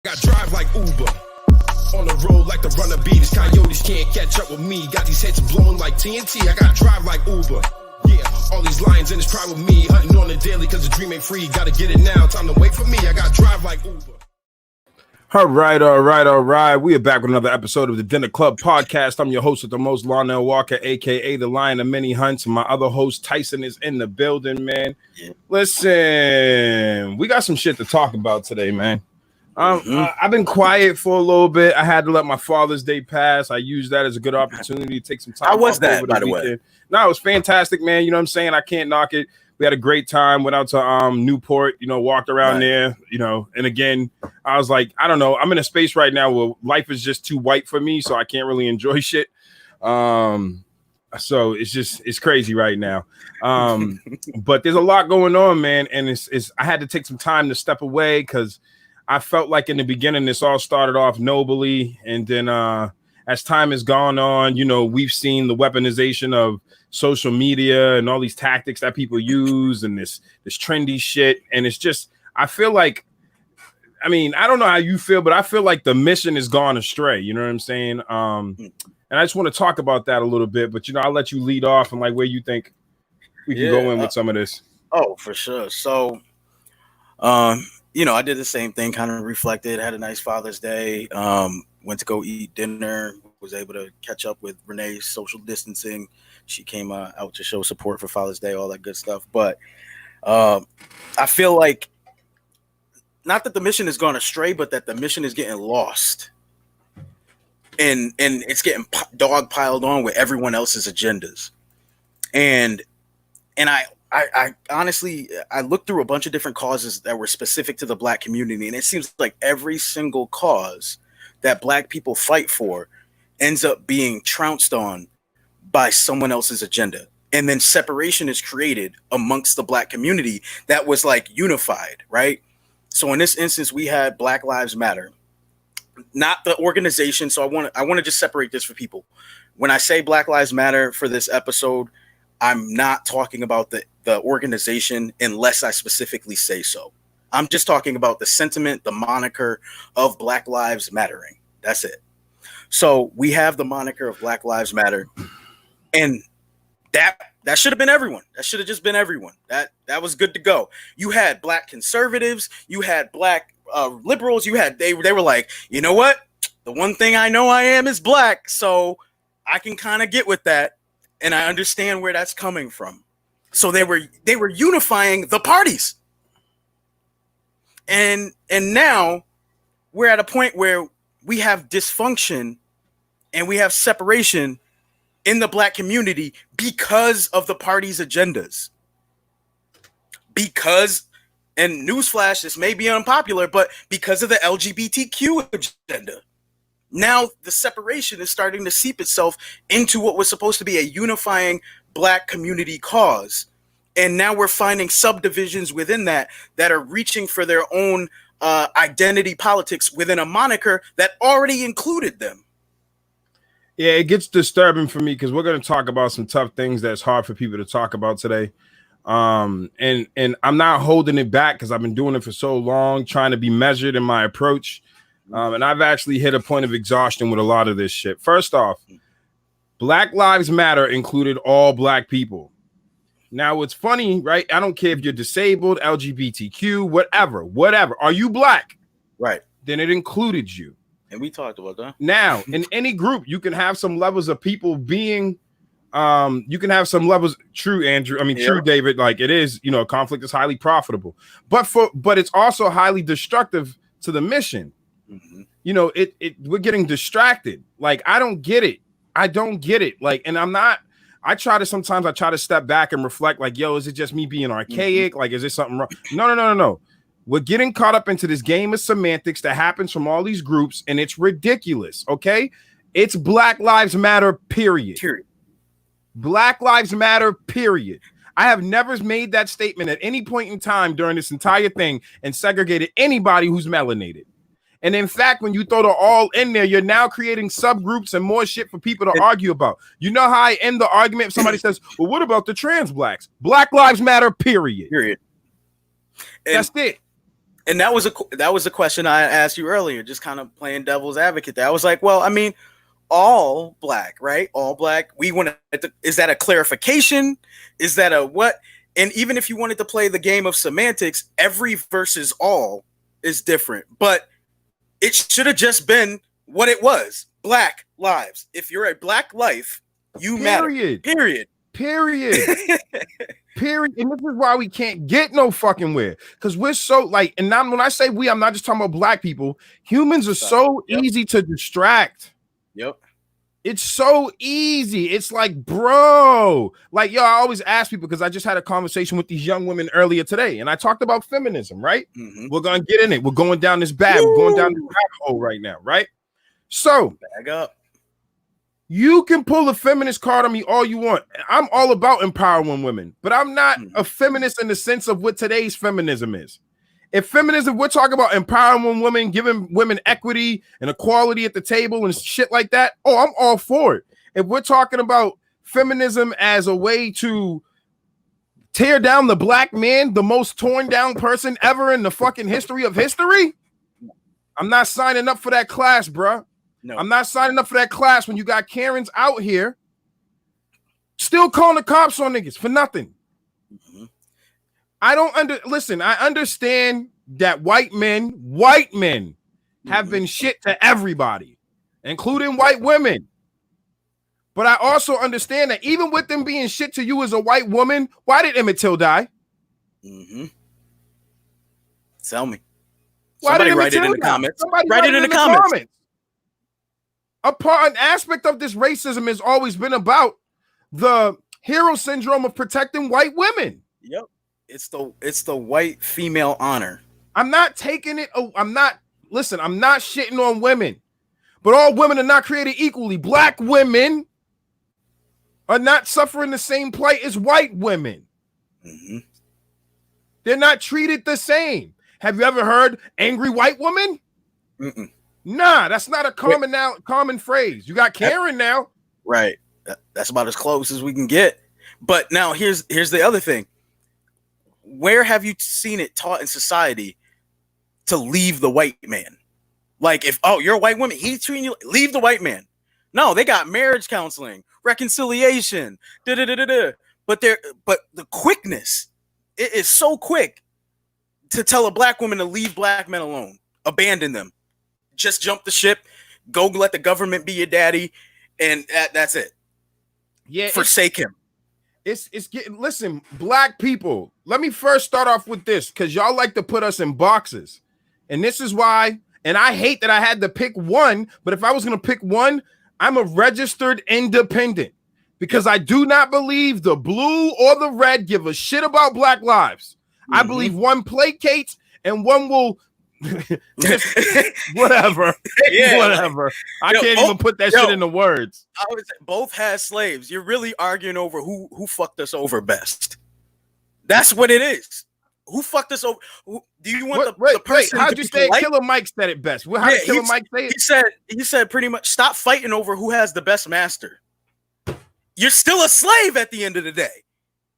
Got drive like Uber. On the road like the runner bee. These coyotes can't catch up with me. Got these hits blowing like TNT. I got drive like Uber. Yeah, all these lions in this pride with me. Hunting on the daily cause the dream ain't free. Gotta get it now. Time to wait for me. I got drive like Uber. All right. We are back with another episode of the Dinner Club podcast. I'm your host with the most, Lionel Walker, aka the Lion of Many Hunts. My other host, Tyson, is in the building, man. Listen, we got some shit to talk about today, man. I've been quiet for a little bit. I had to let my Father's Day pass. I used that as a good opportunity to take some time. How was that, by the way? No, it was fantastic, man. You know what I'm saying? I can't knock it. We had a great time. Went out to Newport, walked around there, and again, I was like, I don't know. I'm in a space right now where life is just too white for me, so I can't really enjoy shit. So it's crazy right now. But there's a lot going on, man, and I had to take some time to step away because I felt like in the beginning this all started off nobly, and then as time has gone on, we've seen the weaponization of social media and all these tactics that people use and this trendy shit. And it's just, I feel like, I don't know how you feel, but I feel like the mission has gone astray. You know what I'm saying? And I just want to talk about that a little bit, but I'll let you lead off and like where you think we can go in with some of this. Oh, for sure. So, I did the same thing, kind of reflected, had a nice Father's Day, went to go eat dinner, was able to catch up with Renee's social distancing. She came out to show support for Father's Day, all that good stuff. But I feel like not that the mission has gone astray, but that the mission is getting lost. And it's getting dog piled on with everyone else's agendas. And I honestly, I looked through a bunch of different causes that were specific to the Black community, and it seems like every single cause that Black people fight for ends up being trounced on by someone else's agenda. And then separation is created amongst the Black community that was like unified, right? So in this instance, we had Black Lives Matter, not the organization. So I want to just separate this for people. When I say Black Lives Matter for this episode, I'm not talking about the organization unless I specifically say so. I'm just talking about the sentiment, the moniker of Black Lives Mattering. That's it. So we have the moniker of Black Lives Matter, and that should have been everyone. That should have just been everyone. That was good to go. You had Black conservatives, you had Black liberals, they were like, you know what? The one thing I know I am is Black, so I can kind of get with that. And I understand where that's coming from. So they were unifying the parties. And now we're at a point where we have dysfunction and we have separation in the Black community because of the party's agendas. Because, and newsflash, this may be unpopular, but because of the LGBTQ agenda. Now the separation is starting to seep itself into what was supposed to be a unifying Black community cause. And now we're finding subdivisions within that are reaching for their own identity politics within a moniker that already included them. Yeah, it gets disturbing for me because we're going to talk about some tough things that's hard for people to talk about today. And I'm not holding it back because I've been doing it for so long, trying to be measured in my approach. And I've actually hit a point of exhaustion with a lot of this shit. First off, Black Lives Matter included all Black people. Now, what's funny, right? I don't care if you're disabled, LGBTQ, whatever. Are you Black? Right. Then it included you. And we talked about that. Now, in any group, you can have some levels of people being, you can have some levels. True, Andrew. True, David. Like it is, conflict is highly profitable, but it's also highly destructive to the mission. Mm-hmm. We're getting distracted. Like, I don't get it. Like, and I try to step back and reflect like, yo, is it just me being archaic? Mm-hmm. Like, is there something wrong? No. We're getting caught up into this game of semantics that happens from all these groups, and it's ridiculous. Okay. It's Black Lives Matter, period. Black Lives Matter, period. I have never made that statement at any point in time during this entire thing and segregated anybody who's melanated. And in fact, when you throw the all in there, you're now creating subgroups and more shit for people to argue about. You know how I end the argument if somebody says, well, what about the trans Blacks? Black Lives Matter, period. And that's it. And that was a question I asked you earlier, just kind of playing devil's advocate there. I was like, well, I mean, all black, right? All black. We want to. Is that a clarification? Is that a what? And even if you wanted to play the game of semantics, every versus all is different. But it should have just been what it was: Black lives. If you're a Black life, you matter. Period. Period. And this is why we can't get no fucking where, because we're so like, and now when I say we, I'm not just talking about black people. Humans are so easy to distract. Yep. It's so easy. It's like, bro, like, yo, I always ask people, because I just had a conversation with these young women earlier today, and I talked about feminism, right? Mm-hmm. We're gonna get in it. We're going down this bag. We're going down this rabbit hole right now, right? So bag up. You can pull a feminist card on me all you want. I'm all about empowering women, but I'm not a feminist in the sense of what today's feminism is. If feminism, we're talking about empowering women, giving women equity and equality at the table and shit like that. Oh, I'm all for it. If we're talking about feminism as a way to tear down the black man, the most torn down person ever in the fucking history of history, I'm not signing up for that class, bruh. No. I'm not signing up for that class when you got Karens out here still calling the cops on niggas for nothing. Mm-hmm. I understand that white men have been shit to everybody, including white women. But I also understand that even with them being shit to you as a white woman, why did Emmett Till die? Mm-hmm. Tell me. Somebody write it in the comments. Write it in the comments. An aspect of this racism has always been about the hero syndrome of protecting white women. Yep. It's the white female honor. I'm not taking it. I'm not shitting on women, but all women are not created equally. Black women are not suffering the same plight as white women. Mm-hmm. They're not treated the same. Have you ever heard angry white woman? Mm-mm. Nah, that's not a common phrase. You got Karen now. Right. That's about as close as we can get. But now here's the other thing. Where have you seen it taught in society to leave the white man? Like, if, you're a white woman, he's treating you, leave the white man. No, they got marriage counseling, reconciliation, But the quickness, it is so quick to tell a black woman to leave black men alone, abandon them. Just jump the ship, go let the government be your daddy, and that's it. Yeah, forsake him. It's getting. Listen, black people. Let me first start off with this, because y'all like to put us in boxes, and this is why. And I hate that I had to pick one. But if I was going to pick one, I'm a registered independent, because I do not believe the blue or the red give a shit about black lives. Mm-hmm. I believe one placates and one will. Just whatever. I can't even put that shit into words. I would say both had slaves. You're really arguing over who fucked us over best. That's what it is. Who fucked us over? Do you want the person? How'd you say it? Killer Mike said it best. How did Killer Mike say it? He said pretty much, stop fighting over who has the best master. You're still a slave at the end of the day.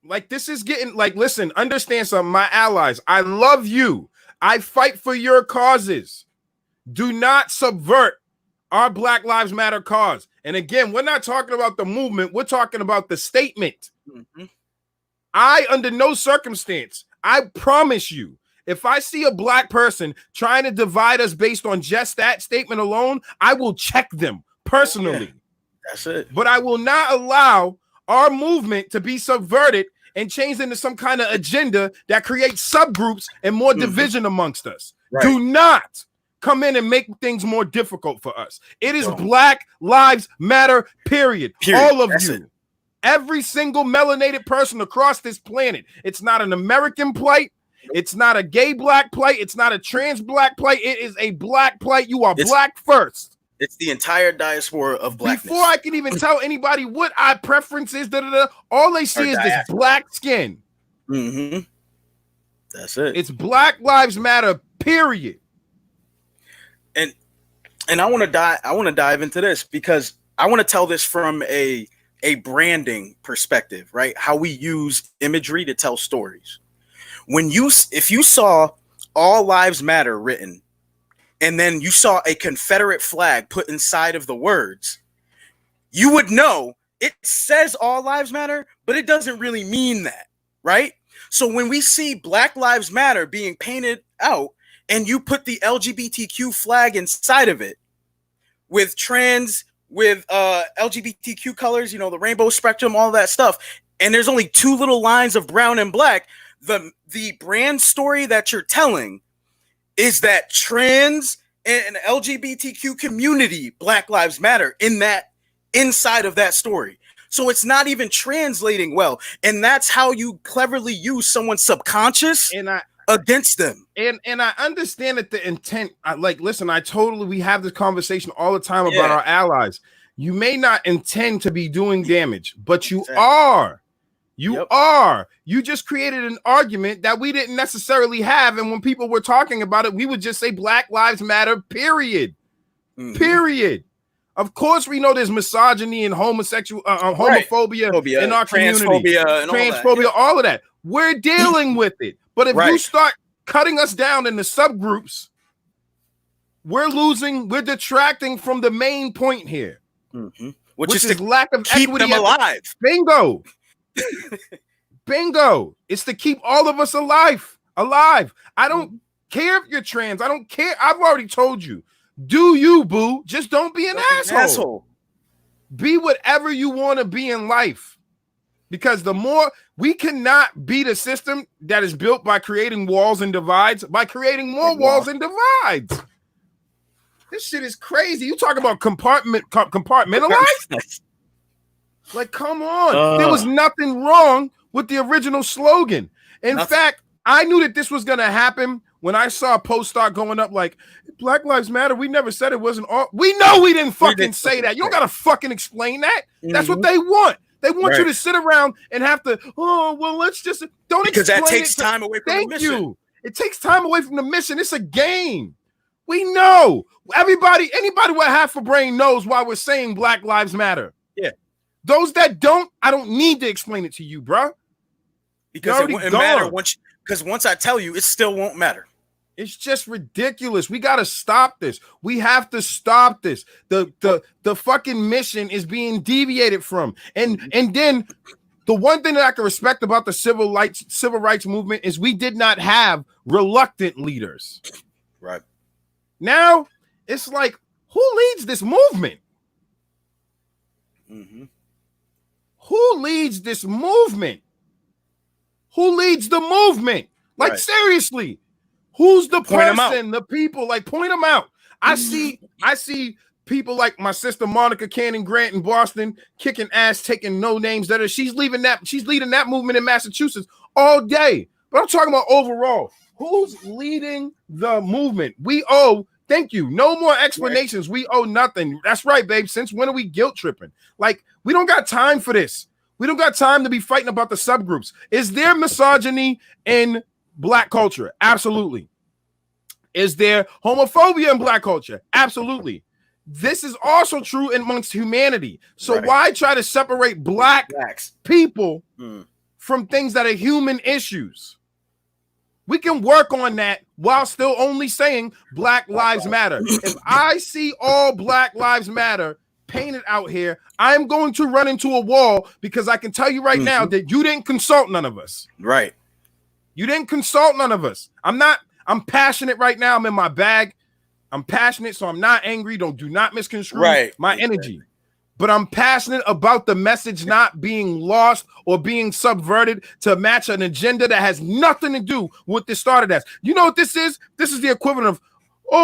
Like, this is getting like, listen, understand something, my allies. I love you. I fight for your causes. Do not subvert our Black Lives Matter cause. And again, we're not talking about the movement. We're talking about the statement. Mm-hmm. I, under no circumstance, I promise you, if I see a black person trying to divide us based on just that statement alone, I will check them personally. Yeah, that's it. But I will not allow our movement to be subverted and changed into some kind of agenda that creates subgroups and more division amongst us. Right. Do not come in and make things more difficult for us. It is Black Lives Matter, period. All of That's you. It. Every single melanated person across this planet. It's not an American plight. It's not a gay black plight. It's not a trans black plight. It is a black plight. You are black first. It's the entire diaspora of blackness. Before I can even tell anybody what our preference is, all they see is this black skin. Mm-hmm. That's it. It's Black Lives Matter, period. And I want to dive into this because I want to tell this from a branding perspective, right? How we use imagery to tell stories. If you saw All Lives Matter written, and then you saw a Confederate flag put inside of the words, you would know it says all lives matter, but it doesn't really mean that, right? So when we see Black Lives Matter being painted out and you put the LGBTQ flag inside of it with LGBTQ colors, the rainbow spectrum, all that stuff, and there's only two little lines of brown and black, the brand story that you're telling is that trans and LGBTQ community Black Lives Matter inside of that story. So it's not even translating well. And that's how you cleverly use someone's subconscious against them. And I understand that the intent, we have this conversation all the time about our allies. You may not intend to be doing damage, but you are. You are. You just created an argument that we didn't necessarily have. And when people were talking about it, we would just say Black Lives Matter, period. Mm-hmm. Period. Of course, we know there's misogyny and homophobia in our community, transphobia, all of that. We're dealing with it. But if you start cutting us down into subgroups, we're detracting from the main point here, which is lack of keep equity. Them alive. Bingo. Bingo. It's to keep all of us alive. I don't care if you're trans. I don't care. I've already told you. Do you, boo? Just don't be an asshole. Be whatever you want to be in life. Because the more we cannot beat a system that is built by creating walls and divides, by creating more walls and divides. This shit is crazy. You talk about compartmentalized? Like, come on. There was nothing wrong with the original slogan. In fact, I knew that this was going to happen when I saw a post start going up like, Black Lives Matter. We never said it wasn't all. We know we didn't fucking say that. You don't got to fucking explain that. That's what they want. They want you to sit around and have to, let's just don't because explain that takes time away from the mission. Thank you. It takes time away from the mission. It's a game. We know. Anybody with half a brain knows why we're saying Black Lives Matter. Yeah. Those that don't, I don't need to explain it to you, bro. Because it wouldn't matter once I tell you, it still won't matter. It's just ridiculous. We got to stop this. We have to stop this. The fucking mission is being deviated from. And then the one thing that I can respect about the civil rights movement is we did not have reluctant leaders. Right. Now it's like, who leads this movement? Mm-hmm. Who leads this movement? Who leads the movement? Like, seriously. Who's the person, the people? Like, point them out. I see people like my sister Monica Cannon Grant in Boston kicking ass, taking no names. She's leading that movement in Massachusetts all day. But I'm talking about overall. Who's leading the movement? Thank you. No more explanations. Right. We owe nothing. That's right, babe. Since when are we guilt tripping? Like, we don't got time for this. We don't got time to be fighting about the subgroups. Is there misogyny in Black culture? Absolutely. Is there homophobia in Black culture? Absolutely. This is also true amongst humanity. So why try to separate Blacks people from things that are human issues? We can work on that while still only saying Black Lives Matter. If I see all Black Lives Matter painted out here, I'm going to run into a wall because I can tell you right now that you didn't consult none of us. Right. You didn't consult none of us. I'm passionate right now. I'm in my bag. I'm passionate, so I'm not angry. Do not misconstrue my energy. But I'm passionate about the message not being lost or being subverted to match an agenda that has nothing to do with what this started as. You know what this is? This is the equivalent of,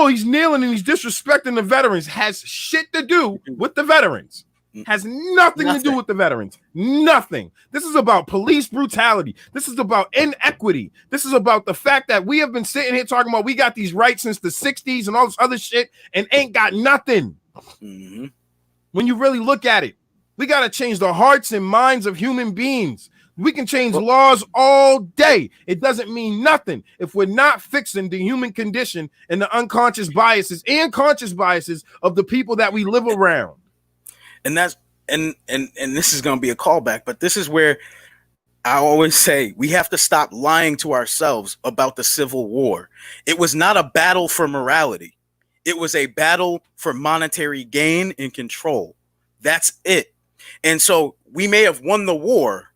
he's kneeling and he's disrespecting the veterans. Has shit to do with the veterans. Has nothing to do with the veterans. Nothing. This is about police brutality. This is about inequity. This is about the fact that we have been sitting here talking about we got these rights since the 60s and all this other shit and ain't got nothing. Mm-hmm. When you really look at it, we got to change the hearts and minds of human beings. We can change laws all day. It doesn't mean nothing if we're not fixing the human condition and the unconscious biases and conscious biases of the people that we live around. And that's and this is going to be a callback, but this is where I always say we have to stop lying to ourselves about the Civil War. It was not a battle for morality. It was a battle for monetary gain and control. That's it. And so we may have won the war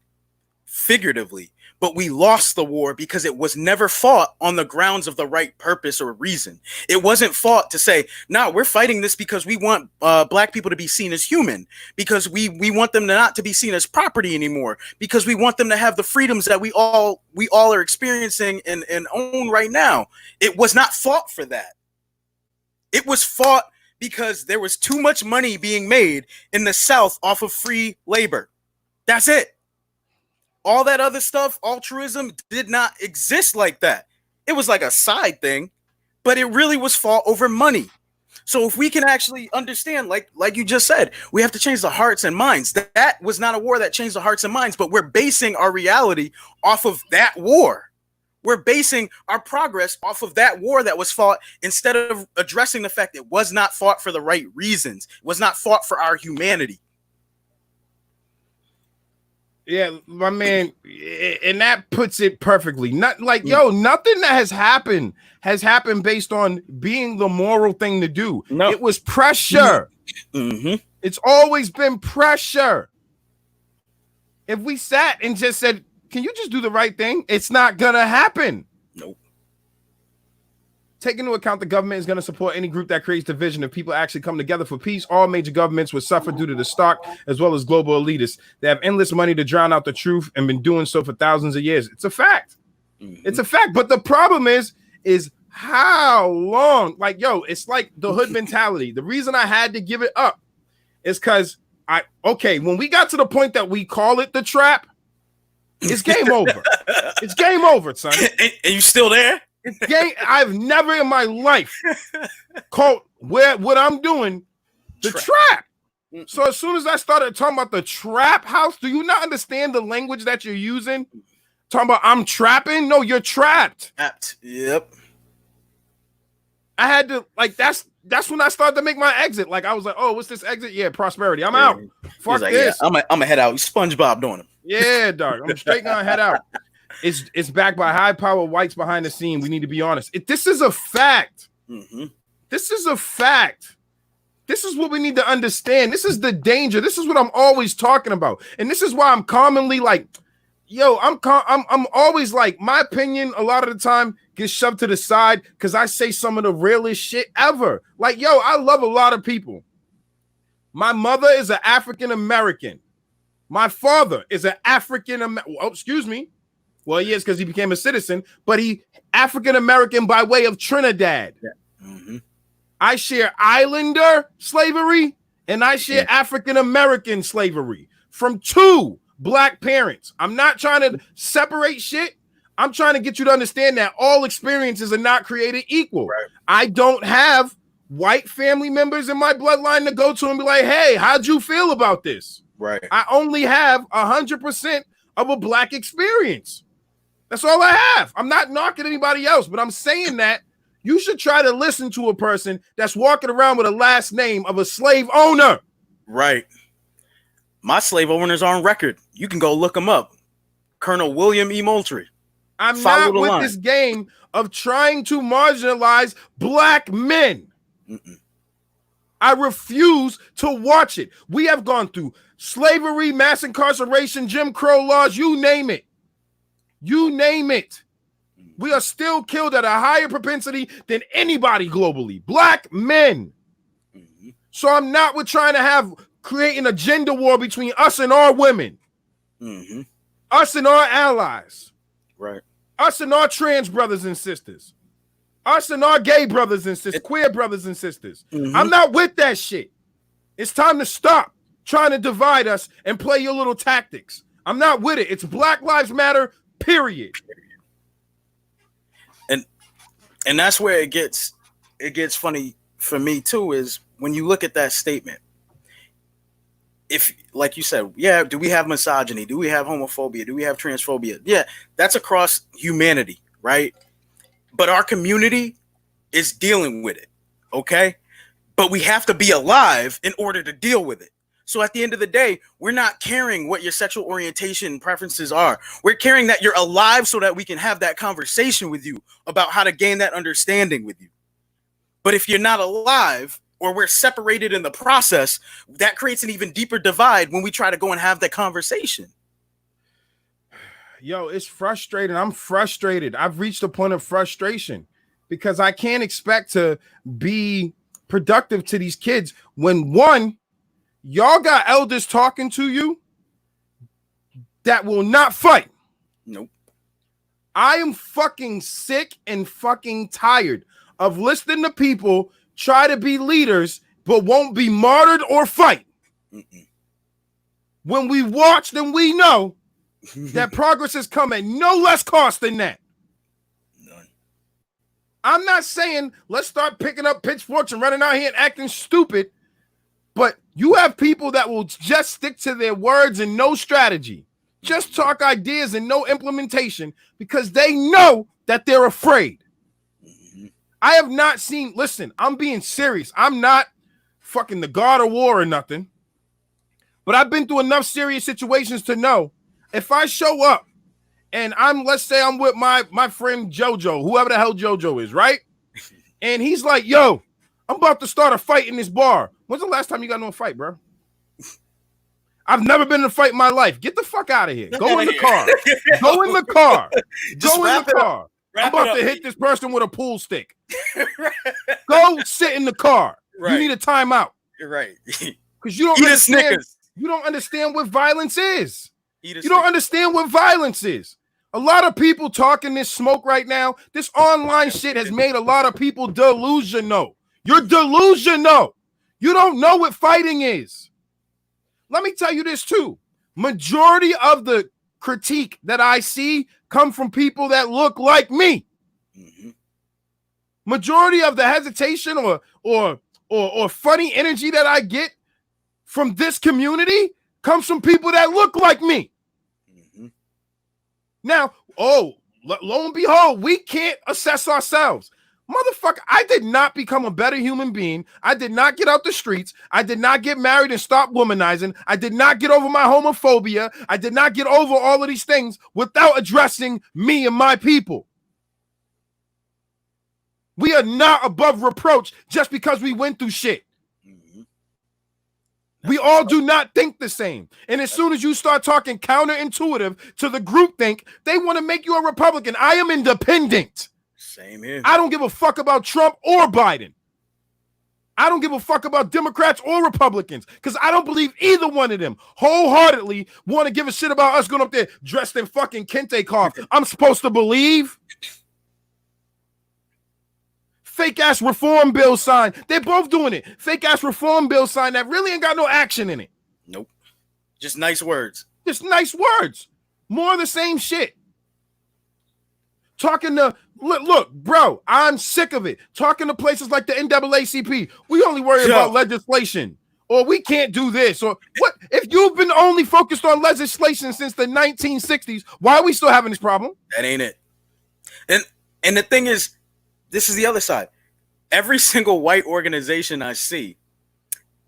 figuratively, but we lost the war because it was never fought on the grounds of the right purpose or reason. It wasn't fought to say, no, we're fighting this because we want black people to be seen as human, because we want them not to be seen as property anymore, because we want them to have the freedoms that we all are experiencing and own right now. It was not fought for that. It was fought because there was too much money being made in the South off of free labor. That's it. All that other stuff, altruism, did not exist like that. It was like a side thing, but it really was fought over money. So if we can actually understand, like you just said, we have to change the hearts and minds. That was not a war that changed the hearts and minds, but we're basing our reality off of that war. We're basing our progress off of that war that was fought instead of addressing the fact it was not fought for the right reasons. It was not fought for our humanity. Yeah, my man, and that puts it perfectly. Not like, yo, nothing that has happened based on being the moral thing to do. No. It was pressure. Mm-hmm. It's always been pressure. If we sat and just said, can you just do the right thing? It's not gonna happen. Nope. Take into account the government is going to support any group that creates division. If people actually come together for peace, all major governments would suffer due to the stock as well as global elitists. They have endless money to drown out the truth and been doing so for thousands of years. It's a fact. Mm-hmm. It's a fact. But the problem is how long? Like, yo, it's like the hood mentality. The reason I had to give it up is because when we got to the point that we call it the trap, it's game over. It's game over, son. And you still there? Game. I've never in my life called what I'm doing the trap. So as soon as I started talking about the trap house, do you not understand the language that you're using? Talking about I'm trapping? No, you're trapped. Trapped. Yep. I had to that's when I started to make my exit. Like I was like, oh, what's this exit? Yeah, prosperity. I'm out. Fuck like, this. Yeah, I'm gonna head out. SpongeBob doing them. Yeah, dog. I'm straight gonna head out. It's backed by high power whites behind the scene. We need to be honest. This is a fact. Mm-hmm. This is a fact. This is what we need to understand. This is the danger. This is what I'm always talking about. And this is why I'm commonly like, yo, I'm always like, my opinion a lot of the time gets shoved to the side because I say some of the realest shit ever. Like, yo, I love a lot of people. My mother is an African American. My father is an African American. Oh, excuse me. Well, he is because he became a citizen, but he African American by way of Trinidad. Yeah. Mm-hmm. I share Islander slavery and I share African American slavery from two black parents. I'm not trying to separate shit. I'm trying to get you to understand that all experiences are not created equal. Right. I don't have white family members in my bloodline to go to and be like, hey, how'd you feel about this? Right. I only have 100% of a black experience. That's all I have. I'm not knocking anybody else, but I'm saying that you should try to listen to a person that's walking around with a last name of a slave owner. Right. My slave owners are on record. You can go look them up. Colonel William E. Moultrie. I'm not with this game of trying to marginalize black men. Mm-mm. I refuse to watch it. We have gone through slavery, mass incarceration, Jim Crow laws, you name it. You name it. We are still killed at a higher propensity than anybody globally. Black men. Mm-hmm. So I'm not with trying to create an agenda war between us and our women. Mm-hmm. Us and our allies. Right. Us and our trans brothers and sisters. Us and our gay brothers and sisters, queer brothers and sisters. Mm-hmm. I'm not with that shit. It's time to stop trying to divide us and play your little tactics. I'm not with it. It's Black Lives Matter, period. And that's where it gets funny for me too, is when you look at that statement. If, like you said, yeah, do we have misogyny? Do we have homophobia? Do we have transphobia? Yeah, that's across humanity, right? But our community is dealing with it, okay? But we have to be alive in order to deal with it. So at the end of the day, we're not caring what your sexual orientation preferences are. We're caring that you're alive so that we can have that conversation with you about how to gain that understanding with you. But if you're not alive, or we're separated in the process, that creates an even deeper divide when we try to go and have that conversation. Yo, it's frustrating. I'm frustrated. I've reached a point of frustration because I can't expect to be productive to these kids when, one, y'all got elders talking to you that will not fight. Nope. I am fucking sick and fucking tired of listening to people try to be leaders but won't be martyred or fight. Mm-mm. When we watch them, we know that progress has come at no less cost than that. None. I'm not saying let's start picking up pitchforks and running out here and acting stupid, but you have people that will just stick to their words and no strategy, just talk ideas and no implementation because they know that they're afraid. I have not seen, listen, I'm being serious. I'm not fucking the God of War or nothing, but I've been through enough serious situations to know if I show up and let's say I'm with my friend JoJo, whoever the hell JoJo is, right? And he's like, yo, I'm about to start a fight in this bar. When's the last time you got into a fight, bro? I've never been in a fight in my life. Get the fuck out of here. Go in the car. Go in the car. Go in the car. I'm about to hit this person with a pool stick. Go sit in the car. Right. You need a timeout. You're right. Because you don't understand. You don't understand what violence is. You don't understand what violence is. A lot of people talking this smoke right now. This online shit has made a lot of people delusional. You're delusional. You don't know what fighting is. Let me tell you this too. Majority of the critique that I see come from people that look like me. Mm-hmm. Majority of the hesitation or funny energy that I get from this community comes from people that look like me. Mm-hmm. Now, lo and behold, we can't assess ourselves. Motherfucker, I did not become a better human being. I did not get out the streets. I did not get married and stop womanizing. I did not get over my homophobia. I did not get over all of these things without addressing me and my people. We are not above reproach just because we went through shit. Mm-hmm. We all do not think the same. And as soon as you start talking counterintuitive to the groupthink, they want to make you a Republican. I am independent. Same here. I don't give a fuck about Trump or Biden. I don't give a fuck about Democrats or Republicans because I don't believe either one of them wholeheartedly want to give a shit about us going up there dressed in fucking kente cloth. I'm supposed to believe. Fake ass reform bill sign. They're both doing it. Fake ass reform bill sign that really ain't got no action in it. Nope. Just nice words. Just nice words. More of the same shit. Talking to, look, bro, I'm sick of it. Talking to places like the NAACP, we only worry about legislation, or we can't do this, or what? If you've been only focused on legislation since the 1960s, why are we still having this problem? That ain't it. And the thing is, this is the other side. Every single white organization I see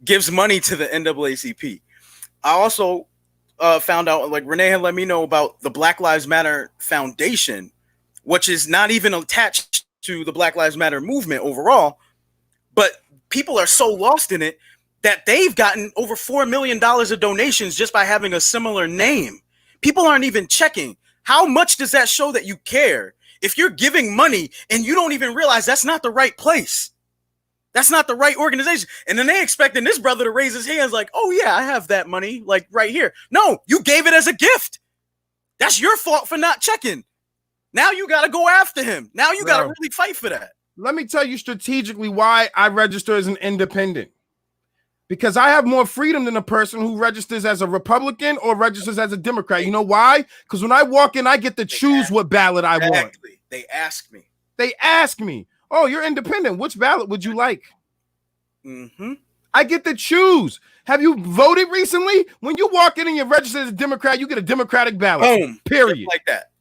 gives money to the NAACP. I also found out, like Renee had let me know about the Black Lives Matter Foundation, which is not even attached to the Black Lives Matter movement overall, but people are so lost in it that they've gotten over $4 million of donations just by having a similar name. People aren't even checking. How much does that show that you care? If you're giving money and you don't even realize that's not the right place, that's not the right organization. And then they expecting this brother to raise his hands like, oh yeah, I have that money, like right here. No, you gave it as a gift. That's your fault for not checking. Now you got to go after him. Now you got to really fight for that. Let me tell you strategically why I register as an independent. Because I have more freedom than a person who registers as a Republican or registers as a Democrat. You know why? Because when I walk in, I get to choose what ballot I want. They ask me. They ask me, oh, you're independent. Which ballot would you like? Mm-hmm. I get to choose. Have you voted recently? When you walk in and you're registered as a Democrat, you get a Democratic ballot. Boom. Period. Just like that.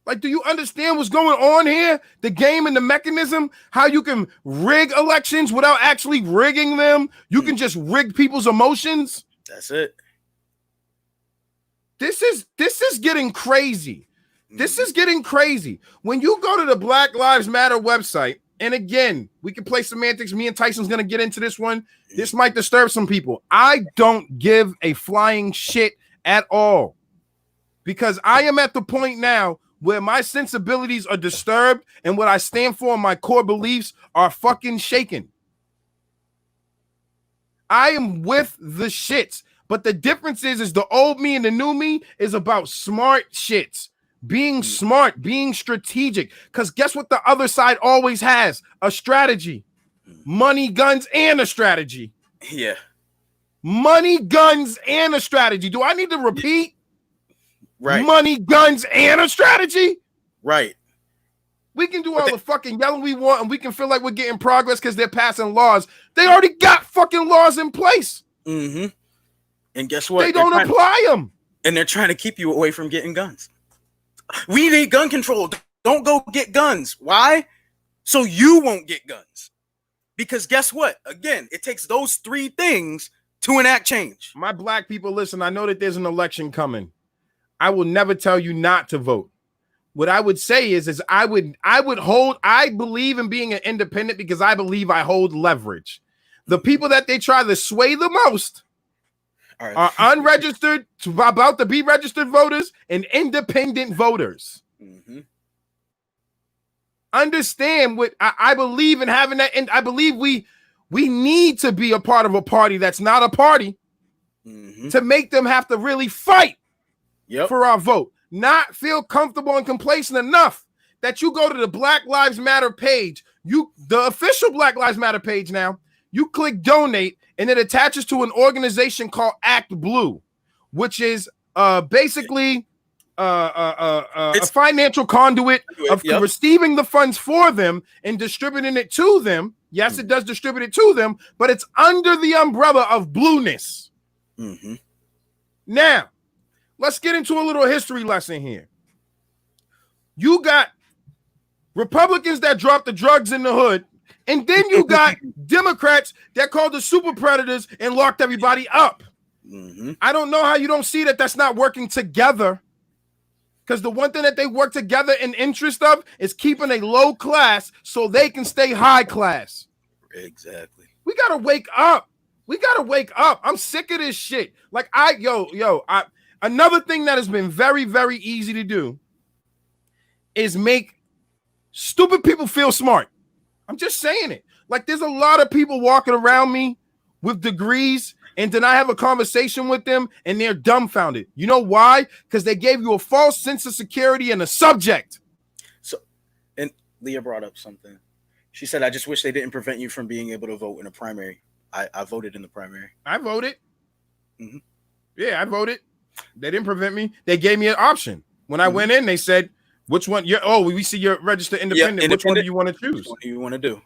Like, do you understand what's going on here? The game and the mechanism, how you can rig elections without actually rigging them. You can just rig people's emotions. That's it. This is getting crazy. This is getting crazy. When you go to the Black Lives Matter website, and again, we can play semantics. Me and Tyson's going to get into this one. This might disturb some people. I don't give a flying shit at all, because I am at the point now where my sensibilities are disturbed and what I stand for and my core beliefs are fucking shaken. I am with the shits. But the difference is the old me and the new me is about smart shits. Being smart, being strategic. Because guess what the other side always has? A strategy. Money, guns, and a strategy. Yeah. Money, guns, and a strategy. Do I need to repeat? Right. Money, guns, and a strategy? Right. We can do all the fucking yelling we want, and we can feel like we're getting progress because they're passing laws. They already got fucking laws in place. Mm-hmm. And guess what? They don't apply them. And they're trying to keep you away from getting guns. We need gun control. Don't go get guns. Why? So you won't get guns. Because guess what? Again, it takes those three things to enact change. My black people, listen, I know that there's an election coming. I will never tell you not to vote. What I would say is I believe in being an independent because I believe I hold leverage. The people that they try to sway the most are unregistered, about to be registered voters, and independent voters. Mm-hmm. Understand what I believe in having that, and I believe we need to be a part of a party that's not a party to make them have to really fight for our vote. Not feel comfortable and complacent enough that you go to the Black Lives Matter page, the official Black Lives Matter page now, you click donate, and it attaches to an organization called Act Blue, which is basically a financial conduit of receiving the funds for them and distributing it to them. Yes, it does distribute it to them, but it's under the umbrella of blueness. Mm-hmm. Now, let's get into a little history lesson here. You got Republicans that dropped the drugs in the hood, and then you got Democrats that called the super predators and locked everybody up. Mm-hmm. I don't know how you don't see that that's not working together, because the one thing that they work together in interest of is keeping a low class so they can stay high class. Exactly. We got to wake up. We got to wake up. I'm sick of this shit. Like another thing that has been very, very easy to do is make stupid people feel smart. I'm just saying it. Like, there's a lot of people walking around me with degrees, and then I have a conversation with them and they're dumbfounded. You know why? Because they gave you a false sense of security in a subject. So, and Leah brought up something. She said, I just wish they didn't prevent you from being able to vote in a primary. I voted in the primary. I voted. Mm-hmm. Yeah, I voted. They didn't prevent me. They gave me an option. When I went in, they said, which one? We see you're registered independent. Which one do you want to choose? Which one do you want to do?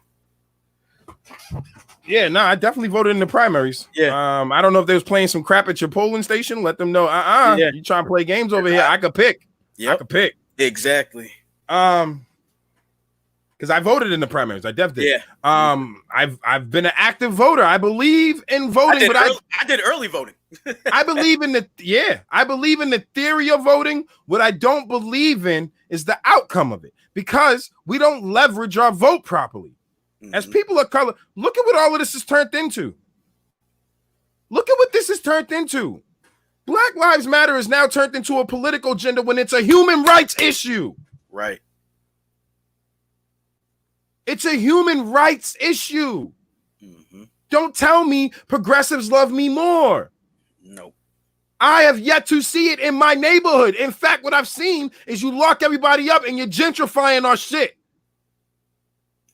Yeah, no, I definitely voted in the primaries. Yeah. I don't know if they was playing some crap at your polling station. Let them know, Yeah. You trying to play games over here. I could pick. Yep. I could pick. Exactly. Because I voted in the primaries. I definitely did. Yeah. I've been an active voter. I believe in voting, I did early voting. I believe in I believe in the theory of voting. What I don't believe in is the outcome of it, because we don't leverage our vote properly. As people of color, look at what all of this has turned into. Look at what this has turned into. Black Lives Matter is now turned into a political agenda when it's a human rights issue. Right. It's a human rights issue. Mm-hmm. Don't tell me progressives love me more. Nope. I have yet to see it in my neighborhood. In fact, what I've seen is you lock everybody up and you're gentrifying our shit.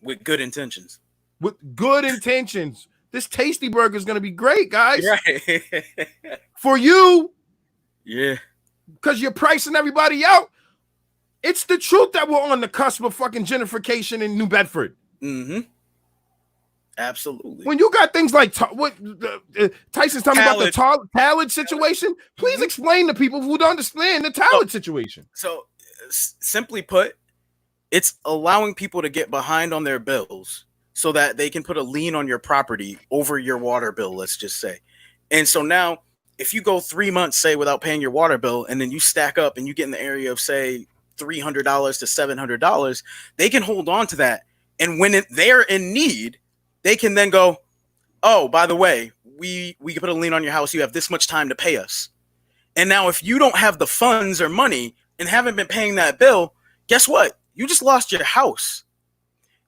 With good intentions. With good intentions. This Tasty Burger is going to be great, guys. Right. For you. Yeah. Because you're pricing everybody out. It's the truth that we're on the cusp of fucking gentrification in New Bedford. Mm-hmm. Absolutely. When you got things like Tyson's talking about the Talent situation, please explain to people who don't understand the Talent situation. So simply put, it's allowing people to get behind on their bills so that they can put a lien on your property over your water bill, let's just say. And so now, if you go 3 months, say, without paying your water bill, and then you stack up and you get in the area of, say, $300 to $700, they can hold on to that. And when they're in need, they can then go, oh, by the way, we can put a lien on your house. You have this much time to pay us. And now if you don't have the funds or money and haven't been paying that bill, guess what? You just lost your house.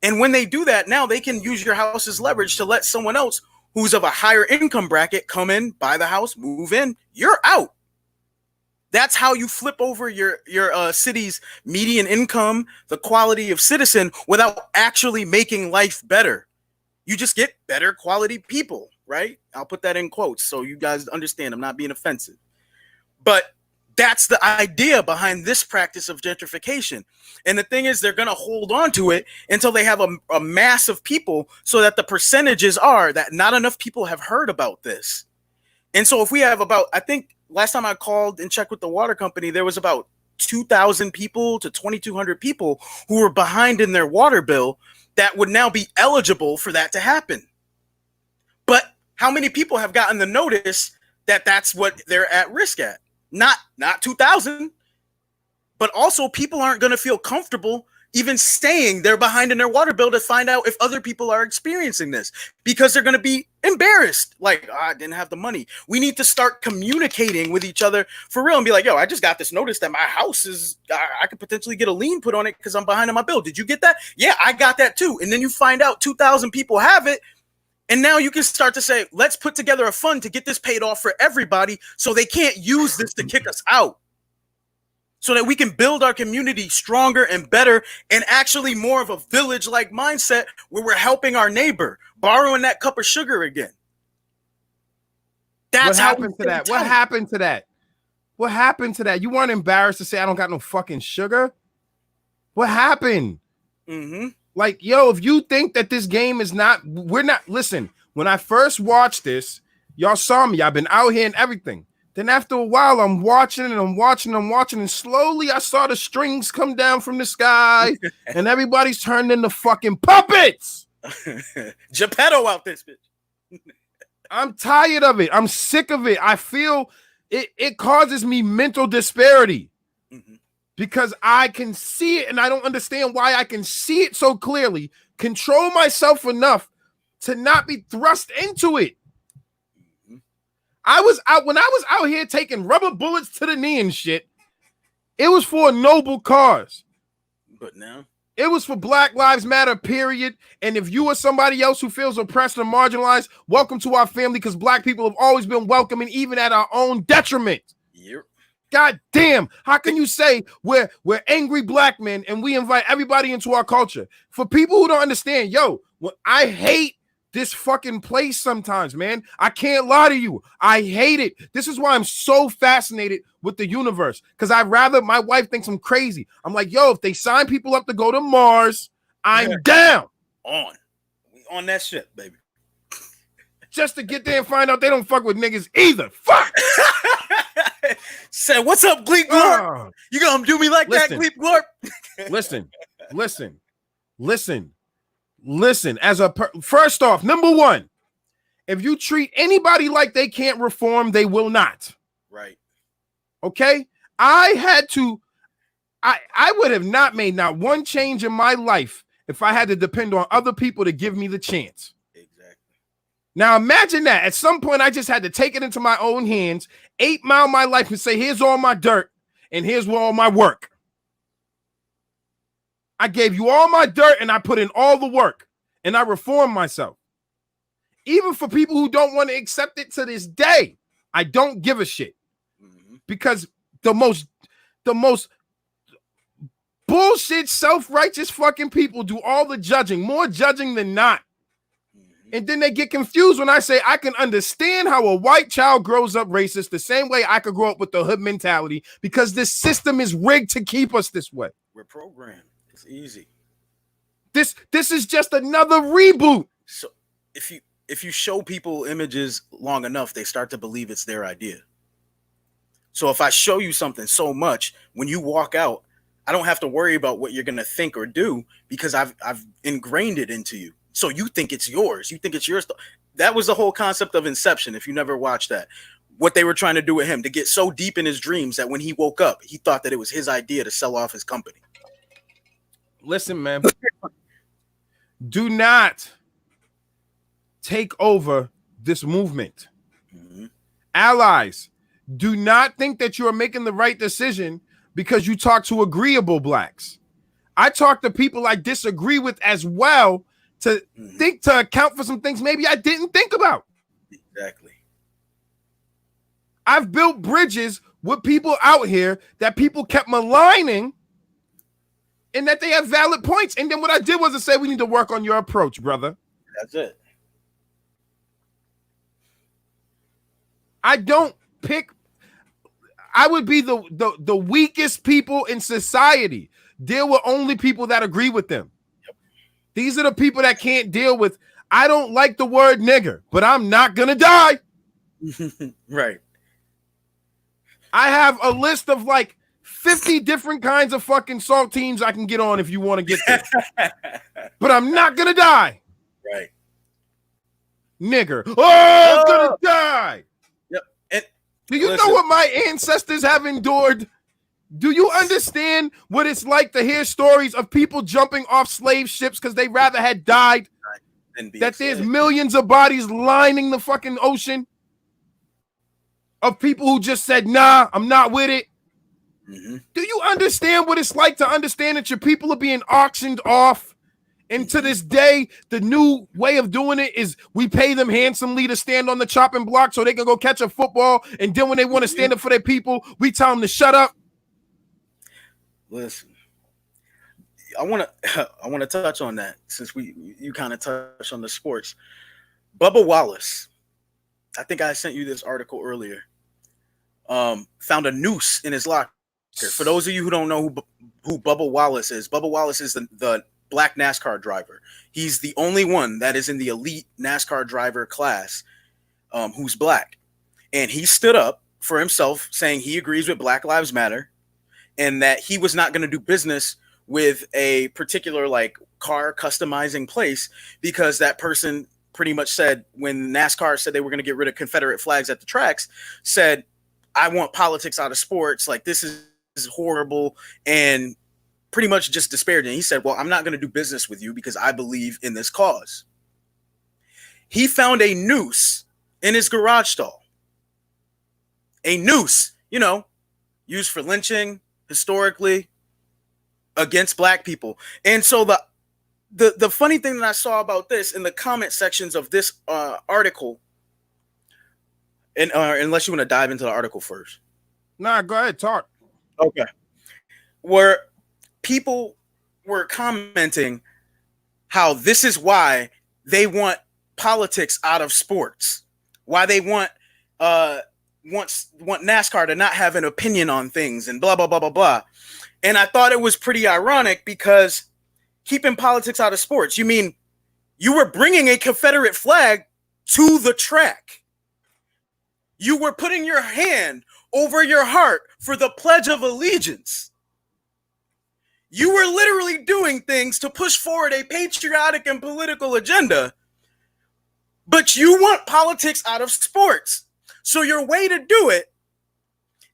And when they do that, now they can use your house as leverage to let someone else who's of a higher income bracket come in, buy the house, move in. You're out. That's how you flip over your city's median income, the quality of citizen, without actually making life better. You just get better quality people, right? I'll put that in quotes so you guys understand. I'm not being offensive. But that's the idea behind this practice of gentrification. And the thing is, they're going to hold on to it until they have a mass of people, so that the percentages are that not enough people have heard about this. And so if we have about, I think last time I called and checked with the water company, there was about 2,000 people to 2,200 people who were behind in their water bill that would now be eligible for that to happen. But how many people have gotten the notice that that's what they're at risk at? Not 2,000, but also people aren't going to feel comfortable even saying they're behind in their water bill to find out if other people are experiencing this, because they're going to be embarrassed. Like, I didn't have the money. We need to start communicating with each other for real and be like, yo, I just got this notice that my house is, I could potentially get a lien put on it because I'm behind on my bill. Did you get that? Yeah, I got that too. And then you find out 2,000 people have it. And now you can start to say, let's put together a fund to get this paid off for everybody so they can't use this to kick us out. So that we can build our community stronger and better, and actually more of a village-like mindset where we're helping our neighbor, borrowing that cup of sugar again. That's what happened to that. What happened to that? What happened to that? You weren't embarrassed to say, I don't got no fucking sugar? What happened? Mm-hmm. Like, yo, if you think that this game is not, we're not, listen, when I first watched this, y'all saw me. I've been out here and everything. Then after a while, I'm watching, and slowly I saw the strings come down from the sky, and everybody's turned into fucking puppets. Geppetto out this bitch. I'm tired of it. I'm sick of it. I feel it causes me mental disparity. Mm-hmm. Because I can see it, and I don't understand why I can see it so clearly, control myself enough to not be thrust into it. When I was out here taking rubber bullets to the knee and shit, it was for a noble cause. But now it was for Black Lives Matter, period. And if you are somebody else who feels oppressed or marginalized, welcome to our family, because Black people have always been welcoming, even at our own detriment. Yep. God damn, how can you say we're angry Black men and we invite everybody into our culture? For people who don't understand, yo, I hate this fucking place sometimes, man. I can't lie to you. I hate it. This is why I'm so fascinated with the universe, because my wife thinks I'm crazy. I'm like, yo, if they sign people up to go to Mars, I'm down. We on that shit, baby. Just to get there and find out they don't fuck with niggas either. Fuck. Say, what's up, Gleep Glorp? You gonna do me like that, Gleep Glorp? Listen. First off, number one, if you treat anybody like they can't reform, they will not. Right. Okay. I would have not made not one change in my life if I had to depend on other people to give me the chance. Now imagine that at some point I just had to take it into my own hands, 8 Mile my life, and say, here's all my dirt and here's all my work. I gave you all my dirt and I put in all the work and I reformed myself. Even for people who don't want to accept it to this day, I don't give a shit. Because the most bullshit, self-righteous fucking people do all the judging, more judging than not. And then they get confused when I say I can understand how a white child grows up racist the same way I could grow up with the hood mentality, because this system is rigged to keep us this way. We're programmed. It's easy. This is just another reboot. So if you show people images long enough, they start to believe it's their idea. So if I show you something so much, when you walk out, I don't have to worry about what you're going to think or do because I've ingrained it into you. So you think it's yours. You think it's yours. That was the whole concept of Inception. If you never watched that, what they were trying to do with him, to get so deep in his dreams that when he woke up, he thought that it was his idea to sell off his company. Listen, man, do not take over this movement. Mm-hmm. Allies, do not think that you are making the right decision because you talk to agreeable blacks. I talk to people I disagree with as well to think, to account for some things maybe I didn't think about. Exactly. I've built bridges with people out here that people kept maligning and that they have valid points. And then what I did was to say, we need to work on your approach, brother. That's it. I don't pick. I would be the weakest people in society. Deal with only people that agree with them. Yep. These are the people that can't deal with, I don't like the word nigger, but I'm not going to die. Right. I have a list of like 50 different kinds of fucking saltines I can get on if you want to get there. But I'm not going to die. Right. Nigger. Oh, I'm going to die. Yep. And do you know what my ancestors have endured? Do you understand what it's like to hear stories of people jumping off slave ships because they rather had died? That there's millions of bodies lining the fucking ocean of people who just said, nah, I'm not with it. Mm-hmm. Do you understand what it's like to understand that your people are being auctioned off? And to this day, the new way of doing it is we pay them handsomely to stand on the chopping block so they can go catch a football. And then when they want to stand up for their people, we tell them to shut up. Listen, I want to touch on that since you kind of touched on the sports. Bubba Wallace, I think I sent you this article earlier. Found a noose in his locker. For those of you who don't know who Bubba Wallace is the black NASCAR driver. He's the only one that is in the elite NASCAR driver class who's black. And he stood up for himself saying he agrees with Black Lives Matter and that he was not going to do business with a particular like car customizing place because that person pretty much said when NASCAR said they were going to get rid of Confederate flags at the tracks, said, I want politics out of sports. Like this is horrible. And pretty much just disparaging. He said, well, I'm not going to do business with you because I believe in this cause. He found a noose in his garage stall. A noose, used for lynching historically against black people. And so the funny thing that I saw about this in the comment sections of this article, and unless you want to dive into the article first. Nah, go ahead, talk. Okay. Where people were commenting how this is why they want politics out of sports, why they want NASCAR to not have an opinion on things and blah, blah, blah, blah, blah. And I thought it was pretty ironic because keeping politics out of sports, you mean you were bringing a Confederate flag to the track. You were putting your hand over your heart for the Pledge of Allegiance. You were literally doing things to push forward a patriotic and political agenda, but you want politics out of sports. So your way to do it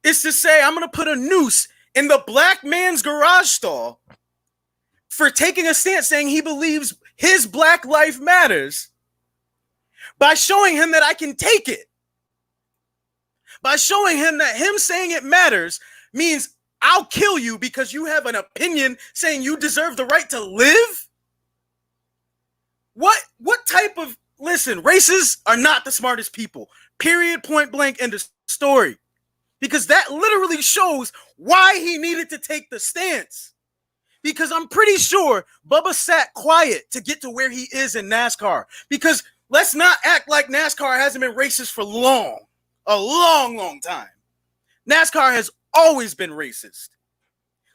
is to say, I'm going to put a noose in the black man's garage stall for taking a stance saying he believes his black life matters by showing him that I can take it. By showing him that him saying it matters means I'll kill you because you have an opinion saying you deserve the right to live? What type of, listen, racists are not the smartest people. Period, point blank, end of story. Because that literally shows why he needed to take the stance. Because I'm pretty sure Bubba sat quiet to get to where he is in NASCAR. Because let's not act like NASCAR hasn't been racist for a long time. NASCAR has always been racist.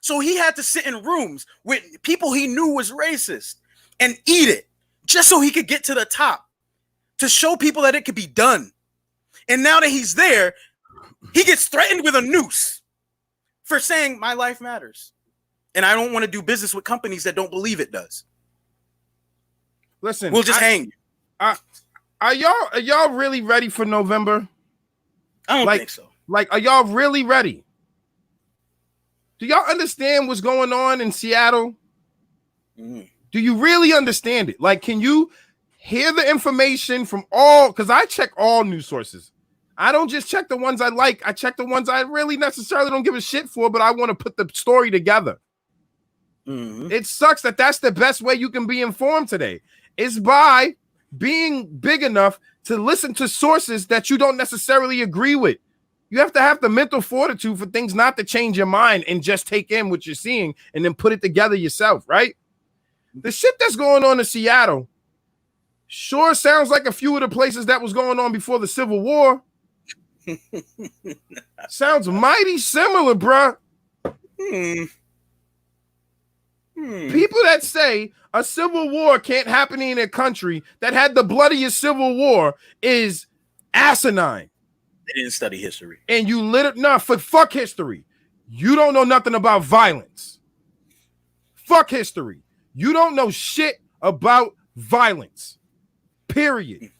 So he had to sit in rooms with people he knew was racist and eat it just so he could get to the top to show people that it could be done. And now that he's there, he gets threatened with a noose for saying my life matters. And I don't want to do business with companies that don't believe it does. Listen, we'll just hang. Are y'all really ready for November? I don't think so. Like, are y'all really ready? Do y'all understand what's going on in Seattle? Mm. Do you really understand it? Like, can you hear the information from all? Because I check all news sources. I don't just check the ones I like. I check the ones I really necessarily don't give a shit for, but I want to put the story together. Mm-hmm. It sucks that that's the best way you can be informed today. Is by being big enough to listen to sources that you don't necessarily agree with. You have to have the mental fortitude for things not to change your mind and just take in what you're seeing and then put it together yourself, right? The shit that's going on in Seattle sure sounds like a few of the places that was going on before the Civil War. Sounds mighty similar, bruh. People that say a civil war can't happen in a country that had the bloodiest civil war is asinine. They didn't study history. And you fuck history. You don't know nothing about violence. Fuck history. You don't know shit about violence. Period.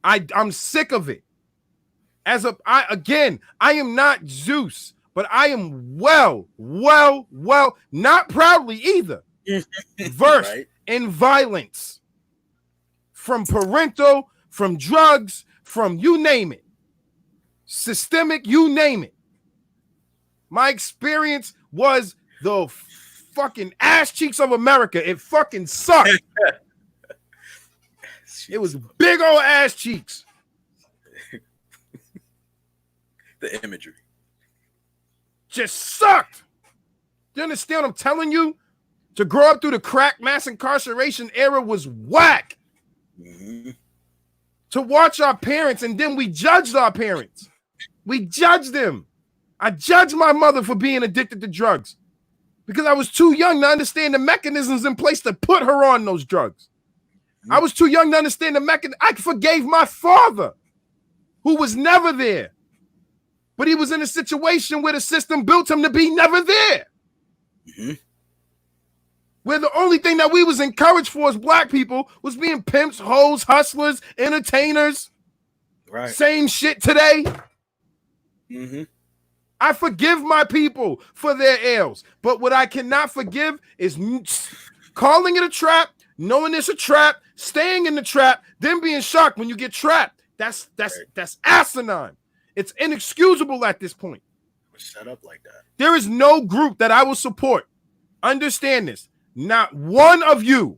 I'm sick of it. I am not Zeus, but I am well, not proudly either, versed right? in violence. From parental, from drugs, from you name it. Systemic, you name it. My experience was the fucking ass cheeks of America. It fucking sucked. It was big old ass cheeks. The imagery just sucked. Do you understand what I'm telling you? To grow up through the crack mass incarceration era was whack. Mm-hmm. To watch our parents, and then we judged our parents. We judged them. I judged my mother for being addicted to drugs because I was too young to understand the mechanisms in place to put her on those drugs. I was too young to understand the mechanism. I forgave my father, who was never there. But he was in a situation where the system built him to be never there. Mm-hmm. Where the only thing that we was encouraged for as black people was being pimps, hoes, hustlers, entertainers. Right. Same shit today. Mm-hmm. I forgive my people for their ills. But what I cannot forgive is calling it a trap, knowing it's a trap, staying in the trap, then being shocked when you get trapped. That's asinine. It's inexcusable at this point. We're set up like that. There is no group that I will support. Understand this. Not one of your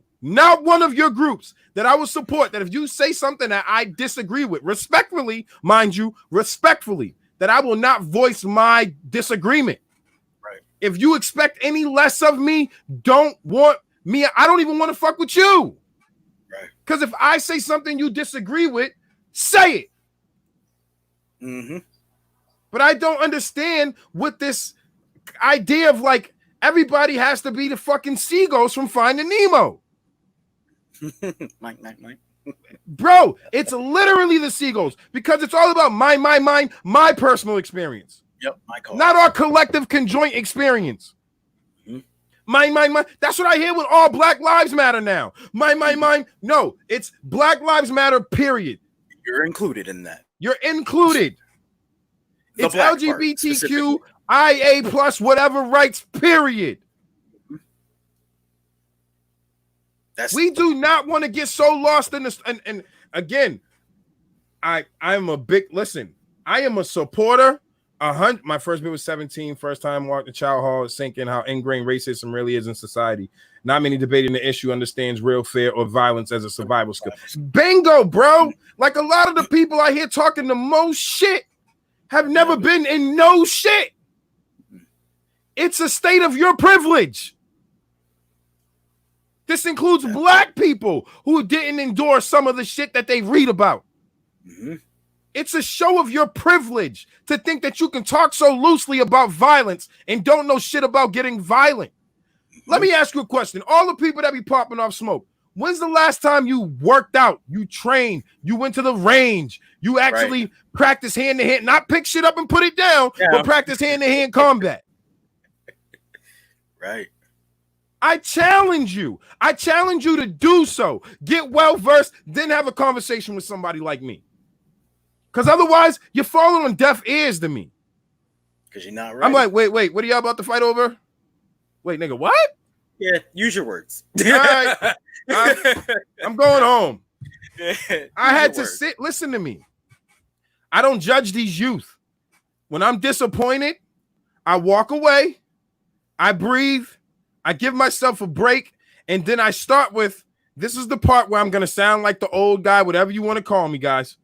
groups that I will support that if you say something that I disagree with, respectfully, mind you, that I will not voice my disagreement. Right. If you expect any less of me, don't want me. I don't even want to fuck with you. Right. Because if I say something you disagree with, say it. Mm-hmm. But I don't understand what this idea of like everybody has to be the fucking seagulls from Finding Nemo. Mike. Bro, it's literally the seagulls because it's all about my personal experience. Yep, my call. Not our collective conjoint experience. Mm-hmm. Mine. That's what I hear with all Black Lives Matter now. Mine. No, it's Black Lives Matter, period. You're included in that. You're included. The it's black LGBTQ, IA plus whatever rights, period. We do not want to get so lost in this. And again, I am a supporter. My first bit was 17. First time walked the child hall, sinking how ingrained racism really is in society. Not many debating the issue understands real fear or violence as a survival skill. Bingo, bro. Like a lot of the people I hear talking the most shit have never been in no shit. It's a state of your privilege. This includes black people who didn't endure some of the shit that they read about. Mm-hmm. It's a show of your privilege to think that you can talk so loosely about violence and don't know shit about getting violent. Let me ask you a question. All the people that be popping off smoke, when's the last time you worked out, you trained, you went to the range, you actually practice hand-to-hand, not pick shit up and put it down, but practice hand-to-hand combat? Right. I challenge you. I challenge you to do so. Get well versed, then have a conversation with somebody like me. Because otherwise, you're falling on deaf ears to me. Because you're not right. I'm like, wait, what are y'all about to fight over? Wait, nigga, what? Yeah, use your words. All right, I'm going home. I had to sit. Listen to me. I don't judge these youth. When I'm disappointed, I walk away. I breathe. I give myself a break, and then I start with, this is the part where I'm going to sound like the old guy, whatever you want to call me, guys.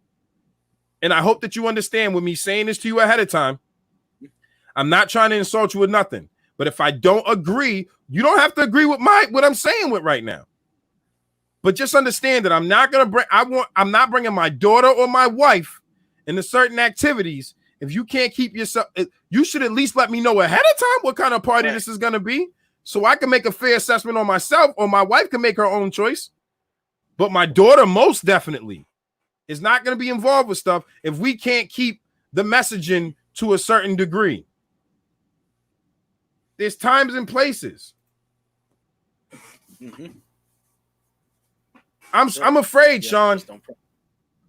And I hope that you understand with me saying this to you ahead of time. I'm not trying to insult you with nothing, but if I don't agree, you don't have to agree with what I'm saying with right now. But just understand that I'm not bringing my daughter or my wife into certain activities. If you can't keep yourself, you should at least let me know ahead of time what kind of party this is going to be, so I can make a fair assessment on myself, or my wife can make her own choice. But my daughter most definitely is not going to be involved with stuff if we can't keep the messaging to a certain degree. There's times and places. Mm-hmm. I'm afraid, Sean.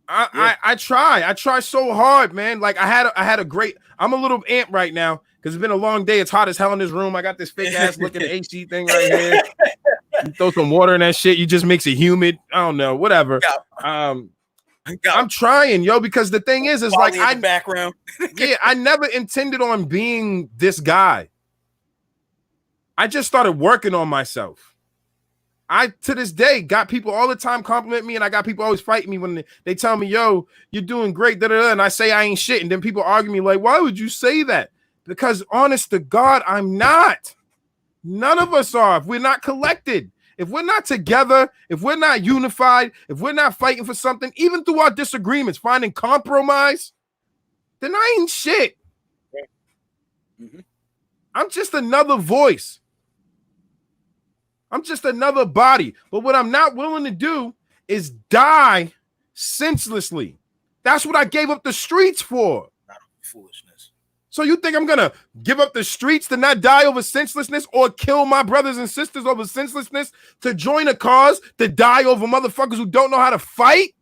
I try so hard, man. Like I had a great. I'm a little amped right now because it's been a long day. It's hot as hell in this room. I got this fake ass looking AC thing right here. You throw some water in that shit, you just makes it humid. I don't know, whatever. I'm trying, yo, because the thing is like I background. Yeah, I never intended on being this guy. I just started working on myself. I, to this day, got people all the time compliment me, and I got people always fighting me when they tell me, yo, you're doing great, and I say I ain't shit, and then people argue me like, why would you say that? Because honest to God, I'm not. None of us are. If we're not collected, if we're not together, if we're not unified, if we're not fighting for something, even through our disagreements, finding compromise, then I ain't shit. Mm-hmm. I'm just another voice. I'm just another body. But what I'm not willing to do is die senselessly. That's what I gave up the streets for. Not foolishness. So you think I'm going to give up the streets to not die over senselessness, or kill my brothers and sisters over senselessness, to join a cause to die over motherfuckers who don't know how to fight?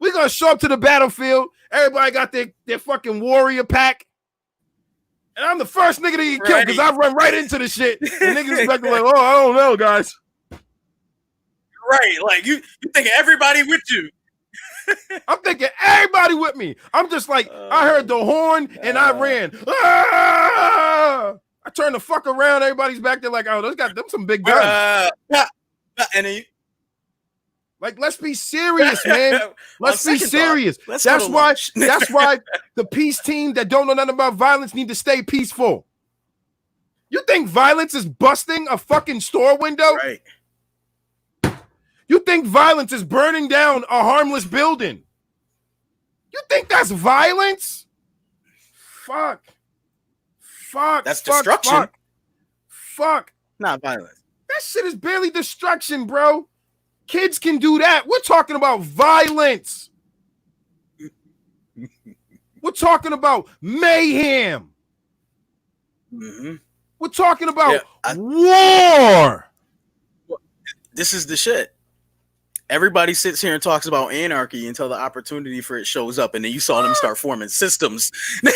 We're going to show up to the battlefield. Everybody got their fucking warrior pack. And I'm the first nigga to get killed because I run right into the shit. And niggas expect like, oh, I don't know, guys. Right. Like you think everybody with you. I'm thinking everybody with me. I'm just like, I heard the horn and I ran. Ah! I turned the fuck around. Everybody's back there like, oh, those got them some big guns. And then like, let's be serious, man. Let's be serious. That's why the peace team that don't know nothing about violence need to stay peaceful. You think violence is busting a fucking store window? Right. You think violence is burning down a harmless building? You think that's violence? Fuck. That's destruction. Fuck. Not violence. That shit is barely destruction, bro. Kids can do that. We're talking about violence. We're talking about mayhem. Mm-hmm. We're talking about war. This is the shit. Everybody sits here and talks about anarchy until the opportunity for it shows up, and then you saw them start forming systems. They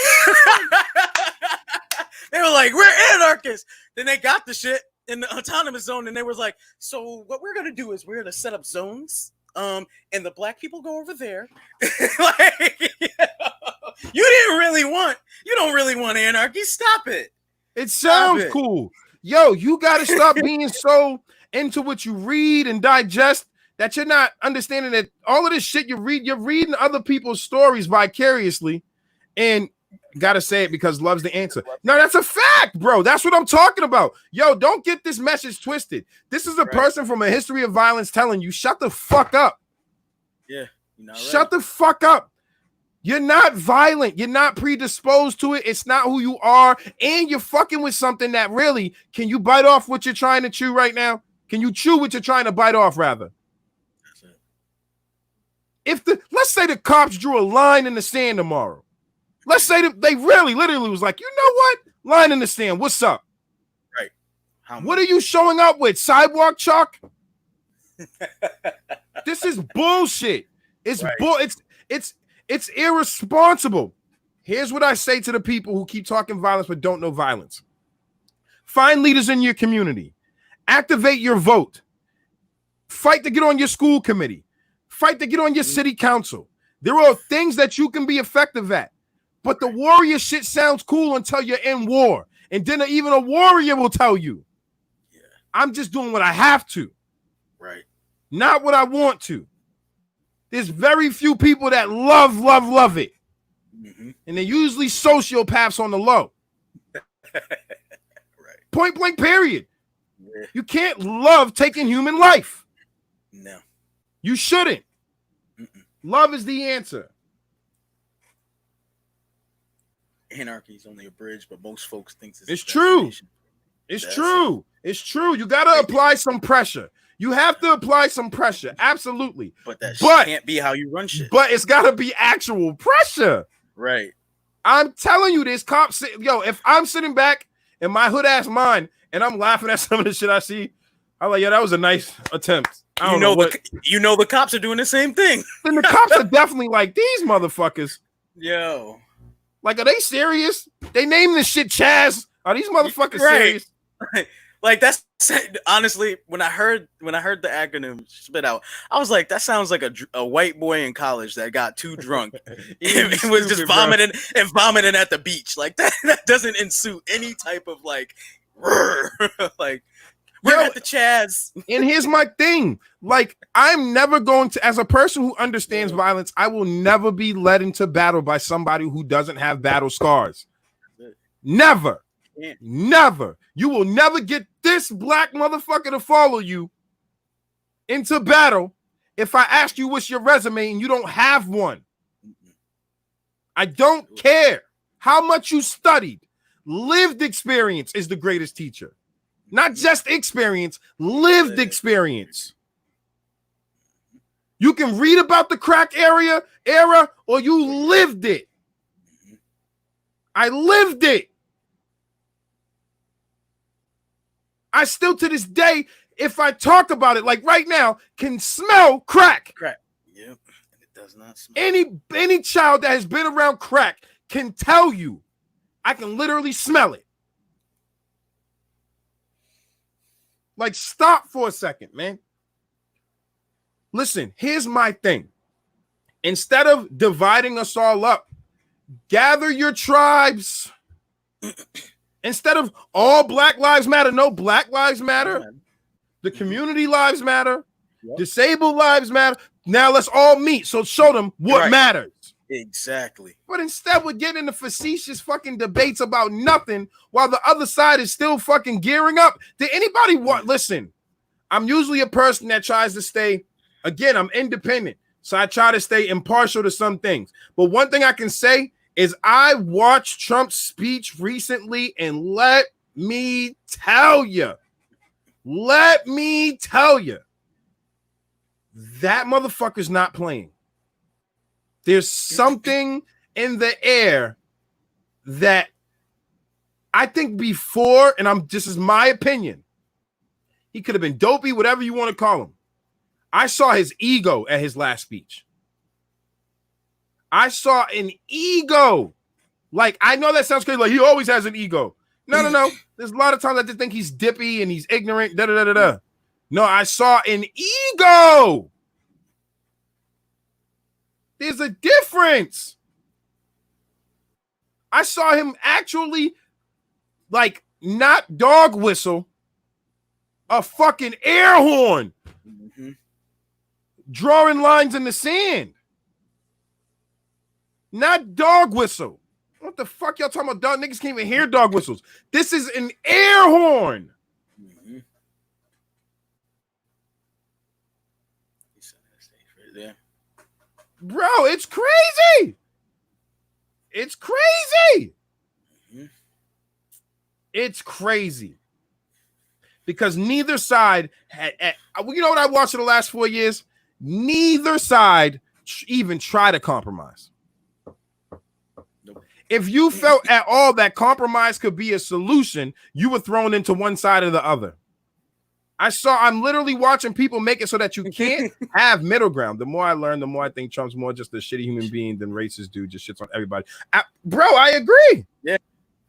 were like, we're anarchists. Then they got the shit in the autonomous zone, and they was like, so what we're gonna do is we're gonna set up zones, and the black people go over there. Like, you don't really want anarchy. Stop it. It sounds cool. Yo, you gotta stop being so into what you read and digest that you're not understanding that all of this shit you're reading other people's stories vicariously, and gotta say it because love's the answer. No, that's a fact, bro. That's what I'm talking about. Yo, don't get this message twisted. This is a person from a history of violence telling you, shut the fuck up. Yeah. Shut the fuck up. You're not violent. You're not predisposed to it. It's not who you are. And you're fucking with something that really, can you bite off what you're trying to chew right now? Can you chew what you're trying to bite off, rather? That's it. Let's say the cops drew a line in the sand tomorrow. Let's say that they really, literally was like, you know what? Line in the sand. What's up? What are you showing up with? Sidewalk chalk? This is bullshit. It's Right. it's irresponsible. Here's what I say to the people who keep talking violence but don't know violence. Find leaders in your community. Activate your vote. Fight to get on your school committee. Fight to get on your city council. There are things that you can be effective at. But the warrior shit sounds cool until you're in war. And then even a warrior will tell you, I'm just doing what I have to. Right. Not what I want to. There's very few people that love it. Mm-hmm. And they're usually sociopaths on the low. Right. Point blank, period. Yeah. You can't love taking human life. No. You shouldn't. Mm-mm. Love is the answer. Anarchy is only a bridge, but most folks think It's true. It's true. It's true. You got to apply some pressure. You have to apply some pressure. Absolutely. But that shit can't be how you run shit. But it's got to be actual pressure. Right. I'm telling you this, cops. Yo, if I'm sitting back in my hood ass mind and I'm laughing at some of the shit I see, I'm like, yeah, that was a nice attempt. You know the cops are doing the same thing. Then the cops are definitely like, these motherfuckers. Yo. Like, are they serious? They named this shit Chaz. Are these motherfuckers serious? Like, that's honestly, when I heard the acronym spit out, I was like, that sounds like a white boy in college that got too drunk and was just vomiting at the beach. Like that doesn't ensue any type of like like we're at the Chaz. And here's my thing. Like, I'm never going to, as a person who understands violence, I will never be led into battle by somebody who doesn't have battle scars. Never. Yeah. Never. You will never get this black motherfucker to follow you into battle if I ask you what's your resume and you don't have one. I don't care how much you studied. Lived experience is the greatest teacher. Not just experience, lived experience. You can read about the crack era, or you lived it. I lived it. I still, to this day, if I talk about it, like right now, can smell crack. Crack. Yep. And it does not smell. Any child that has been around crack can tell you, I can literally smell it. Like, stop for a second, man. Listen, here's my thing. Instead of dividing us all up, gather your tribes. Instead of all Black Lives Matter, no, Black Lives Matter. The community lives matter. Yep. Disabled lives matter. Now let's all meet. So show them what matters. Exactly. But instead we're getting into facetious fucking debates about nothing while the other side is still fucking gearing up. Did anybody want? Listen, I'm usually a person that tries to stay, again, I'm independent. So I try to stay impartial to some things. But one thing I can say is I watched Trump's speech recently, and let me tell you, that motherfucker's not playing. There's something in the air that I think before, and this is my opinion, he could have been dopey, whatever you want to call him. I saw his ego at his last speech. I saw an ego. Like, I know that sounds crazy. Like, he always has an ego. No. There's a lot of times I just think he's dippy and he's ignorant. No, I saw an ego. There's a difference. I saw him actually, like, not dog whistle, a fucking air horn, drawing lines in the sand. Not dog whistle. What the fuck y'all talking about? Dog niggas can't even hear dog whistles. This is an air horn. Bro, it's crazy. It's crazy. It's crazy. Because neither side had, you know what I watched in the last 4 years? Neither side even try to compromise. If you felt at all that compromise could be a solution, you were thrown into one side or the other. I'm literally watching people make it so that you can't have middle ground. The more I learn, the more I think Trump's more just a shitty human being than racist dude, just shits on everybody. Bro, I agree. Yeah.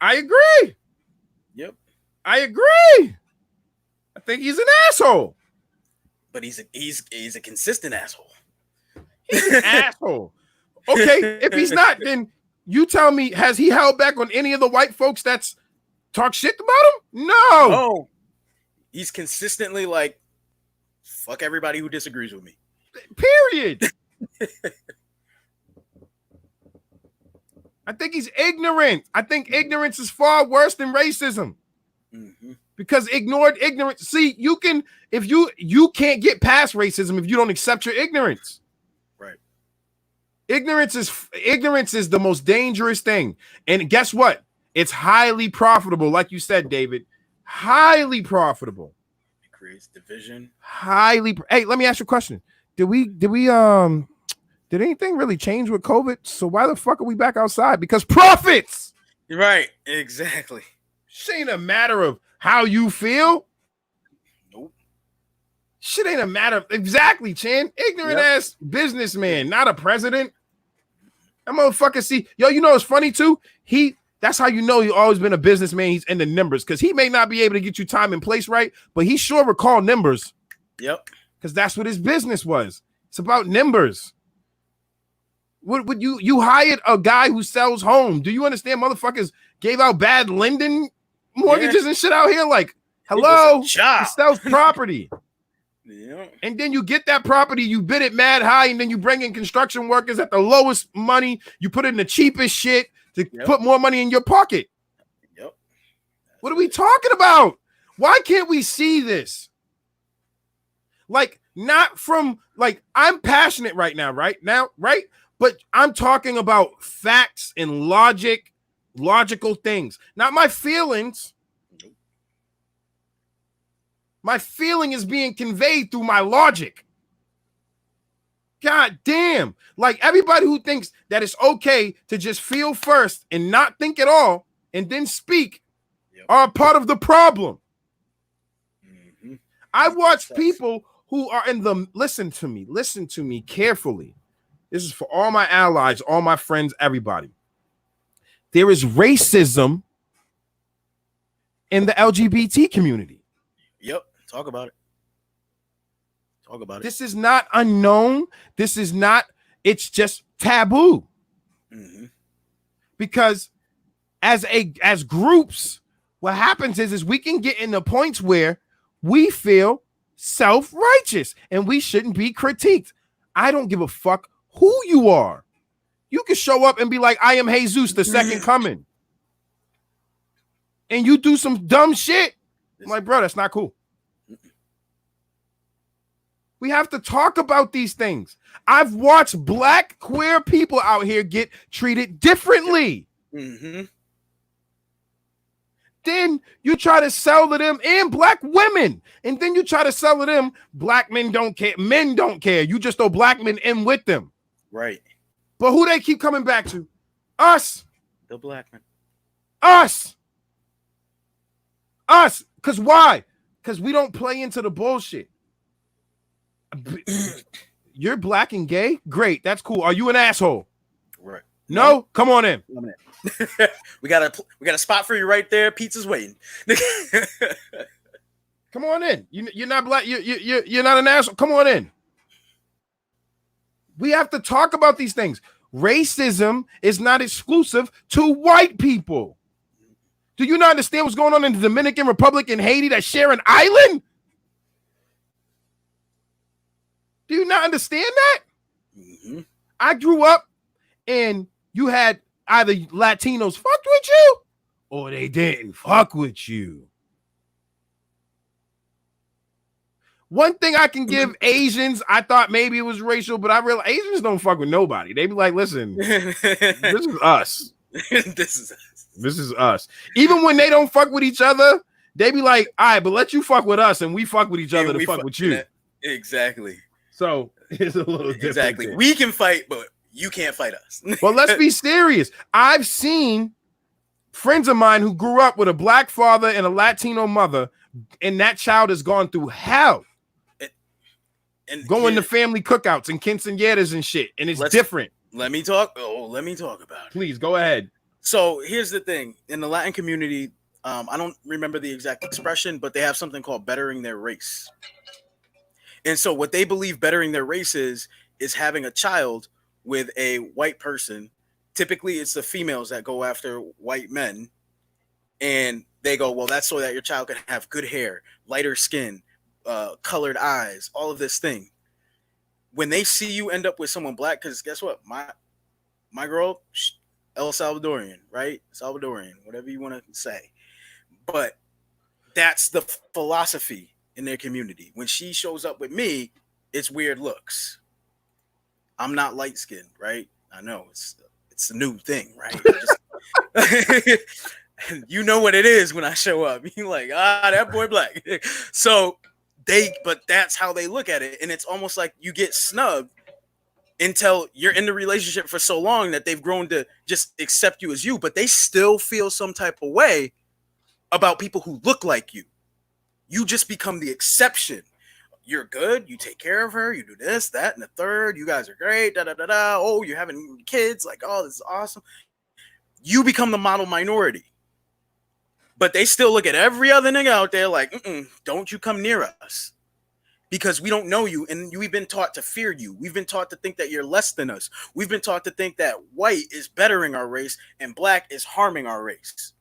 I agree. Yep. I agree. I think he's an asshole. But he's a consistent asshole. He's an asshole. Okay, if he's not, then you tell me, has he held back on any of the white folks that's talk shit about him? No. Oh, he's consistently like, fuck everybody who disagrees with me. Period. I think he's ignorant. I think ignorance is far worse than racism. Mm-hmm. Because ignored ignorance. See, you can't get past racism if you don't accept your ignorance. Right. Ignorance is the most dangerous thing. And guess what? It's highly profitable. Like you said, David, highly profitable. It creates division. Hey, let me ask you a question. Did anything really change with COVID? So why the fuck are we back outside? Because profits. Right. Exactly. Shit ain't a matter of how you feel. Nope. Shit ain't a matter of exactly, Chan. Ignorant ass businessman, not a president. That motherfucker see, you know it's funny too. That's how you know he's always been a businessman. He's in the numbers because he may not be able to get you time and place right, but he sure recall numbers. Yep. Because that's what his business was. It's about numbers. Would you hired a guy who sells home? Do you understand? Motherfuckers gave out bad lending mortgages and shit out here. Like, hello, he sells property. Yeah. And then you get that property, you bid it mad high, and then you bring in construction workers at the lowest money. You put in the cheapest shit to put more money in your pocket. Yep. What are we talking about? Why can't we see this? Like, not from, like, I'm passionate right now, right? But I'm talking about facts and logical things, not my feelings. My feeling is being conveyed through my logic. God damn. Like, everybody who thinks that it's okay to just feel first and not think at all and then speak are a part of the problem. Mm-hmm. I watch people who are listen to me carefully. This is for all my allies, all my friends, everybody. There is racism in the LGBT community. Yep. Talk about it. This is not unknown. It's just taboo. Mm-hmm. Because as groups, what happens is we can get into points where we feel self-righteous and we shouldn't be critiqued. I don't give a fuck who you are. You can show up and be like, I am Jesus, the second coming. And you do some dumb shit. I'm like, bro, that's not cool. We have to talk about these things. I've watched black queer people out here get treated differently. Mm-hmm. Then you try to sell to them, and black women. And then you try to sell to them, black men don't care. Men don't care. You just throw black men in with them. Right. But who they keep coming back to? Us. The black men. Us. Because why? Because we don't play into the bullshit. You're black and gay? Great. That's cool. Are you an asshole? Right. No? Come on in. we got a spot for you right there. Pizza's waiting. Come on in. You're not black. You're not an asshole. Come on in. We have to talk about these things. Racism is not exclusive to white people. Do you not understand what's going on in the Dominican Republic and Haiti that share an island? Do you not understand that? Mm-hmm. I grew up and you had either Latinos fucked with you or they didn't fuck with you. One thing I can give Asians, I thought maybe it was racial, but I realized Asians don't fuck with nobody. They be like, listen, this is us. This is us. Even when they don't fuck with each other, they be like, all right, but let you fuck with us and we fuck with each other to fuck with you. Exactly. So it's a little different. Exactly. We can fight, but you can't fight us. Well, let's be serious. I've seen friends of mine who grew up with a black father and a Latino mother, and that child has gone through hell. And going to family cookouts and quinceañeras and shit, and it's different. Let me talk about it. Please go ahead. So here's the thing: in the Latin community, I don't remember the exact expression, but they have something called bettering their race. And so what they believe bettering their race is having a child with a white person. Typically, it's the females that go after white men, and they go, well, that's so that your child can have good hair, lighter skin, colored eyes, all of this thing. When they see you end up with someone black, because guess what, my girl, El Salvadorian, right? Salvadorian, whatever you want to say, but that's the philosophy in their community. When she shows up with me, it's weird looks. I'm not light skinned, right? I know it's a new thing, right? You know what it is when I show up. You're like, that boy black. So but that's how they look at it. And it's almost like you get snubbed until you're in the relationship for so long that they've grown to just accept you as you, but they still feel some type of way about people who look like you. You just become the exception. You're good. You take care of her. You do this, that, and the third. You guys are great. Da, da, da, da. Oh, you're having kids. Like, oh, this is awesome. You become the model minority. But they still look at every other nigga out there like, don't you come near us. Because we don't know you, and we've been taught to fear you. We've been taught to think that you're less than us. We've been taught to think that white is bettering our race and black is harming our race.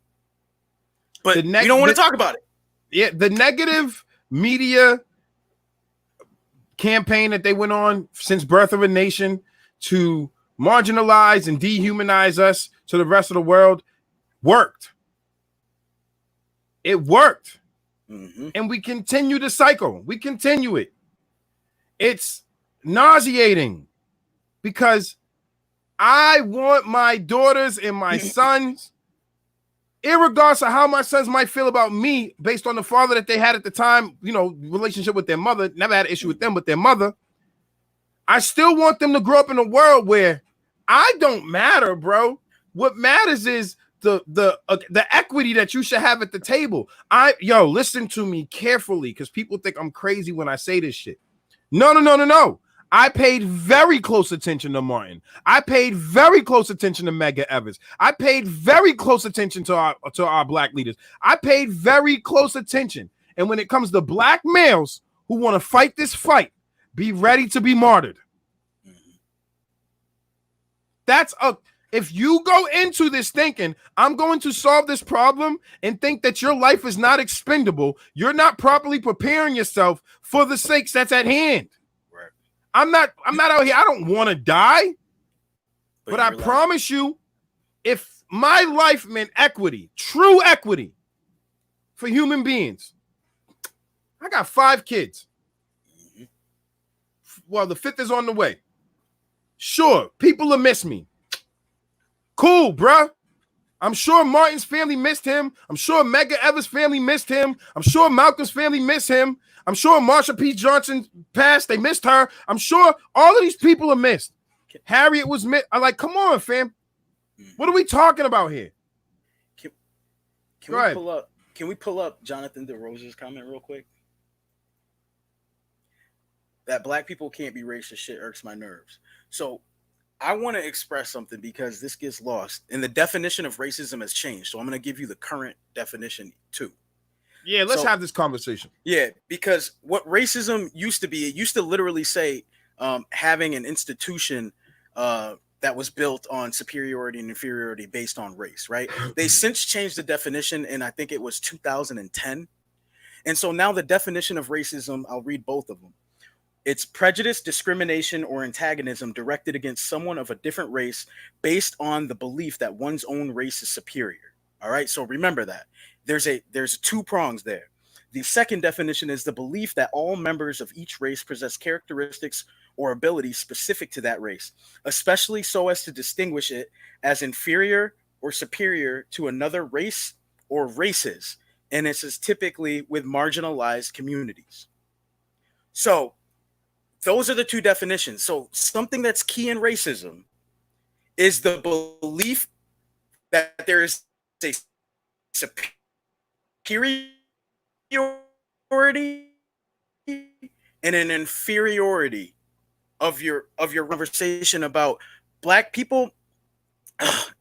But we don't want to talk about it. Yeah, the negative media campaign that they went on since Birth of a Nation to marginalize and dehumanize us to the rest of the world worked. It worked. Mm-hmm. And we continue the cycle. We continue it. It's nauseating because I want my daughters and my sons, irregardless of how my sons might feel about me based on the father that they had at the time, relationship with their mother, never had an issue with them, but their mother. I still want them to grow up in a world where I don't matter, bro. What matters is the equity that you should have at the table. Listen to me carefully because people think I'm crazy when I say this shit. No. I paid very close attention to Martin. I paid very close attention to Medgar Evers. I paid very close attention to our black leaders. I paid very close attention. And when it comes to black males who want to fight this fight, be ready to be martyred. If you go into this thinking, I'm going to solve this problem and think that your life is not expendable, you're not properly preparing yourself for the sakes that's at hand. Right. I'm not out here. I don't want to die. But I promise you, if my life meant equity, true equity for human beings, I got 5 kids. Mm-hmm. Well, the 5th is on the way. Sure, people will miss me. Cool, bruh. I'm sure Martin's family missed him. I'm sure Medgar Evers' family missed him. I'm sure Malcolm's family missed him. I'm sure Marsha P. Johnson passed. They missed her. I'm sure all of these people are missed. Harriet was missed. I'm like, come on, fam. What are we talking about here? Can we pull up Jonathan DeRosa's comment real quick? That black people can't be racist shit irks my nerves. So I want to express something because this gets lost. And the definition of racism has changed. So I'm going to give you the current definition too. Yeah, let's have this conversation. Yeah, because what racism used to be, it used to literally say having an institution that was built on superiority and inferiority based on race, right? They since changed the definition, and I think it was 2010. And so now the definition of racism, I'll read both of them. It's prejudice, discrimination, or antagonism directed against someone of a different race based on the belief that one's own race is superior. All right, so remember that. There's 2 prongs there. The second definition is the belief that all members of each race possess characteristics or abilities specific to that race, especially so as to distinguish it as inferior or superior to another race or races. And this is typically with marginalized communities. So those are the 2 definitions. So something that's key in racism is the belief that there is a superiority and an inferiority of your conversation about black people.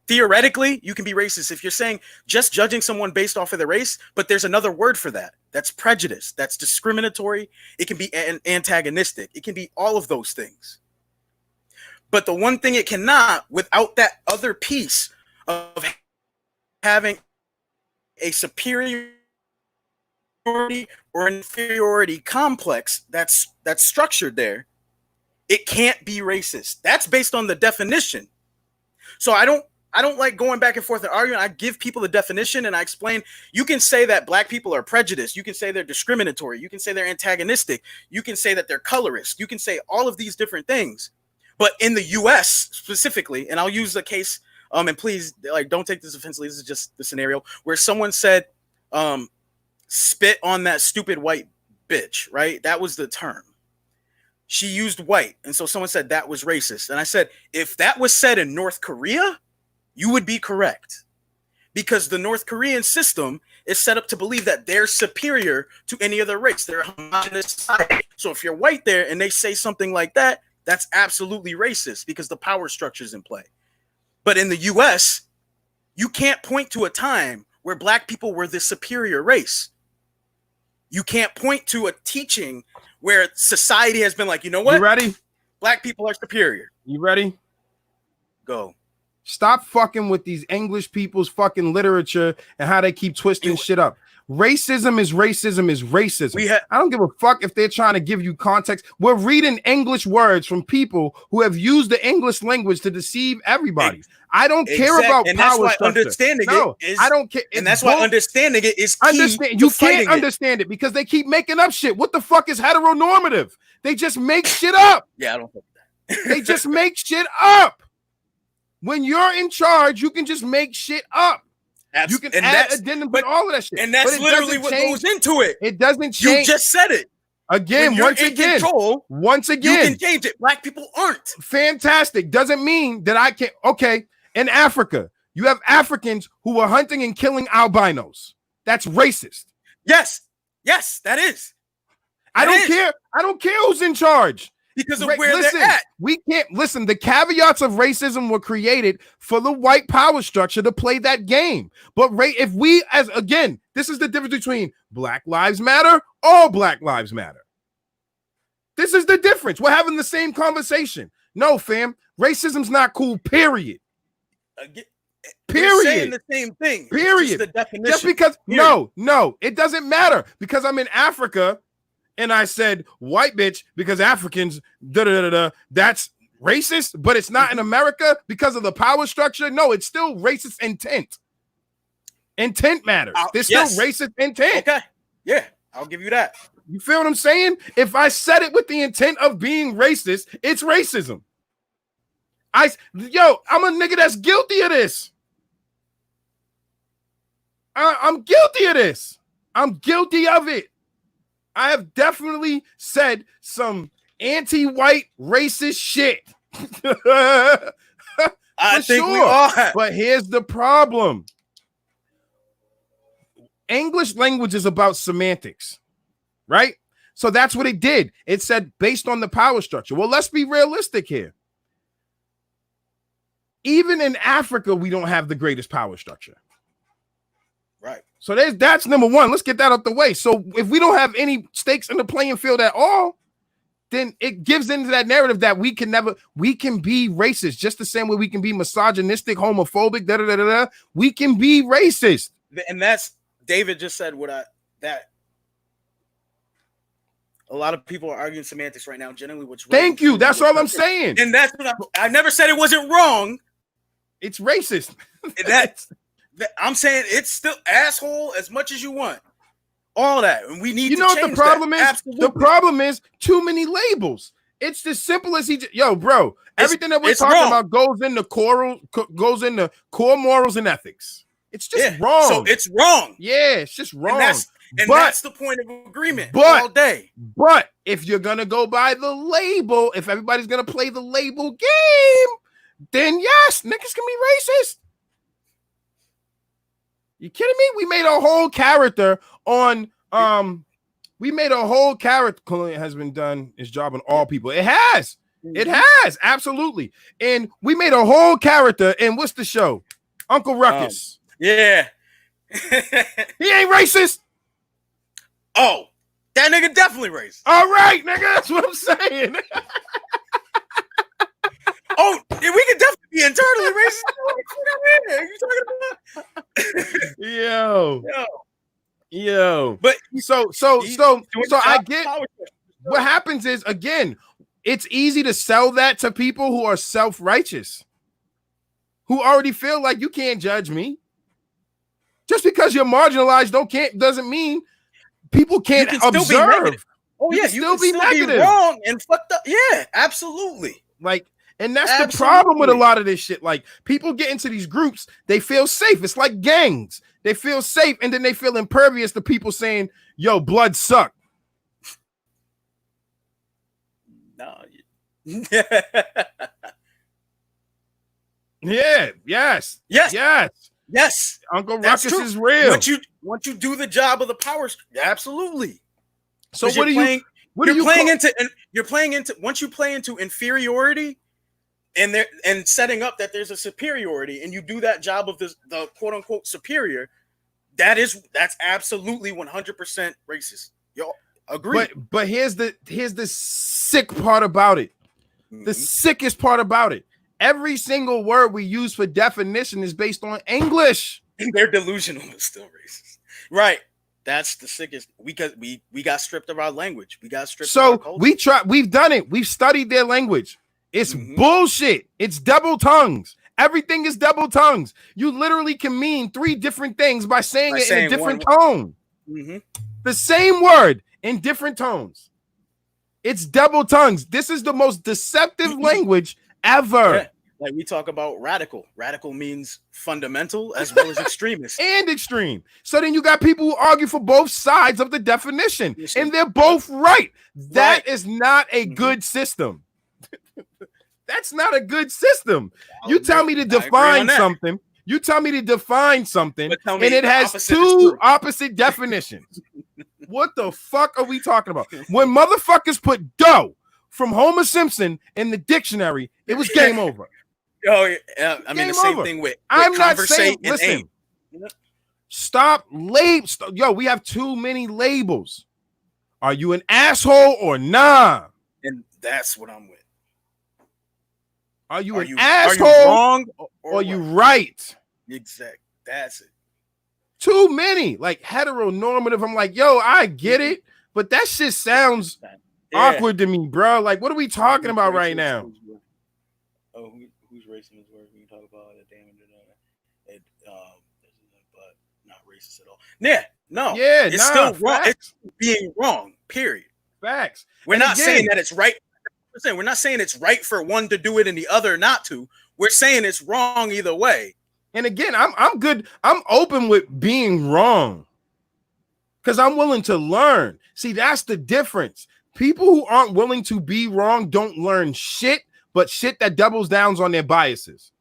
Theoretically, you can be racist if you're saying just judging someone based off of their race, but there's another word for that. That's prejudice. That's discriminatory. It can be antagonistic. It can be all of those things. But the one thing it cannot, without that other piece of having a superiority or inferiority complex that's structured there, it can't be racist. That's based on the definition. So I don't like going back and forth and arguing. I give people the definition and I explain. You can say that black people are prejudiced. You can say they're discriminatory. You can say they're antagonistic. You can say that they're colorist. You can say all of these different things. But in the U.S. specifically, and I'll use the case, and please, like, don't take this offensively. This is just the scenario where someone said, spit on that stupid white bitch, right? That was the term. She used white. And so someone said that was racist. And I said, if that was said in North Korea, you would be correct. Because the North Korean system is set up to believe that they're superior to any other race. They're a homogenous society. So if you're white there and they say something like that, that's absolutely racist because the power structure is in play. But in the US, you can't point to a time where black people were the superior race. You can't point to a teaching where society has been like, you know what? You ready? Black people are superior. You ready? Go. Stop fucking with these English people's fucking literature and how they keep twisting shit up. Racism is racism. I don't give a fuck if they're trying to give you context. We're reading English words from people who have used the English language to deceive everybody. I don't care about and power that's why structure. Understanding it is, I don't care. And that's why understanding it is key. You can't understand it because they keep making up shit. What the fuck is heteronormative? They just make shit up. Yeah, I don't think that. They just make shit up. When you're in charge, you can just make shit up. You can add addendum to all of that shit. And that's literally what goes into it. It doesn't change. You just said it. Again, once again, you can change it. Black people aren't. Fantastic. Doesn't mean that I can't. Okay. In Africa, you have Africans who are hunting and killing albinos. That's racist. Yes. Yes, that is. I don't care. I don't care who's in charge. Because of where they're at. We can't listen. The caveats of racism were created for the white power structure to play that game. But if we, this is the difference between Black Lives Matter, all Black Lives Matter. This is the difference. We're having the same conversation. No, fam, racism's not cool, period. Period. Saying the same thing. Period. The definition. Just because, no, it doesn't matter because I'm in Africa. And I said white bitch because Africans, that's racist, but it's not in America because of the power structure. No, it's still racist intent. Intent matters. There's still racist intent. Okay. Yeah, I'll give you that. You feel what I'm saying? If I said it with the intent of being racist, it's racism. I'm a nigga that's guilty of this. I'm guilty of this. I'm guilty of it. I have definitely said some anti-white racist shit. I think we all have. But here's the problem. English language is about semantics, right? So that's what it did. It said based on the power structure. Well, let's be realistic here. Even in Africa, we don't have the greatest power structure. Right. So that's number one. Let's get that out the way. So if we don't have any stakes in the playing field at all, then it gives into that narrative that we can be racist just the same way we can be misogynistic, homophobic, We can be racist. And that's David just said that a lot of people are arguing semantics right now. Generally, what's wrong. Thank you. That's all I'm saying. And that's what I never said it wasn't wrong. It's racist. I'm saying it's still asshole as much as you want. All that. And we need to change that. You know what the problem is? Absolutely. The problem is too many labels. It's as simple as bro, everything that we're talking about goes into core morals and ethics. It's just wrong. So it's wrong. Yeah, it's just wrong. And that's the point of agreement all day. But if you're going to go by the label, if everybody's going to play the label game, then yes, niggas can be racist. You kidding me? We made a whole character on we made a whole character. Colin has been done his job on all people. It has. It has, absolutely. And we made a whole character. And what's the show? Uncle Ruckus. Yeah. He ain't racist. Oh, that nigga definitely racist. All right, nigga. That's what I'm saying. Oh, yeah, we can definitely be internally racist. What are you talking about? Yo. But so I get what happens is, again, it's easy to sell that to people who are self-righteous, who already feel like you can't judge me. Just because you're marginalized doesn't mean people can't observe. Oh, yeah, you can still be wrong and fucked up. Yeah, absolutely. Like, and that's the problem with a lot of this shit. Like, people get into these groups, they feel safe. It's like gangs. They feel safe, and then they feel impervious to people saying, yo, blood suck. No. Yeah, yes. Uncle Ruckus is real. Once you do the job of the powers, absolutely. So what are you playing into once you play into inferiority and setting up that there's a superiority, and you do that job of the quote unquote superior, that's absolutely 100% racist. Yo, agree. But here's the sick part about it. The sickest part about it. Every single word we use for definition is based on English. And they're delusional but still racist. Right. That's the sickest. Because we got stripped of our language. We got stripped of our culture. We've done it. We've studied their language. It's bullshit. It's double tongues. Everything is double tongues. You literally can mean 3 different things by saying it in a different tone. The same word in different tones. It's double tongues. This is the most deceptive language ever. Yeah. Like we talk about radical. Radical means fundamental as well as extremist. And extreme. So then you got people who argue for both sides of the definition. And they're both right. That is not a good system. That's not a good system. You tell me to define something. You tell me to define something, and it has 2 opposite definitions. What the fuck are we talking about? When motherfuckers put dough from Homer Simpson in the dictionary, it was game over. Oh, yeah. I mean, the same thing with I'm not saying, listen, stop. Yo, we have too many labels. Are you an asshole or nah? And that's what I'm with. Are you an asshole? Are you wrong or are you right? Exactly. That's it. Too many. Like heteronormative. I'm like, yo, I get it, but that shit sounds awkward to me, bro. Like, what are we talking about right now? Oh, who's racing is word we can talk about it, damn it, but not racist at all. Yeah, no, it's still wrong. It's being wrong. Period. Facts. We're not saying that it's right. We're not saying it's right for one to do it and the other not to. We're saying it's wrong either way. And again, I'm good. I'm open with being wrong because I'm willing to learn. See, that's the difference. People who aren't willing to be wrong don't learn shit, but shit that doubles down on their biases.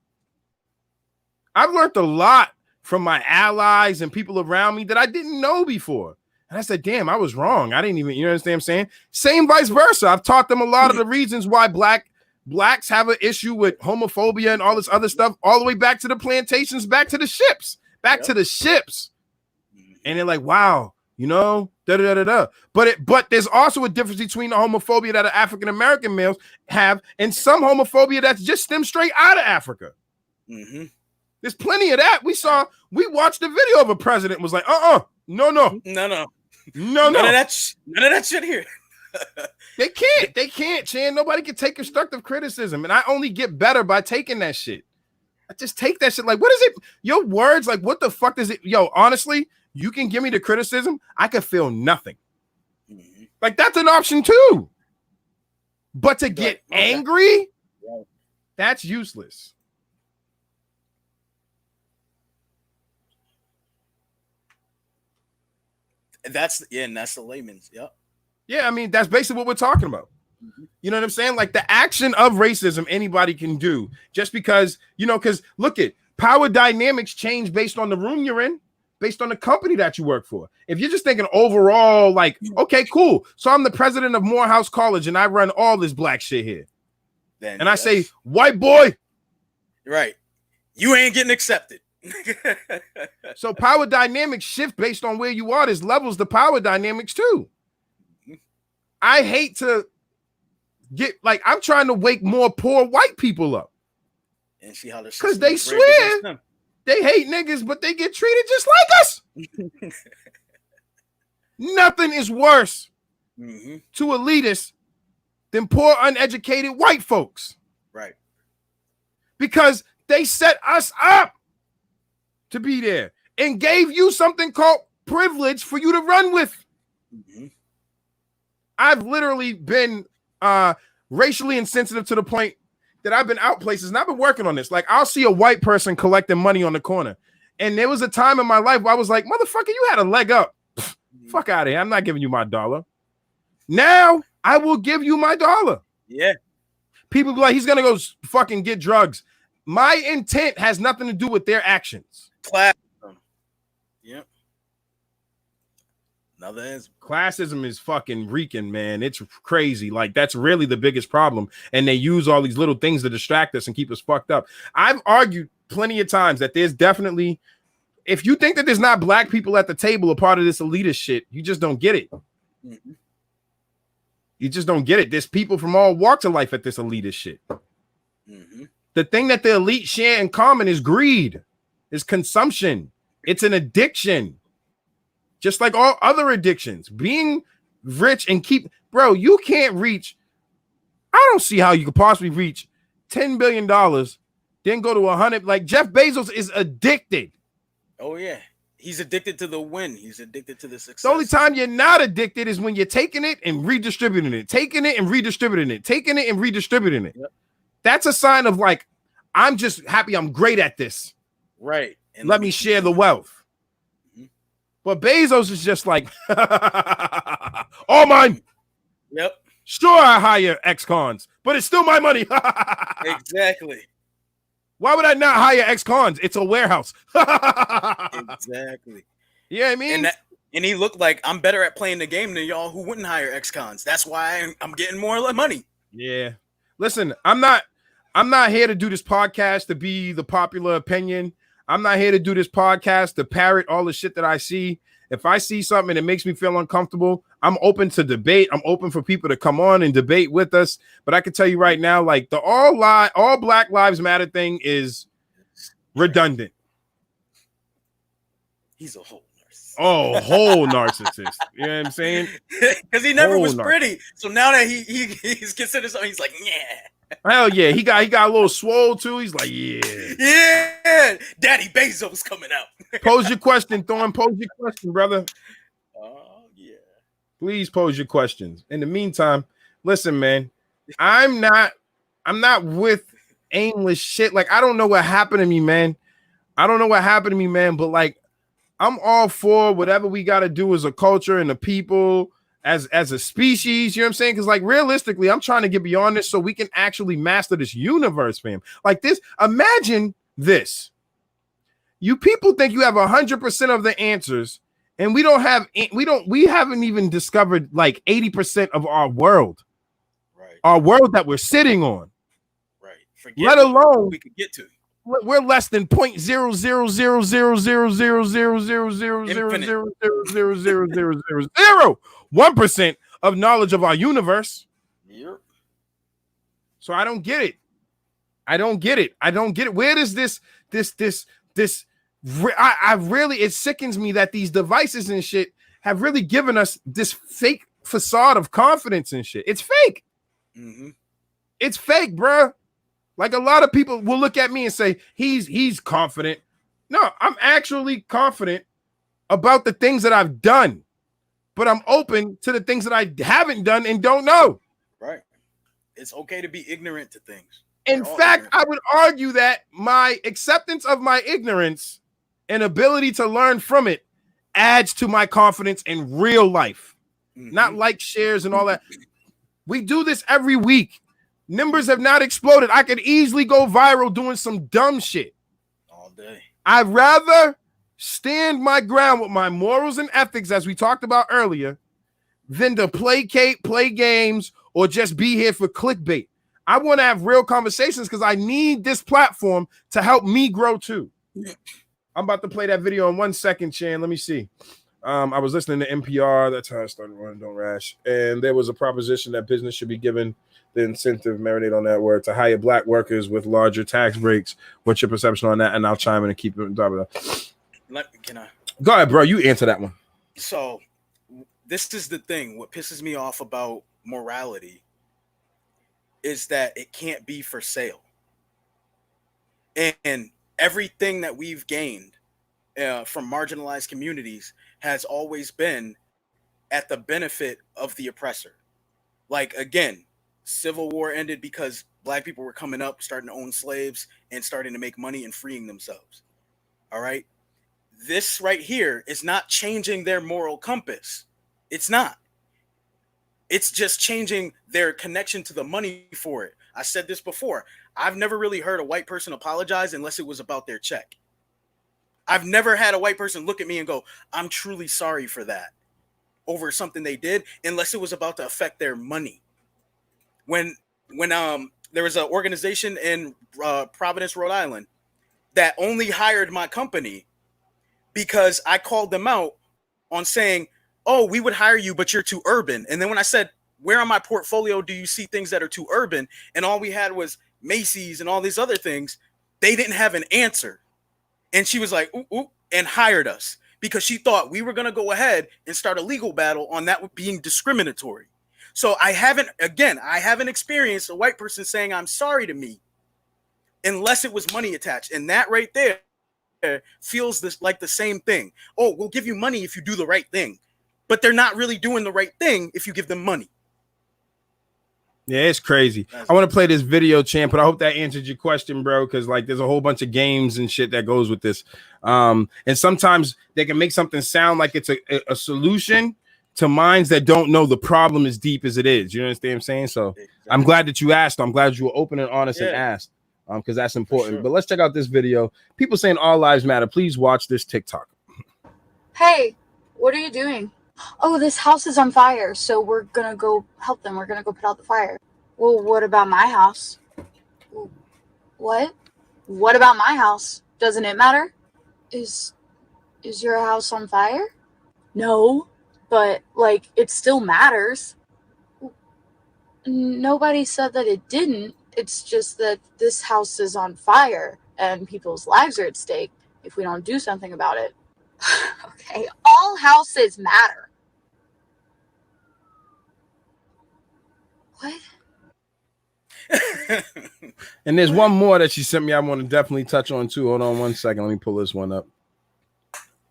I've learned a lot from my allies and people around me that I didn't know before. And I said, damn, I was wrong. I didn't even, you understand what I'm saying? Same vice versa. I've taught them a lot of the reasons why blacks have an issue with homophobia and all this other stuff, all the way back to the plantations, back to the ships. And they're like, wow, you know, da-da-da-da-da. But there's also a difference between the homophobia that African-American males have and some homophobia that's just stemmed straight out of Africa. There's plenty of that. We watched the video of a president was like, no. None of that shit here. They can't, Chan. Nobody can take constructive criticism. And I only get better by taking that shit. I just take that shit. Like, what is it? Your words, like, what the fuck does it? Yo, honestly, you can give me the criticism. I can feel nothing. Like, that's an option too. But to get angry, that's useless. That's the layman's. Yep. Yeah, I mean, that's basically what we're talking about. You know what I'm saying? Like the action of racism, anybody can do just because, because look at power dynamics change based on the room you're in, based on the company that you work for. If you're just thinking overall, like, okay, cool. So I'm the president of Morehouse College and I run all this black shit here. Then and I say, white boy. Right. You ain't getting accepted. So power dynamics shift based on where you are. There's levels to power dynamics too. I hate to I'm trying to wake more poor white people up. And see how because they swear they hate niggas, but they get treated just like us. Nothing is worse to elitists than poor, uneducated white folks. Right. Because they set us up to be there and gave you something called privilege for you to run with. I've literally been racially insensitive to the point that I've been out places and I've been working on this. Like I'll see a white person collecting money on the corner. And there was a time in my life where I was like, motherfucker, you had a leg up. Fuck out of here. I'm not giving you my dollar. Now I will give you my dollar. Yeah. People be like, he's going to go fucking get drugs. My intent has nothing to do with their actions. Classism. Yep. Classism is fucking reeking, man. It's crazy. Like that's really the biggest problem. And they use all these little things to distract us and keep us fucked up. I've argued plenty of times that there's definitely, if you think that there's not black people at the table a part of this elitist shit, you just don't get it. You just don't get it. There's people from all walks of life at this elitist shit. The thing that the elite share in common is greed, is consumption. It's an addiction. Just like all other addictions, being rich and bro, you can't reach. I don't see how you could possibly reach $10 billion, then go to 100. Like Jeff Bezos is addicted. Oh yeah. He's addicted to the win. He's addicted to the success. The only time you're not addicted is when you're taking it and redistributing it, taking it and redistributing it, taking it and redistributing it. Yep. That's a sign of like, I'm just happy I'm great at this. Right. And let me share the wealth. But Bezos is just like, all mine. Yep. Sure, I hire ex-cons, but it's still my money. Exactly. Why would I not hire ex-cons? It's a warehouse. Exactly. Yeah, I mean, and he looked like I'm better at playing the game than y'all who wouldn't hire ex-cons. That's why I'm getting more money. Yeah. Listen, I'm not here to do this podcast to be the popular opinion. I'm not here to do this podcast to parrot all the shit that I see. If I see something that makes me feel uncomfortable, I'm open to debate. I'm open for people to come on and debate with us. But I can tell you right now, like the all Black Lives Matter thing is redundant. He's a whole narcissist. Oh, whole narcissist. You know what I'm saying? Because he never was pretty. So now that he's considered something, he's like, yeah. Hell yeah, he got a little swole too. He's like, yeah, Daddy Bezos coming out. Pose your question, Thorne. Pose your question, brother. Oh yeah. Please pose your questions. In the meantime, listen, man. I'm not with aimless shit. Like I don't know what happened to me, man. But like, I'm all for whatever we got to do as a culture and the people. As a species, you know what I'm saying? Because like realistically, I'm trying to get beyond this so we can actually master this universe, fam. Like this, imagine this. You people think you have 100% of the answers, and we haven't even discovered like 80% of our world. Right. Our world that we're sitting on. Right. Let alone we could get to. We're less than 0.00000000000000001% of knowledge of our universe. Yep. So I don't get it. Where does this I really, it sickens me that these devices and shit have really given us this fake facade of confidence and shit. It's fake. It's fake, bruh. Like a lot of people will look at me and say, he's confident. No, I'm actually confident about the things that I've done, but I'm open to the things that I haven't done and don't know. Right. It's okay to be ignorant to things. In fact, I would argue that my acceptance of my ignorance and ability to learn from it adds to my confidence in real life, not like shares and all that. We do this every week. Numbers have not exploded. I could easily go viral doing some dumb shit all day. I'd rather stand my ground with my morals and ethics, as we talked about earlier, than to placate, play games, or just be here for clickbait. I want to have real conversations because I need this platform to help me grow too. I'm about to play that video in 1 second, Chan. Let me see. I was listening to NPR. That's how I started running Don't Rash. And there was a proposition that business should be given the incentive, marinate on that word, to hire black workers with larger tax breaks. What's your perception on that? And I'll chime in and keep it. Can I? Go ahead, bro. You answer that one. So this is the thing. What pisses me off about morality is that it can't be for sale. And everything that we've gained from marginalized communities has always been at the benefit of the oppressor. Like, again, Civil War ended because black people were coming up, starting to own slaves and starting to make money and freeing themselves. All right. This right here is not changing their moral compass. It's not. It's just changing their connection to the money for it. I said this before. I've never really heard a white person apologize unless it was about their check. I've never had a white person look at me and go, I'm truly sorry for that over something they did, unless it was about to affect their money. When there was an organization in Providence, Rhode Island that only hired my company because I called them out on saying, oh, we would hire you, but you're too urban. And then when I said, where on my portfolio do you see things that are too urban? And all we had was Macy's and all these other things. They didn't have an answer. And she was like, ooh, ooh, and hired us because she thought we were going to go ahead and start a legal battle on that being discriminatory. So I haven't experienced a white person saying I'm sorry to me unless it was money attached. And that right there feels like the same thing. Oh, we'll give you money if you do the right thing. But they're not really doing the right thing if you give them money. Yeah, it's crazy. I want to play this video, champ, but I hope that answered your question, bro, because like there's a whole bunch of games and shit that goes with this. And sometimes they can make something sound like it's a solution to minds that don't know the problem as deep as it is. You understand what I'm saying? So exactly. I'm glad that you asked. I'm glad you were open and honest and asked, because that's important. Sure. But let's check out this video. People saying all lives matter. Please watch this TikTok. Hey, what are you doing? Oh, this house is on fire, so we're gonna go help them. We're gonna go put out the fire. Well, what about my house? What? What about my house? Doesn't it matter? Is your house on fire? No, but like it still matters. Nobody said that it didn't. It's just that this house is on fire and people's lives are at stake if we don't do something about it. Okay, all houses matter. What? And there's one more that she sent me I want to definitely touch on too. Hold on 1 second. Let me pull this one up.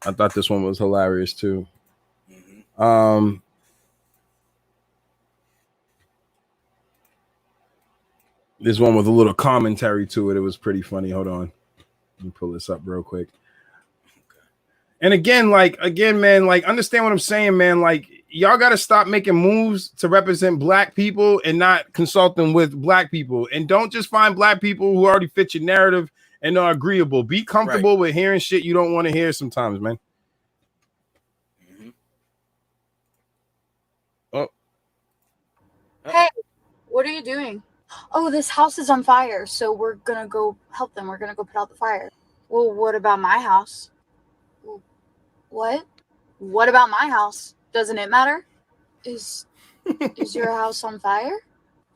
I thought this one was hilarious too. This one with a little commentary to it. It was pretty funny. Hold on. Let me pull this up real quick. And again, man, like, understand what I'm saying, man. Like, y'all got to stop making moves to represent black people and not consulting with black people. And don't just find black people who already fit your narrative and are agreeable. Be comfortable with hearing shit you don't want to hear sometimes, man. Oh. Hey, what are you doing? Oh, this house is on fire, so we're gonna go help them. We're gonna go put out the fire. Well, what about my house? What? What about my house? Doesn't it matter? Is your house on fire?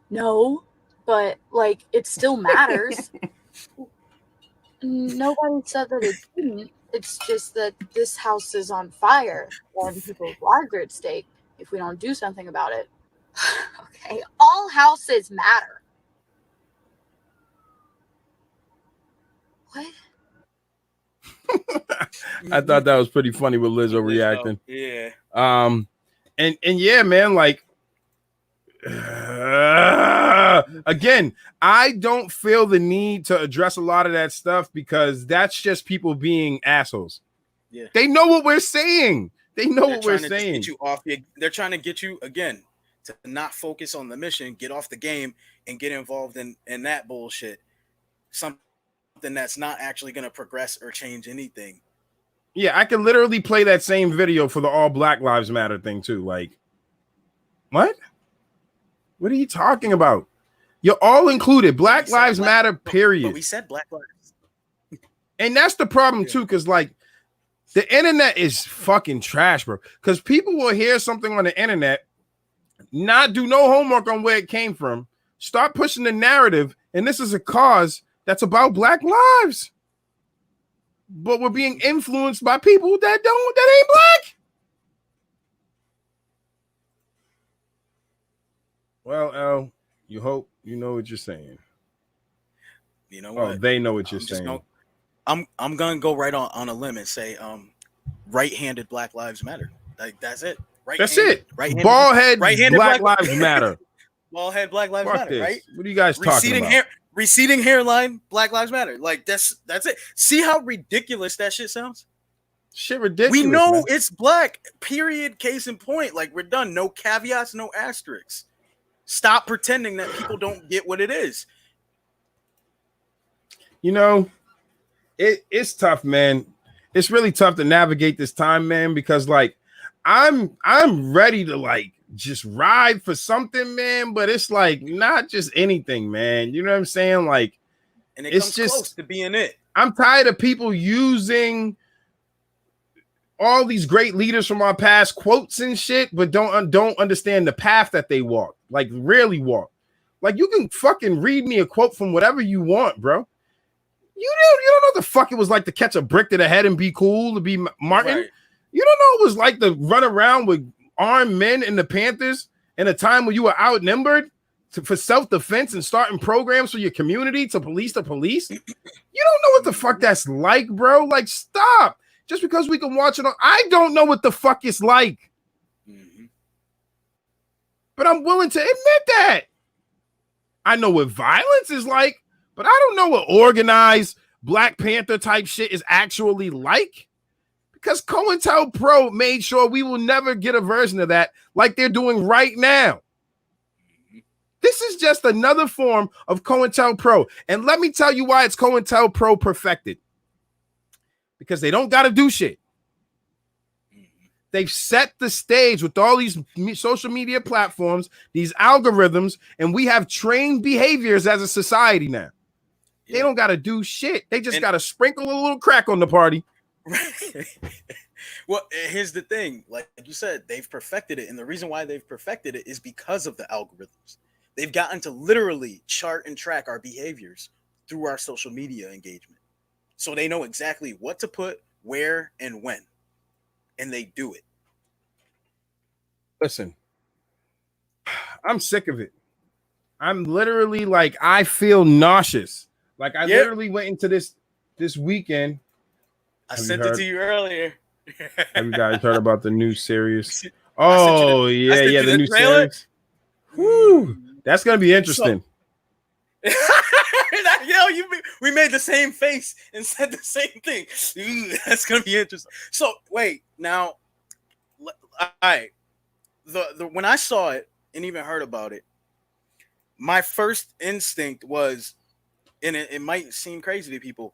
No, but like it still matters. Nobody said that it didn't. It's just that this house is on fire and people's lives are at stake if we don't do something about it. Okay, all houses matter. What? I thought that was pretty funny with Lizzo reacting. Yeah. And yeah, man, like again, I don't feel the need to address a lot of that stuff because that's just people being assholes. Yeah. They know what we're saying. They know what we're saying. Get you off. They're trying to get you again. to not focus on the mission, get off the game, and get involved in that bullshit. Something that's not actually going to progress or change anything. Yeah, I can literally play that same video for the all Black Lives Matter thing too. Like, what? What are you talking about? You're all included. Black Lives Matter, period. But we said Black Lives. And that's the problem too, because like the internet is fucking trash, bro. Because people will hear something on the internet, not do no homework on where it came from, start pushing the narrative, and this is a cause that's about Black lives. But we're being influenced by people that ain't black. Well, L, you hope you know what you're saying. You know what? Oh, they know what you're saying. I'm gonna go right on a limb and say right-handed Black Lives Matter. Like that's it. That's it. Bald head Black Lives Matter. Bald head Black Lives Matter, right? What are you guys talking about? Receding hairline, Black Lives Matter. Like that's it. See how ridiculous that shit sounds? Shit ridiculous. We know man. it's black. Period. Case in point. Like we're done. No caveats, no asterisks. Stop pretending that people don't get what it is. You know, it's tough, man. It's really tough to navigate this time, man, because like I'm ready to like just ride for something, man, but it's like not just anything, man. You know what I'm saying? Like, and it's comes just close to being it. I'm tired of people using all these great leaders from our past quotes and shit, but don't understand the path that they walk. Like, really walk. Like, you can fucking read me a quote from whatever you want, bro. You don't know what the fuck it was like to catch a brick to the head and be cool, to be Martin. Right. You don't know what it was like to run around with armed men in the Panthers in a time when you were outnumbered for self-defense and starting programs for your community to police the police. You don't know what the fuck that's like, bro. Like, stop. Just because we can watch it on, I don't know what the fuck it's like. Mm-hmm. But I'm willing to admit that. I know what violence is like, but I don't know what organized Black Panther type shit is actually like. Because COINTELPRO made sure we will never get a version of that like they're doing right now. This is just another form of COINTELPRO. And let me tell you why it's COINTELPRO perfected. Because they don't got to do shit. They've set the stage with all these social media platforms, these algorithms, and we have trained behaviors as a society now. Yeah. They don't got to do shit. They just got to sprinkle a little crack on the party. Well, here's the thing. Like you said, they've perfected it. And the reason why they've perfected it is because of the algorithms. They've gotten to literally chart and track our behaviors through our social media engagement. So they know exactly what to put, where, and when. And they do it. Listen, I'm sick of it. I'm literally like, I feel nauseous. Like I literally went into this weekend. I sent it to you earlier. Have you guys heard about the new series? Oh, yeah, the new series. Woo, that's gonna be interesting. We made the same face and said the same thing. That's gonna be interesting. So wait, now, all right. The when I saw it and even heard about it, my first instinct was, and it might seem crazy to people,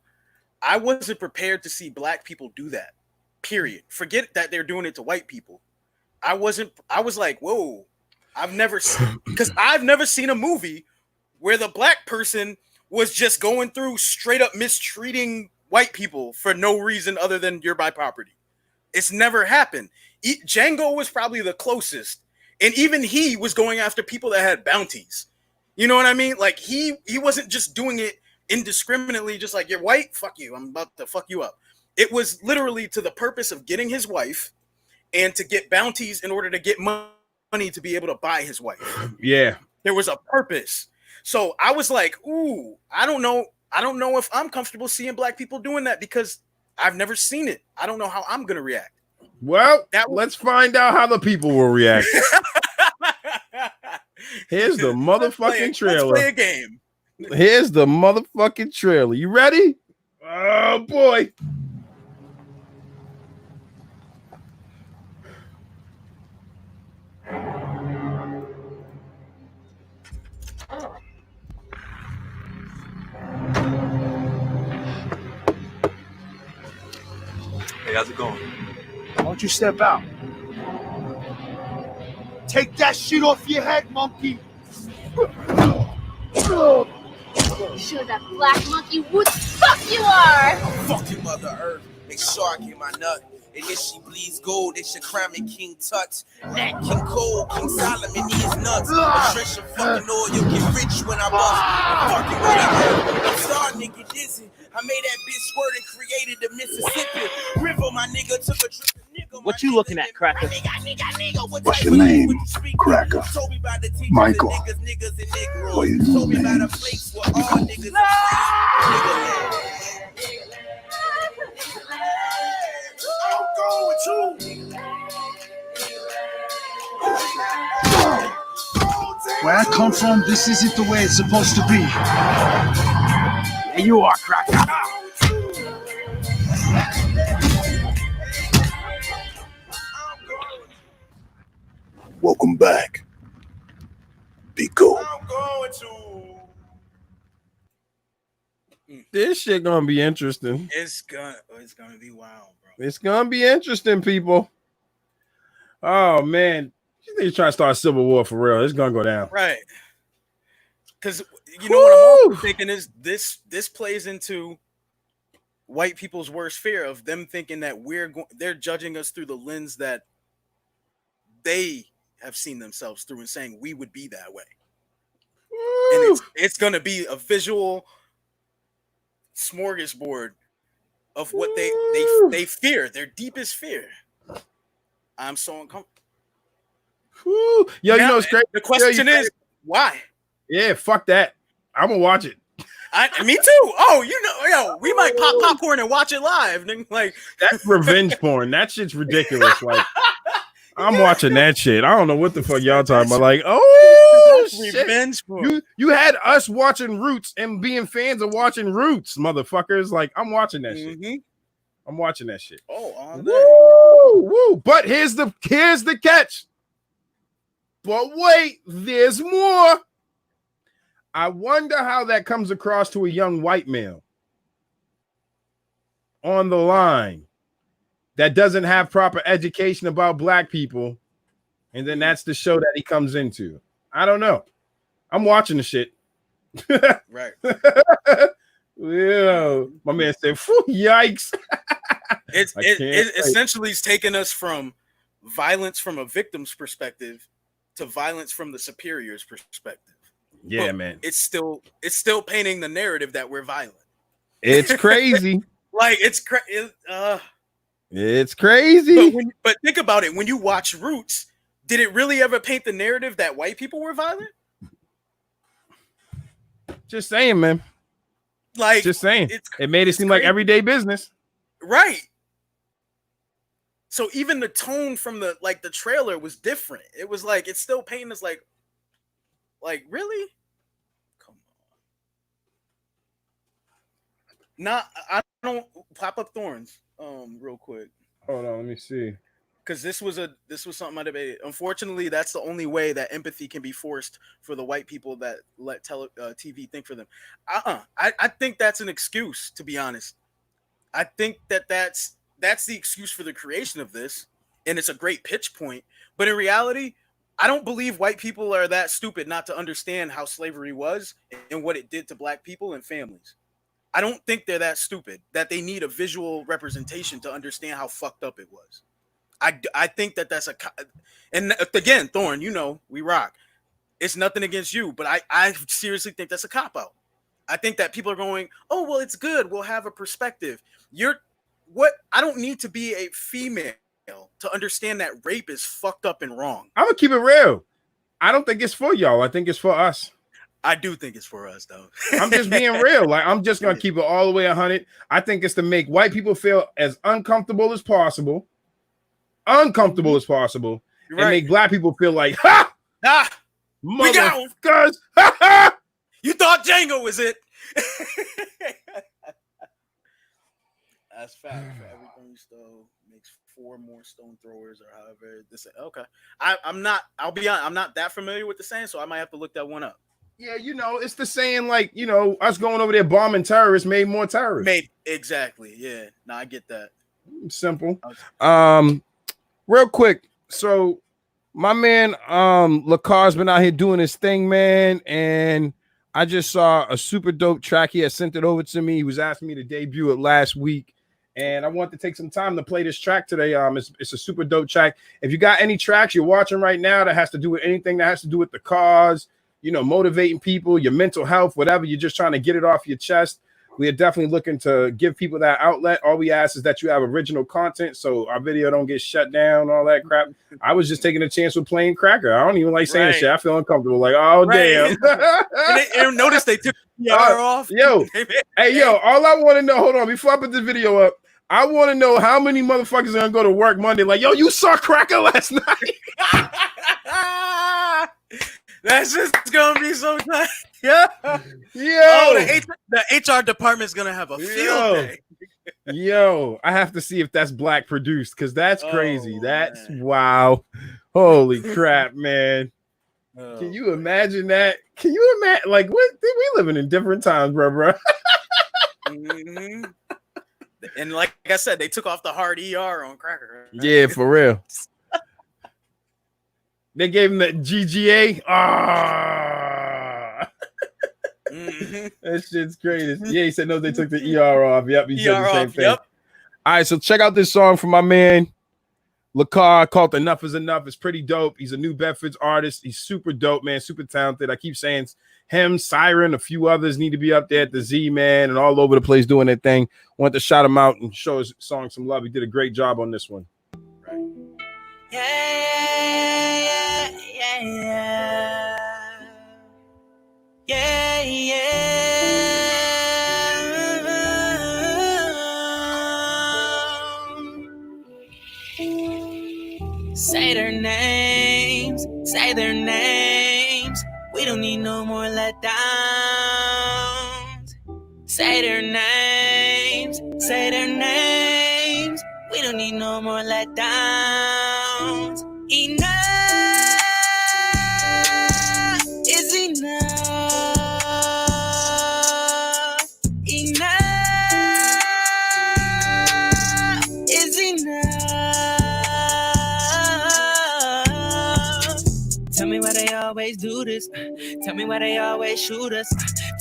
I wasn't prepared to see Black people do that. Period. Forget that they're doing it to white people. I was like, whoa, I've never seen a movie where the Black person was just going through straight up mistreating white people for no reason other than you're my property. It's never happened. Django was probably the closest. And even he was going after people that had bounties. You know what I mean? Like he wasn't just doing it indiscriminately, just like, you're white, fuck you, I'm about to fuck you up. It was literally to the purpose of getting his wife and to get bounties in order to get money to be able to buy his wife. Yeah. There was a purpose. So I was like, ooh, I don't know if I'm comfortable seeing Black people doing that because I've never seen it. I don't know how I'm going to react. Well, let's find out how the people will react. Here's the motherfucking trailer. Let's play a game. Here's the motherfucking trailer. You ready? Oh, boy. Hey, how's it going? Why don't you step out? Take that shit off your head, monkey! Show that black monkey who the fuck you are! Fucking Mother Earth, they shark in my nut. And if she bleeds gold, they should crown me King Tut. Nat King Cole, King Solomon, he is nuts. Patricia fucking oil, get rich when I bust. I'm fucking with her. I'm starting to get dizzy. I made that bitch squirt and created the Mississippi River. My nigga took a trip. What you looking at, Cracker? What's your name, Cracker? Michael. What are you doing, man? Where I come from, this isn't the way it's supposed to be. There you are, Cracker. Welcome back. Be cool. I'm going to. This shit gonna be interesting. It's gonna be wild, bro. It's gonna be interesting, people. Oh man, you think you're trying to start a civil war for real? It's gonna go down, Right? Because you know what I'm also thinking is this plays into white people's worst fear of them thinking that they're judging us through the lens that they have seen themselves through and saying we would be that way. Woo. And it's gonna be a visual smorgasbord of what they fear, their deepest fear. I'm so uncomfortable. Woo. Yo, Now, you know it's great. The question is why? Yeah, fuck that. I'm gonna watch it. Me too. Oh, we might pop popcorn and watch it live. Like That's revenge porn. That shit's ridiculous. Like, I'm watching that shit. I don't know what the fuck y'all talking about. Like, oh shit. Revenge porn. You had us watching Roots and being fans of watching Roots, motherfuckers. Like, I'm watching that shit. I'm watching that shit. Oh, on Woo, woo. But here's the catch. But wait, there's more. I wonder how that comes across to a young white male on the line that doesn't have proper education about black people, and then that's the show that he comes into. I don't know. I'm watching the shit. Right. Yeah, my man said, yikes. It essentially is taking us from violence from a victim's perspective to violence from the superior's perspective. Yeah, but man. It's still painting the narrative that we're violent. It's crazy. Like it's crazy. But think about it. When you watch Roots, did it really ever paint the narrative that white people were violent? Just saying, man. Like, just saying. It made it seem like everyday business. Right. So even the tone from the trailer was different. It was like it's still painting us like really? Come on. I don't pop up thorns. Real quick. Hold on, let me see. Because this was something I debated. Unfortunately, that's the only way that empathy can be forced for the white people that let TV think for them. I think that's an excuse, to be honest. I think that's the excuse for the creation of this, and it's a great pitch point. But in reality, I don't believe white people are that stupid not to understand how slavery was and what it did to black people and families. I don't think they're that stupid that they need a visual representation to understand how fucked up it was. I think that's and again, Thorn, we rock. It's nothing against you, but I seriously think that's a cop-out. I think that people are going, oh, well, it's good. We'll have a perspective. I don't need to be a female to understand that rape is fucked up and wrong. I'm gonna keep it real. I don't think it's for y'all. I think it's for us. I do think it's for us, though. I'm just being real. Like, I'm just gonna keep it all the way 100. I think it's to make white people feel as uncomfortable as possible, and make black people feel like, motherfuckers, you thought Django was it. That's fact. For everything you stole makes 4 more stone throwers, or however this. Okay, I'll be honest. I'm not that familiar with the saying, so I might have to look that one up. Yeah, you know, it's the saying like, you know, us going over there bombing terrorists made more terrorists. Made exactly. Yeah. No, I get that. Simple. Real quick. So my man Lacar's been out here doing his thing, man, and I just saw a super dope track. He had sent it over to me. He was asking me to debut it last week, and I want to take some time to play this track today. It's a super dope track. If you got any tracks you're watching right now that has to do with anything that has to do with the cause, you know, motivating people, your mental health, whatever, you're just trying to get it off your chest, we are definitely looking to give people that outlet. All we ask is that you have original content so our video don't get shut down, all that crap. I was just taking a chance with playing Cracker. I don't even like saying shit. I feel uncomfortable. Like, oh, damn. and notice they took the off. Yo, hey, yo, all I want to know, hold on, before I put this video up, I want to know how many motherfuckers are going to go to work Monday like, yo, you saw Cracker last night? That's just gonna be so tight. Yeah. Yo. Oh, the HR department's gonna have a field day. Yo, I have to see if that's black produced because that's crazy. That's wow. Holy crap, man. Can you imagine that? Can you imagine? Like, what? We living in different times, bro. Mm-hmm. And like I said, they took off the hard ER on Cracker. Right? Yeah, for real. They gave him the GGA. That shit's crazy. Yeah, he said no, they took the ER off. Yep, he said the same thing. Yep. All right, so check out this song from my man Lacar called Enough Is Enough. It's pretty dope. He's a New Bedford's artist. He's super dope, man, super talented. I keep saying him, Siren, a few others need to be up there at the Z, man, and all over the place doing their thing. Want to shout him out and show his song some love. He did a great job on this one. Yeah. Say their names, say their names. We don't need no more letdowns. Say their names, say their names. We don't need no more letdowns. Enough is enough. Enough is enough. Tell me why they always do this. Tell me why they always shoot us.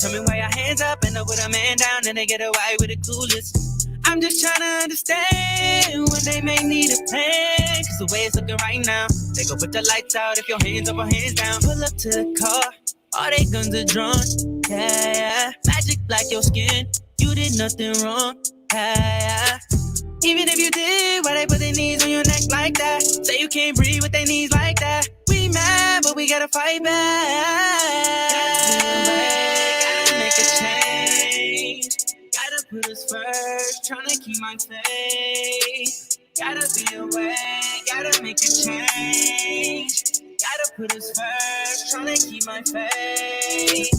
Tell me why your hands up and up with a man down and they get away with it coolest. I'm just trying to understand when they may need a plan. Cause the way it's looking right now, they go put the lights out if your hands up or hands down. Pull up to the car, all they guns are drawn. Yeah. Magic like your skin, you did nothing wrong. Yeah. Even if you did, why they put their knees on your neck like that? Say you can't breathe with their knees like that. We mad, but we gotta fight back. Gotta make a change. Gotta put us first, tryna keep my faith. Gotta be away, gotta make a change. Gotta put us first, tryna keep my faith.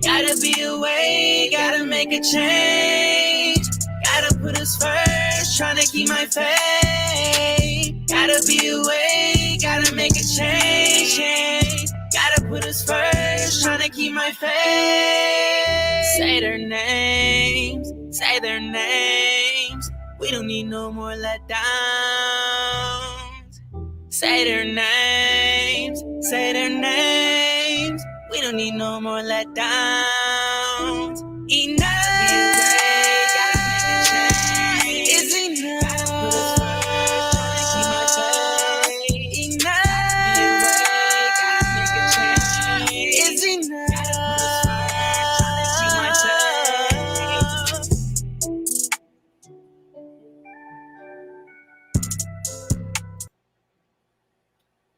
Gotta be away, gotta make a change. Gotta put us first, tryna keep my faith. Gotta be away, gotta make a change. Gotta put us first, tryna keep my faith. Say their names, say their names. We don't need no more letdowns. Say their names, say their names. We don't need no more letdowns. Enough is enough. Is enough.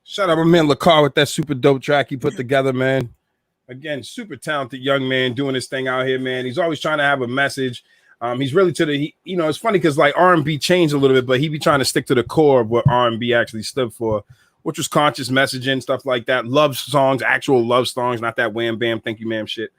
Shout out my man Lacar with that super dope track he put together, man. Again, super talented young man doing his thing out here, man. He's always trying to have a message. He's really it's funny because like R&B changed a little bit, but he be trying to stick to the core of what R&B actually stood for, which was conscious messaging, stuff like that. Love songs, actual love songs, not that wham bam, thank you, ma'am shit.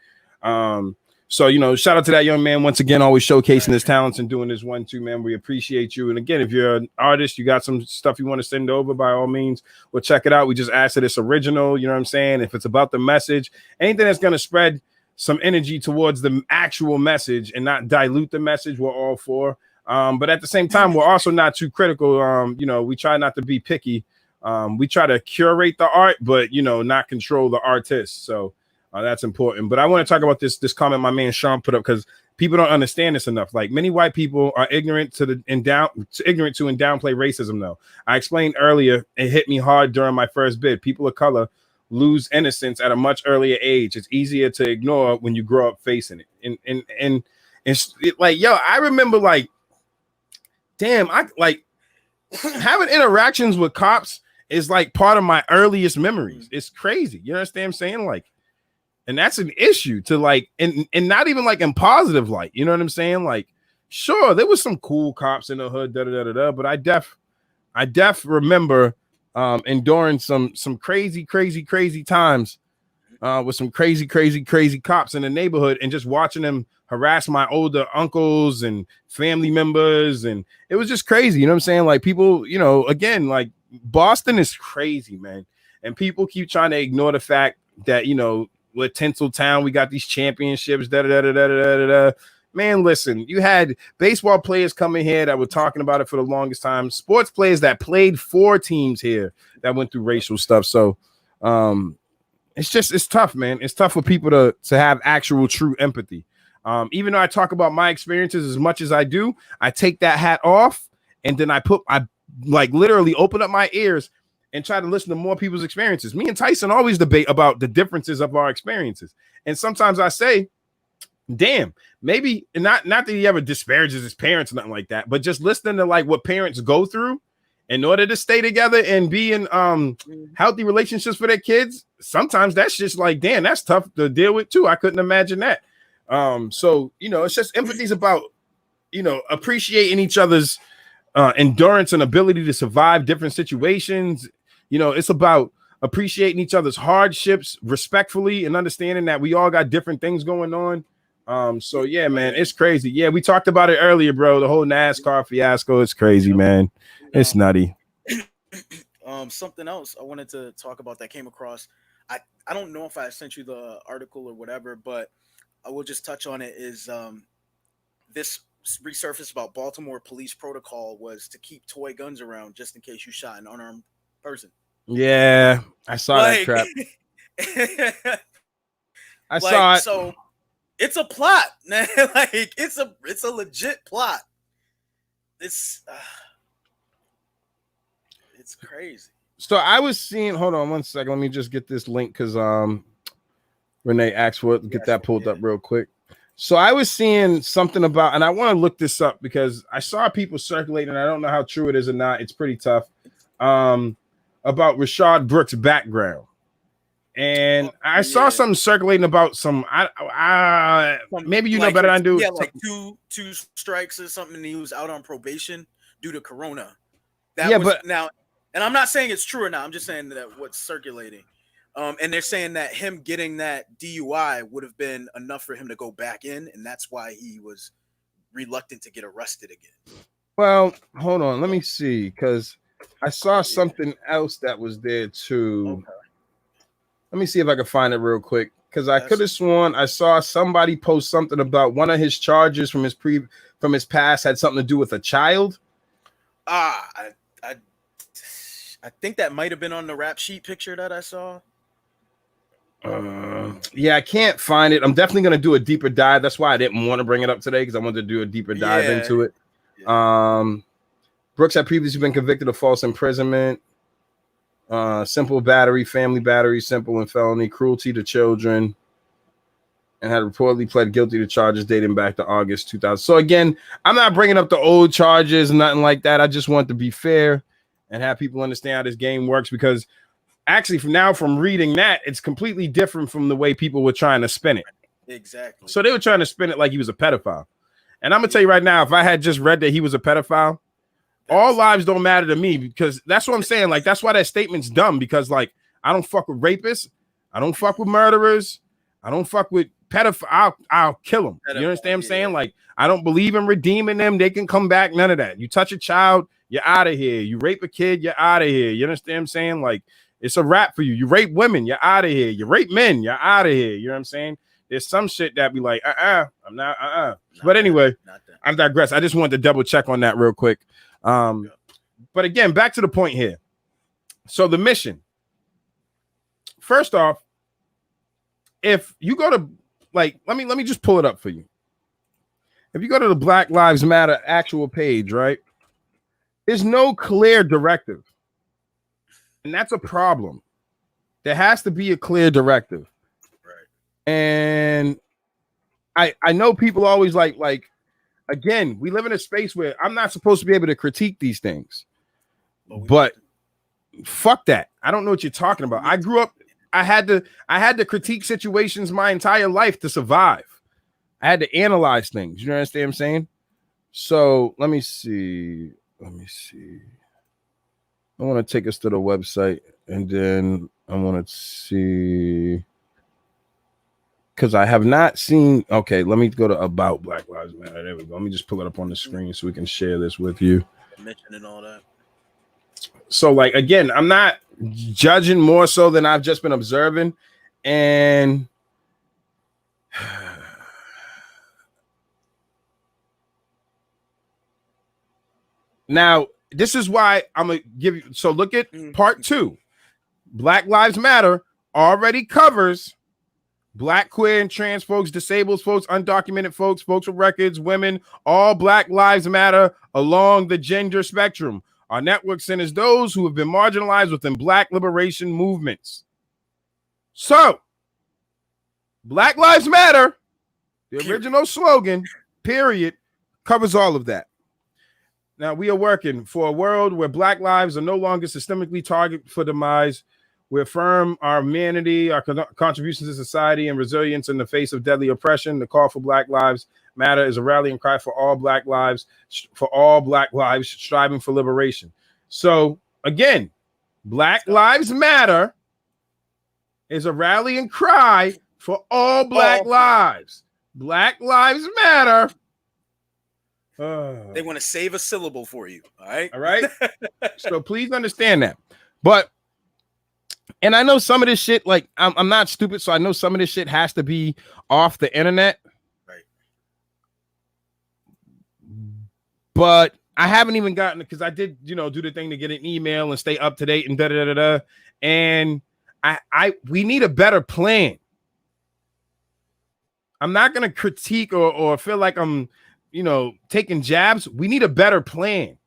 So, you know, shout out to that young man once again, always showcasing his talents and doing this 1-2, man. We appreciate you. And again, if you're an artist, you got some stuff you want to send over, by all means, we'll check it out. We just ask that it's original. You know what I'm saying? If it's about the message, anything that's going to spread some energy towards the actual message and not dilute the message, we're all for. But at the same time, we're also not too critical. You know, we try not to be picky. We try to curate the art, but, you know, not control the artist. So that's important. But I want to talk about this comment my man Sean put up, because people don't understand this enough. Like, many white people are ignorant to and downplay racism, though. I explained earlier, it hit me hard during my first bid. People of color lose innocence at a much earlier age. It's easier to ignore when you grow up facing it. And it's like, yo, I remember, like, damn, I like having interactions with cops is like part of my earliest memories. It's crazy. You understand what I'm saying? Like, and that's an issue to like, and not even like in positive light. You know what I'm saying? Like, sure, there was some cool cops in the hood, but I def remember enduring some crazy times with some crazy cops in the neighborhood, and just watching them harass my older uncles and family members. And it was just crazy. You know what I'm saying? Like, people, you know, again, like, Boston is crazy, man. And people keep trying to ignore the fact that, you know, with Tinseltown, we got these championships, Man, listen, you had baseball players coming here that were talking about it for the longest time. Sports players that played for teams here that went through racial stuff. So it's tough, man. It's tough for people to have actual true empathy. Even though I talk about my experiences as much as I do, I take that hat off, and then I like literally open up my ears and try to listen to more people's experiences. Me and Tyson always debate about the differences of our experiences. And sometimes I say, damn, maybe not that he ever disparages his parents or nothing like that, but just listening to like what parents go through in order to stay together and be in healthy relationships for their kids. Sometimes that's just like, damn, that's tough to deal with too. I couldn't imagine that. So, you know, it's just empathy is about, you know, appreciating each other's endurance and ability to survive different situations. You know, it's about appreciating each other's hardships respectfully and understanding that we all got different things going on. So yeah, man, it's crazy. Yeah, we talked about it earlier, bro. The whole NASCAR fiasco is crazy, man. It's nutty. Something else I wanted to talk about that came across. I don't know if I sent you the article or whatever, but I will just touch on it. Is this resurfaced about Baltimore police protocol was to keep toy guns around just in case you shot an unarmed person. Yeah, I saw that crap. I saw it. So it's a plot, man. Like, it's a legit plot. It's crazy. So I was seeing, hold on one second. Let me just get this link, because Renee asked for it. Get that pulled up real quick. So I was seeing something about, and I want to look this up because I saw people circulating. I don't know how true it is or not. It's pretty tough. About Rashad Brooks' background. And I saw something circulating about some, maybe you know better than I do. Yeah, like two strikes or something, and he was out on probation due to Corona. Now, and I'm not saying it's true or not. I'm just saying that what's circulating. And they're saying that him getting that DUI would have been enough for him to go back in, and that's why he was reluctant to get arrested again. Well, hold on. Let me see, because I saw something else that was there too. Okay. Let me see if I can find it real quick, because I could have sworn I saw somebody post something about one of his charges from his past had something to do with a child. I think that might have been on the rap sheet picture that I saw. Yeah, I can't find it. I'm definitely going to do a deeper dive. That's why I didn't want to bring it up today, because I wanted to do a deeper dive into it. Yeah. Brooks had previously been convicted of false imprisonment, simple battery, family battery, simple and felony, cruelty to children, and had reportedly pled guilty to charges dating back to August 2000. So again, I'm not bringing up the old charges and nothing like that. I just want to be fair and have people understand how this game works, because actually from reading that, it's completely different from the way people were trying to spin it. Exactly. So they were trying to spin it like he was a pedophile. And I'm going to tell you right now, if I had just read that he was a pedophile, all lives don't matter to me, because that's what I'm saying. Like, that's why that statement's dumb, because like, I don't fuck with rapists. I don't fuck with murderers. I don't fuck with pedophile. I'll kill them. You understand what I'm saying? Like, I don't believe in redeeming them. They can come back. None of that. You touch a child, you're out of here. You rape a kid, you're out of here. You understand what I'm saying? Like, it's a wrap for you. You rape women, you're out of here. You rape men, you're out of here. You know what I'm saying? There's some shit that be like, I'm not, But anyway, I'm digress. I just wanted to double check on that real quick. But again, back to the point here. So the mission. First off, if you go to like, let me just pull it up for you. If you go to the Black Lives Matter actual page, right? There's no clear directive. And that's a problem. There has to be a clear directive. Right. And I know people always like, again, we live in a space where I'm not supposed to be able to critique these things. But fuck that. I don't know what you're talking about. I grew up, I had to critique situations my entire life to survive. I had to analyze things. You understand what I'm saying? So let me see. I want to take us to the website, and then I want to see, because I have not seen. Okay, let me go to About Black Lives Matter. There we go. Let me just pull it up on the screen so we can share this with you. Mentioning all that. So, like, again, I'm not judging more so than I've just been observing, and now this is why I'm gonna give you. So look at part 2. Black Lives Matter already covers Black, queer, and trans folks, disabled folks, undocumented folks, folks with records, women. All Black Lives Matter along the gender spectrum. Our network centers those who have been marginalized within Black liberation movements. So, Black Lives Matter, the original slogan, period, covers all of that. Now, we are working for a world where Black lives are no longer systemically targeted for demise. We affirm our humanity, our contributions to society, and resilience in the face of deadly oppression. The call for Black Lives Matter is a rallying cry for all Black lives, striving for liberation. So, again, Black Lives Matter is a rallying cry for all Black lives. Black Lives Matter. They want to save a syllable for you. All right. So please understand that. But, and I know some of this shit, like, I'm not stupid, so I know some of this shit has to be off the internet. Right. But I haven't even gotten it, because I did, do the thing to get an email and stay up to date and da-da-da-da-da. And we need a better plan. I'm not going to critique or feel like I'm, taking jabs. We need a better plan.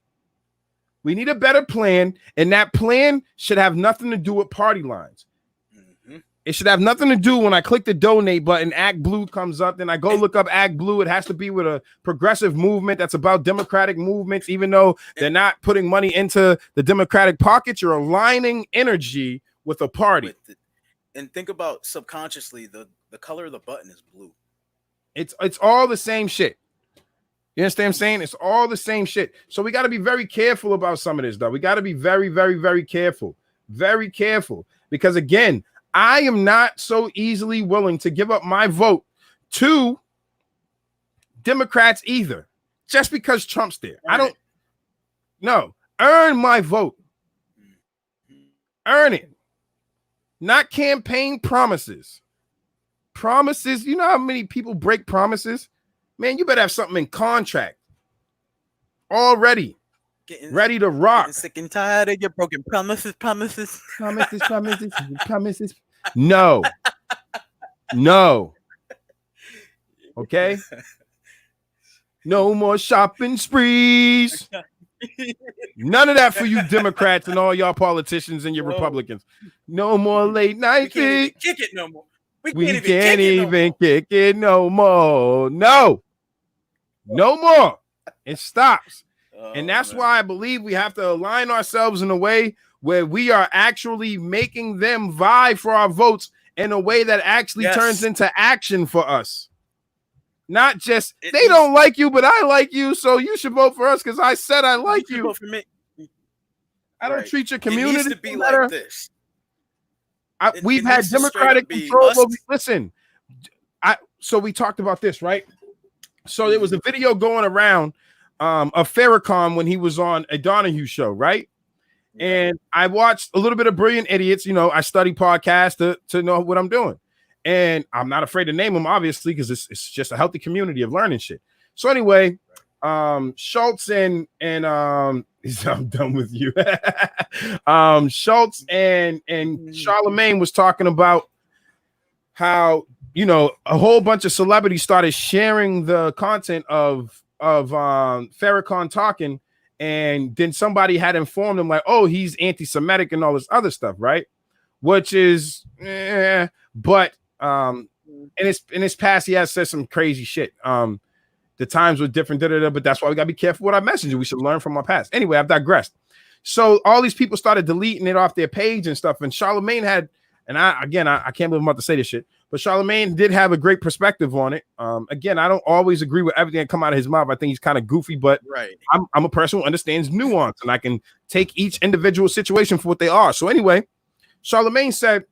We need a better plan, and that plan should have nothing to do with party lines. Mm-hmm. It should have nothing to do when I click the donate button, Act Blue comes up, then I go look up Act Blue. It has to be with a progressive movement that's about democratic movements, even though they're not putting money into the democratic pockets. You're aligning energy with a party. And think about subconsciously, the color of the button is blue. It's all the same shit. You understand what I'm saying? It's all the same shit. So we got to be very careful about some of this, though. We got to be very, very, very careful. Very careful. Because, again, I am not so easily willing to give up my vote to Democrats either. Just because Trump's there. Earn my vote. Earn it. Not campaign promises. Promises. You know how many people break promises? Man, you better have something in contract already, ready to rock. Sick and tired of your broken promises. No. Okay. No more shopping sprees. None of that for you Democrats and all y'all politicians and your Republicans. No more late night. Kick it no more. We can't even kick it no more. No more. It stops. And that's why I believe we have to align ourselves in a way where we are actually making them vie for our votes in a way that actually turns into action for us. Not just, they don't like you, but I like you, so you should vote for us because I said I like you. Vote for me. I don't treat your community. It needs to be like this. We've had democratic control over. Listen, So we talked about this, right? So there was a video going around of Farrakhan when he was on a Donahue show, right? And I watched a little bit of Brilliant Idiots. You know, I study podcasts to know what I'm doing. And I'm not afraid to name them, obviously, because it's just a healthy community of learning shit. So anyway, Schultz and I'm done with you. Schultz and Charlemagne was talking about how, you know, a whole bunch of celebrities started sharing the content of Farrakhan talking, and then somebody had informed them like, oh, he's anti-Semitic and all this other stuff, right? Which is, but in his past, he has said some crazy shit. The times were different, but that's why we gotta be careful with our messaging. We should learn from our past. Anyway, I've digressed. So all these people started deleting it off their page and stuff. And Charlemagne had, and I can't believe I'm about to say this shit, but Charlemagne did have a great perspective on it. Again, I don't always agree with everything that come out of his mouth. I think he's kind of goofy, but I'm a person who understands nuance, and I can take each individual situation for what they are. So anyway, Charlemagne said,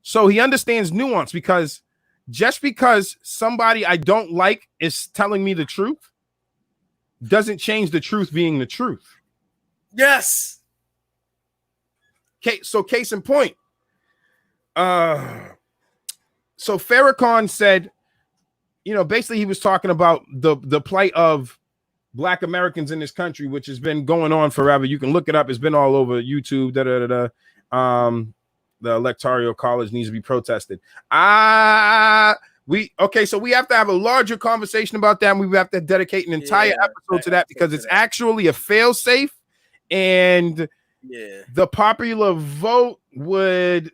so he understands nuance, because just because somebody I don't like is telling me the truth doesn't change the truth being the truth. Yes. Okay, so case in point. So Farrakhan said, you know, basically he was talking about the plight of Black Americans in this country, which has been going on forever. You can look it up. It's been all over YouTube. The Electoral College needs to be protested. So we have to have a larger conversation about that. And we have to dedicate an entire episode to that, because it's actually a fail-safe, and the popular vote would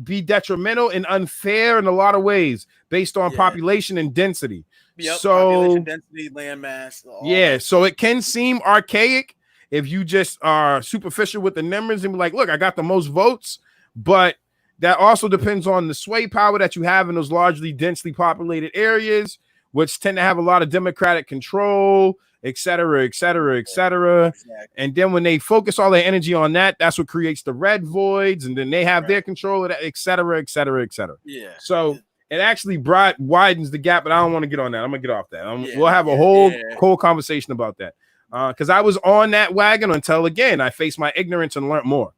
be detrimental and unfair in a lot of ways based on population and density. Population, density, landmass. So it can seem archaic if you just are superficial with the numbers and be like, look, I got the most votes. But that also depends on the sway power that you have in those largely densely populated areas, which tend to have a lot of democratic control, et cetera, et cetera, et cetera. Exactly. And then when they focus all their energy on that, that's what creates the red voids. And then they have their control of that, et cetera, et cetera, et cetera. Yeah. So it actually widens the gap, but I don't want to get on that. I'm going to get off that. We'll have a whole conversation about that. Because I was on that wagon until, again, I faced my ignorance and learned more.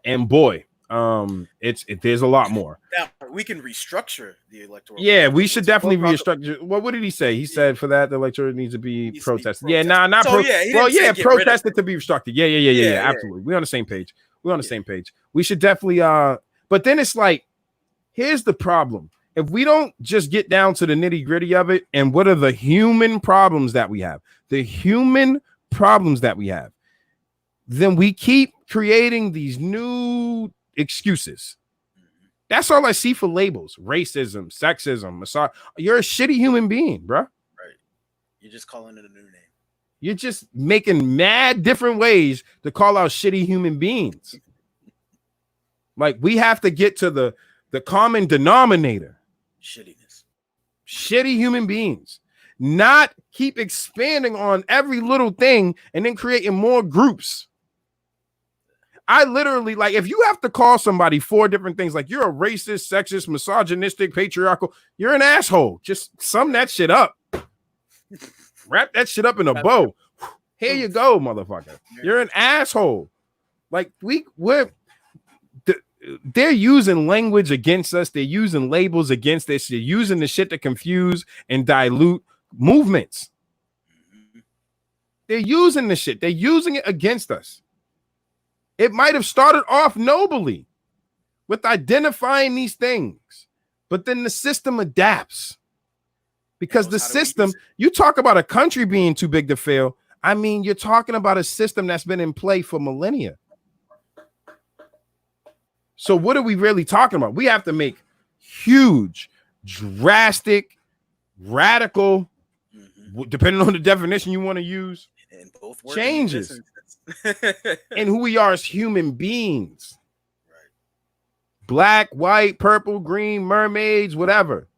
And boy, there's a lot more. Now, we can restructure the electoral. Yeah, we should definitely restructure. What did he say? He said for that the electoral needs to be protested. Not protested to be restructured. Yeah. Absolutely. We're on the same page. We should definitely. But then it's like, here's the problem. If we don't just get down to the nitty gritty of it, and what are the human problems that we have? Then we keep creating these new excuses. That's all I see for labels: racism, sexism, misogyny. You're a shitty human being, bro. Right. You're just calling it a new name. You're just making mad different ways to call out shitty human beings. Like, we have to get to the common denominator. Shitty human beings. Not keep expanding on every little thing and then creating more groups. I literally, like, if you have to call somebody 4 different things, like you're a racist, sexist, misogynistic, patriarchal, you're an asshole. Just sum that shit up. Wrap that shit up in a bow. Here you go, motherfucker. You're an asshole. Like, they're using language against us. They're using labels against us. They're using the shit to confuse and dilute movements. They're using the shit. They're using it against us. It might have started off nobly with identifying these things, but then the system adapts, because the system, you talk about a country being too big to fail. I mean, you're talking about a system that's been in play for millennia. So what are we really talking about? We have to make huge, drastic, radical, depending on the definition you want to use, changes in who we are as human beings. Right. Black, white, purple, green, mermaids, whatever.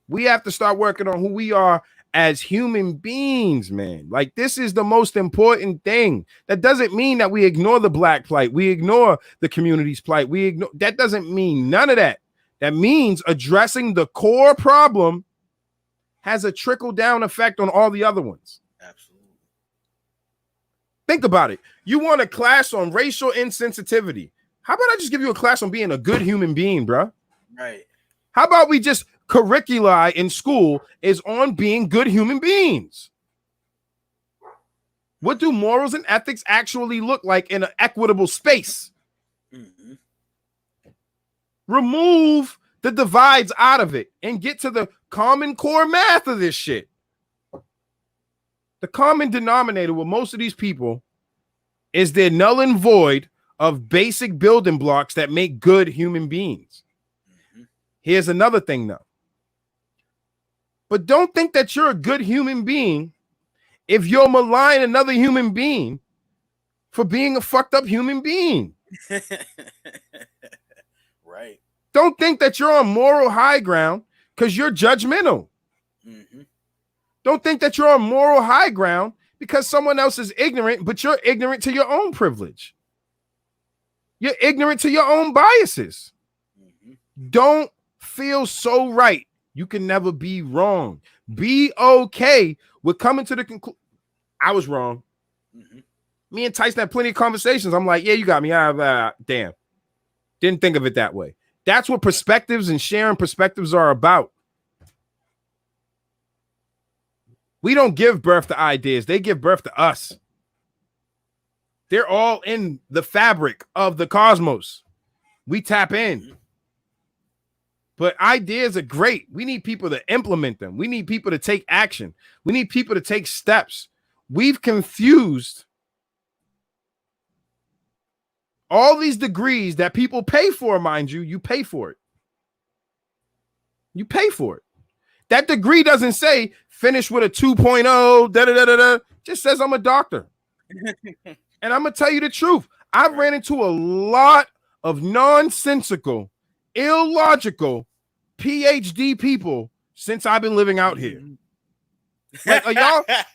We have to start working on who we are as human beings, man. Like, this is the most important thing. That doesn't mean that we ignore the Black plight. We ignore the community's plight. That doesn't mean none of that. That means addressing the core problem has a trickle-down effect on all the other ones. Absolutely. Think about it. You want a class on racial insensitivity. How about I just give you a class on being a good human being, bro? Right. How about we just curricula in school is on being good human beings? What do morals and ethics actually look like in an equitable space? Mm-hmm. Remove the divides out of it and get to the common core math of this shit. The common denominator with most of these people is their null and void of basic building blocks that make good human beings. Mm-hmm. Here's another thing, though. But don't think that you're a good human being if you'll malign another human being for being a fucked up human being. Right. Don't think that you're on moral high ground because you're judgmental. Mm-hmm. Don't think that you're on moral high ground because someone else is ignorant, but you're ignorant to your own privilege. You're ignorant to your own biases. Mm-hmm. Don't feel so right. You can never be wrong. Be okay with coming to the conclusion. I was wrong. Mm-hmm. Me and Tyson had plenty of conversations. I'm like, yeah, you got me. Damn. Didn't think of it that way. That's what perspectives and sharing perspectives are about. We don't give birth to ideas. They give birth to us. They're all in the fabric of the cosmos. We tap in. But ideas are great. We need people to implement them. We need people to take action. We need people to take steps. We've confused all these degrees that people pay for, mind you. You pay for it. You pay for it. That degree doesn't say finish with a 2.0, da-da-da-da-da. Just says I'm a doctor. And I'm going to tell you the truth. I've ran into a lot of nonsensical, illogical PhD people since I've been living out here. Like,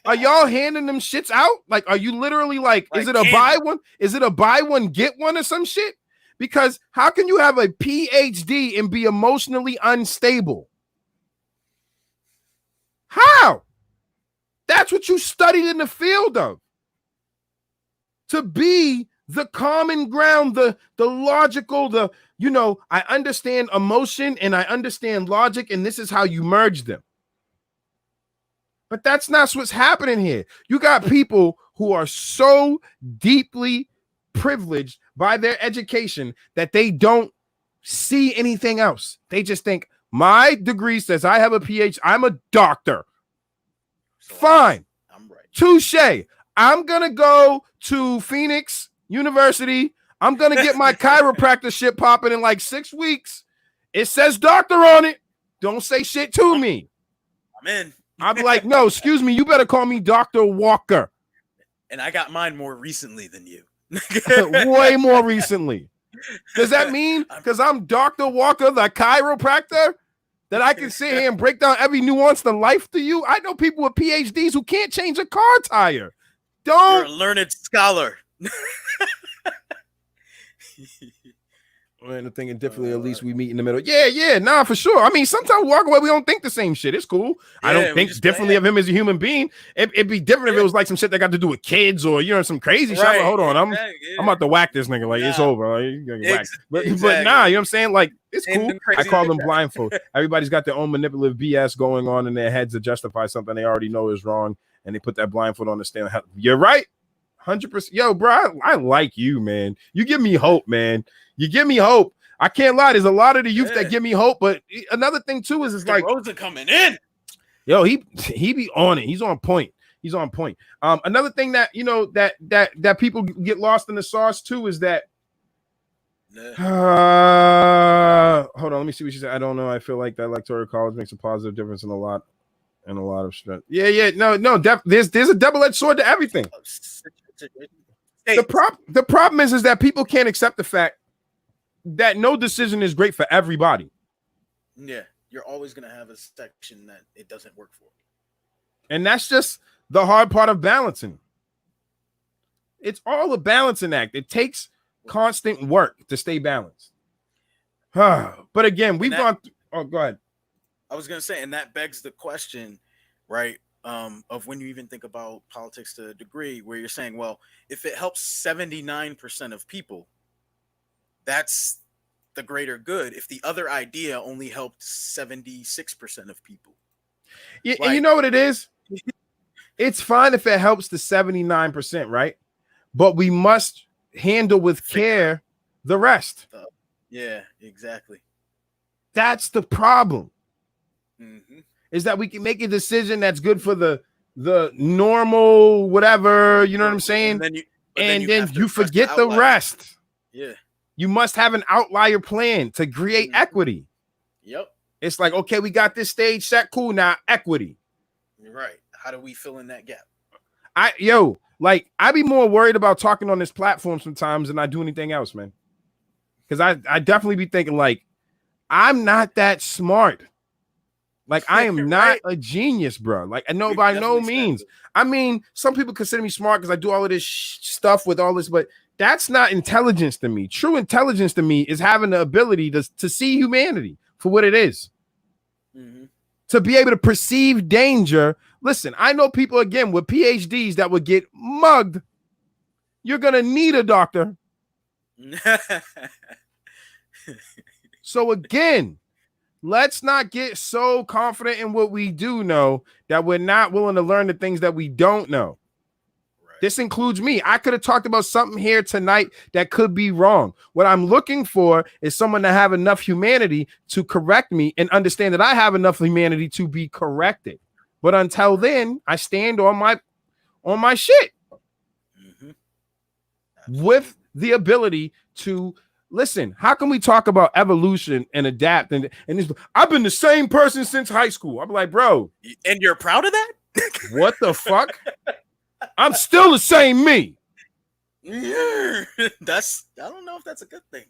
are y'all handing them shits out? Like, are you literally like is it a buy one? Is it a buy one, get one or some shit? Because how can you have a PhD and be emotionally unstable? How? That's what you studied in the field of. To be the common ground, the logical, I understand emotion and I understand logic, and this is how you merge them. But that's not what's happening here. You got people who are so deeply privileged by their education that they don't see anything else. They just think, my degree says I have a PhD. I'm a doctor. So fine. I'm right. Touche. I'm going to go to Phoenix University. I'm going to get my chiropractor shit popping in like 6 weeks. It says doctor on it. Don't say shit to me. I'm in. I'm like, no, excuse me. You better call me Dr. Walker. And I got mine more recently than you. Way more recently. Does that mean because I'm Dr. Walker, the chiropractor, that I can sit here and break down every nuance of life to you? I know people with PhDs who can't change a car tire. You're a learned scholar. And thinking differently, at least we meet in the middle. Yeah, nah, for sure. I mean, sometimes we walk away, we don't think the same shit. It's cool. I don't think differently of him as a human being. It'd be different if it was like some shit that got to do with kids or some crazy shit. Like, hold on, I'm about to whack this nigga. Like, it's over. Like, but nah, you know what I'm saying? Like, it's cool. I call them blindfold. Everybody's got their own manipulative BS going on in their heads to justify something they already know is wrong, and they put that blindfold on to stand. You're right. 100%. Yo, bro, I like you, man. You give me hope, man. You give me hope. I can't lie. There's a lot of the youth that give me hope, but another thing too is like roads are coming in. Yo, he be on it. He's on point. He's on point. Another thing that that people get lost in the sauce too is that. Hold on, let me see what she said. I don't know. I feel like that electoral college makes a positive difference in a lot of strength. Yeah. No. There's a double-edged sword to everything. The problem is that people can't accept the fact that no decision is great for everybody. Yeah, you're always going to have a section that it doesn't work for. And that's just the hard part of balancing. It's all a balancing act. It takes constant work to stay balanced. But again, we've gone. Oh, go ahead. I was gonna say, and that begs the question, right? Of when you even think about politics to a degree where you're saying, well, if it helps 79% of people, that's the greater good. If the other idea only helped 76% of people. Yeah, and you know what it is? It's fine if it helps the 79%, right? But we must handle with care the rest. Yeah, exactly. That's the problem. Mm-hmm. Is that we can make a decision that's good for the normal whatever, you know what I'm saying? And then you forget the rest. Yeah. You must have an outlier plan to create equity. Yep. It's like, okay, we got this stage set, cool. Now equity. You're right. How do we fill in that gap? I be more worried about talking on this platform sometimes than I do anything else, man. Because I definitely be thinking like, I'm not that smart. Like, I am not a genius, bro. Like, I know by no means. I mean, some people consider me smart because I do all of this stuff with all this, but that's not intelligence to me. True intelligence to me is having the ability to see humanity for what it is. Mm-hmm. To be able to perceive danger. Listen, I know people, again, with PhDs that would get mugged. You're going to need a doctor. So, again, let's not get so confident in what we do know that we're not willing to learn the things that we don't know. Right. This includes me. I could have talked about something here tonight that could be wrong. What I'm looking for is someone to have enough humanity to correct me and understand that I have enough humanity to be corrected. But until then, I stand on my shit. Mm-hmm. With the ability to listen. How can we talk about evolution and adapt? And I've been the same person since high school. I'm like, bro. And you're proud of that? What the fuck? I'm still the same me. Yeah, I don't know if that's a good thing.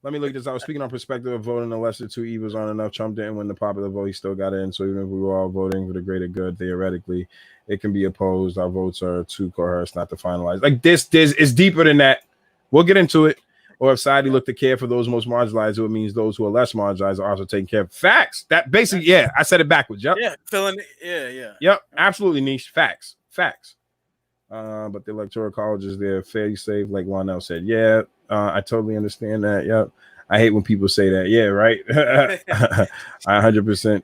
Let me look at this. I was speaking on perspective of voting the lesser two evils on enough. Trump didn't win the popular vote. He still got in. So even if we were all voting for the greater good, theoretically, it can be opposed. Our votes are too coerced not to finalize. Like this is deeper than that. We'll get into it. Or if society looked to care for those most marginalized, it means those who are less marginalized are also taking care of. Facts. That basically, yeah, I said it backwards. Yep. Yeah, yeah. Yep, absolutely niche. Facts. But the electoral college is there, fairly safe, like Lionel said. Yeah, I totally understand that. Yep. I hate when people say that. Yeah, right. I 100%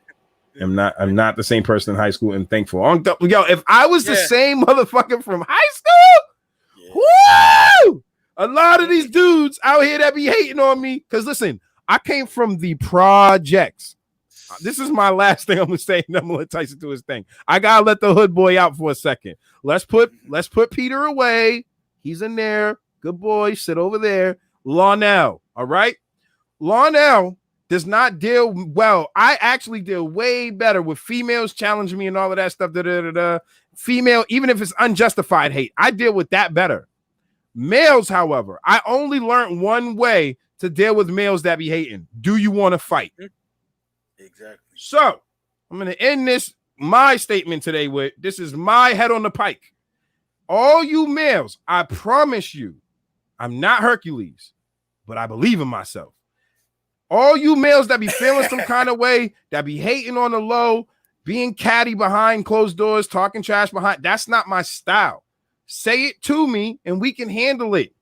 I'm not the same person in high school and thankful. Yo, if I was the same motherfucker from high school, woo! A lot of these dudes out here that be hating on me, because listen, I came from the projects. This is my last thing I'm gonna say, and I'm gonna let Tyson do his thing. I gotta let the hood boy out for a second. Let's put Peter away. He's in there. Good boy. Sit over there. Lionel. All right. Lionel does not deal well. I actually deal way better with females challenging me and all of that stuff. Female, even if it's unjustified hate, I deal with that better. Males, however, I only learned one way to deal with males that be hating. Do you want to fight? Exactly. So I'm going to end my statement today with, this is my head on the pike. All you males, I promise you, I'm not Hercules, but I believe in myself. All you males that be feeling some kind of way, that be hating on the low, being catty behind closed doors, talking trash behind, that's not my style. Say it to me and we can handle it.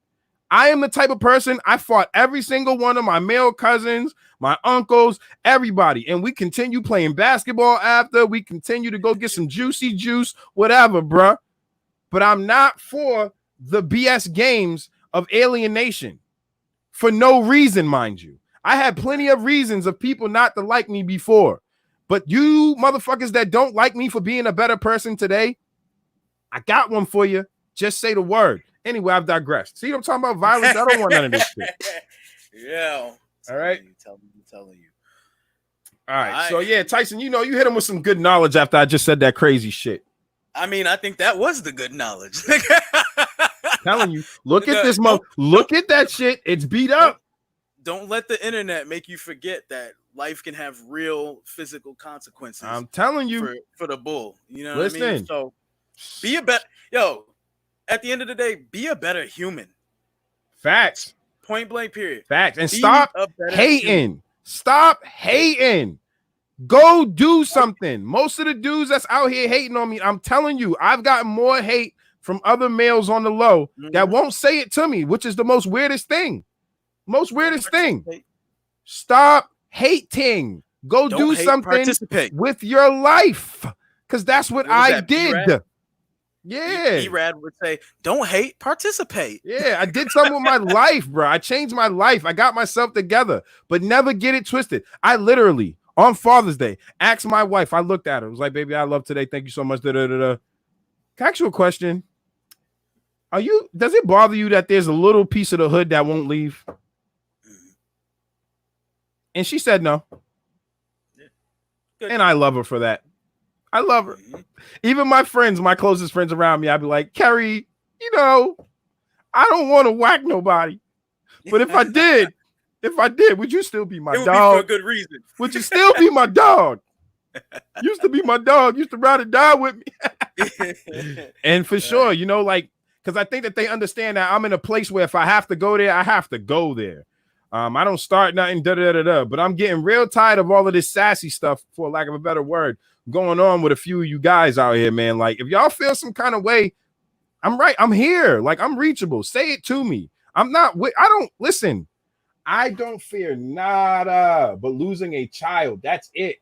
I am the type of person, I fought every single one of my male cousins, my uncles, everybody. And we continue playing basketball after. We continue to go get some juicy juice, whatever, bruh. But I'm not for the BS games of alienation. For no reason, mind you. I had plenty of reasons of people not to like me before. But you motherfuckers that don't like me for being a better person today, I got one for you. Just say the word. Anyway, I've digressed. See what I'm talking about? Violence? I don't want none of this shit. Yeah. All right. I'm telling you. All right. So, yeah, Tyson, you hit him with some good knowledge after I just said that crazy shit. I mean, I think that was the good knowledge. Telling you, look at this look at that shit. It's beat up. Don't let the internet make you forget that life can have real physical consequences. I'm telling you. For the bull. You know Listen. what I mean? So be a better, at the end of the day, be a better human. Facts. Point blank. Period. Facts. And Be stop a better hating. human. Stop hating. Go do something. Most of the dudes that's out here hating on me, I'm telling you, I've gotten more hate from other males on the low that won't say it to me, which is the most weirdest thing. Most weirdest thing. Stop hating. Go Don't do hate, something participate. with your life. Because that's what was I that, did. B-Rad? Yeah. E-Rad would say, don't hate, participate. Yeah, I did something with my life, bro. I changed my life. I got myself together, but never get it twisted. I literally, on Father's Day, asked my wife, I looked at her, I was like, baby, I love today. Thank you so much. Can I ask you a question? Does it bother you that there's a little piece of the hood that won't leave? And she said no. Good. And I love her for that. I love her. Even my friends, my closest friends around me, I'd be like, Kerry, I don't want to whack nobody. But if I did, would you still be my It would dog? be for a good reason. Would you still be my dog? Used to be my dog. Used to ride or die with me. And for sure, because I think that they understand that I'm in a place where if I have to go there, I have to go there. I don't start nothing, but I'm getting real tired of all of this sassy stuff, for lack of a better word, going on with a few of you guys out here, man. Like, if y'all feel some kind of way, I'm right. I'm here. Like, I'm reachable. Say it to me. I don't fear nada but losing a child. That's it.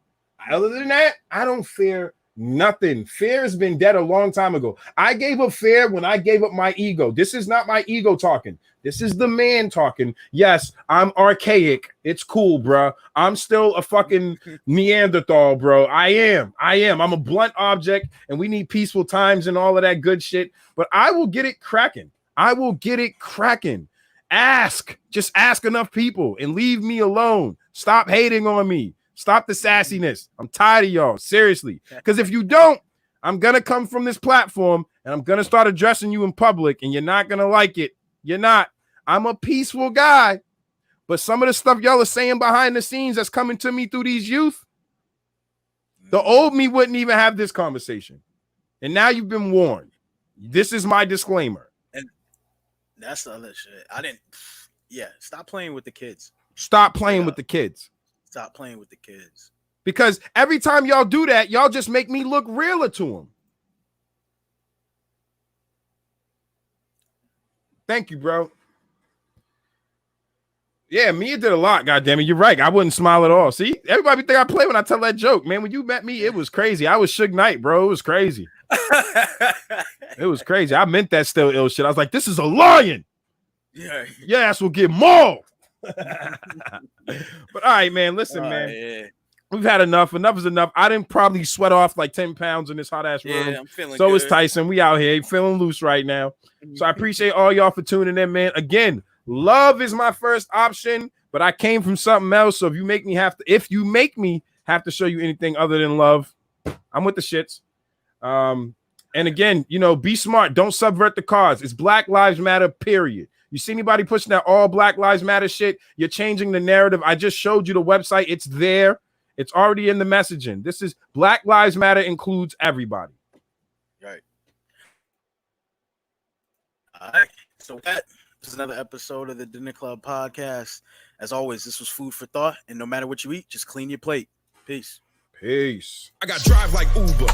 Other than that, I don't fear nothing. Fear has been dead a long time ago. I gave up fear when I gave up my ego. This is not my ego talking. This is the man talking. Yes, I'm archaic. It's cool, bro. I'm still a fucking Neanderthal, bro. I am. I'm a blunt object, and we need peaceful times and all of that good shit. But I will get it cracking. Just ask enough people and leave me alone. Stop hating on me. Stop the sassiness. I'm tired of y'all. Seriously. Because if you don't, I'm going to come from this platform and I'm going to start addressing you in public, and you're not going to like it. You're not. I'm a peaceful guy. But some of the stuff y'all are saying behind the scenes that's coming to me through these youth, the old me wouldn't even have this conversation. And now you've been warned. This is my disclaimer. And that's the other shit. Stop playing with the kids. Stop playing with the kids. Stop playing with the kids. Because every time y'all do that, y'all just make me look realer to them. Thank you, bro. Yeah, Mia did a lot, goddammit. You're right. I wouldn't smile at all. See, everybody think I play when I tell that joke. Man, when you met me, it was crazy. I was Suge Knight, bro. It was crazy. It was crazy. I meant that still ill shit. I was like, this is a lion. Yeah. Your ass will get mauled. But all right, man. Listen, man. Yeah. We've had enough. Enough is enough. I didn't probably sweat off like 10 pounds in this hot ass room. Yeah, I'm feeling so good. is Tyson. We out here feeling loose right now. So I appreciate all y'all for tuning in, man. Again, love is my first option, but I came from something else. So if you make me have to show you anything other than love, I'm with the shits. And again, be smart. Don't subvert the cause. It's Black Lives Matter, period. You see anybody pushing that all Black Lives Matter shit, you're changing the narrative. I just showed you the website. It's there. It's already in the messaging. This is Black Lives Matter includes everybody. Right. All right. So that is another episode of the Dinner Club podcast. As always, this was food for thought. And no matter what you eat, just clean your plate. Peace. Peace. I got drive like Uber.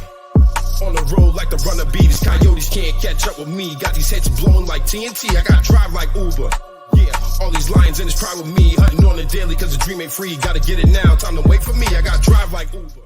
On the road like the runner bee. These coyotes can't catch up with me. Got these heads blowing like TNT. I got drive like Uber. Yeah, all these lions in this pride with me. Hunting on the daily cause the dream ain't free. Gotta get it now. Time to wait for me. I got drive like Uber.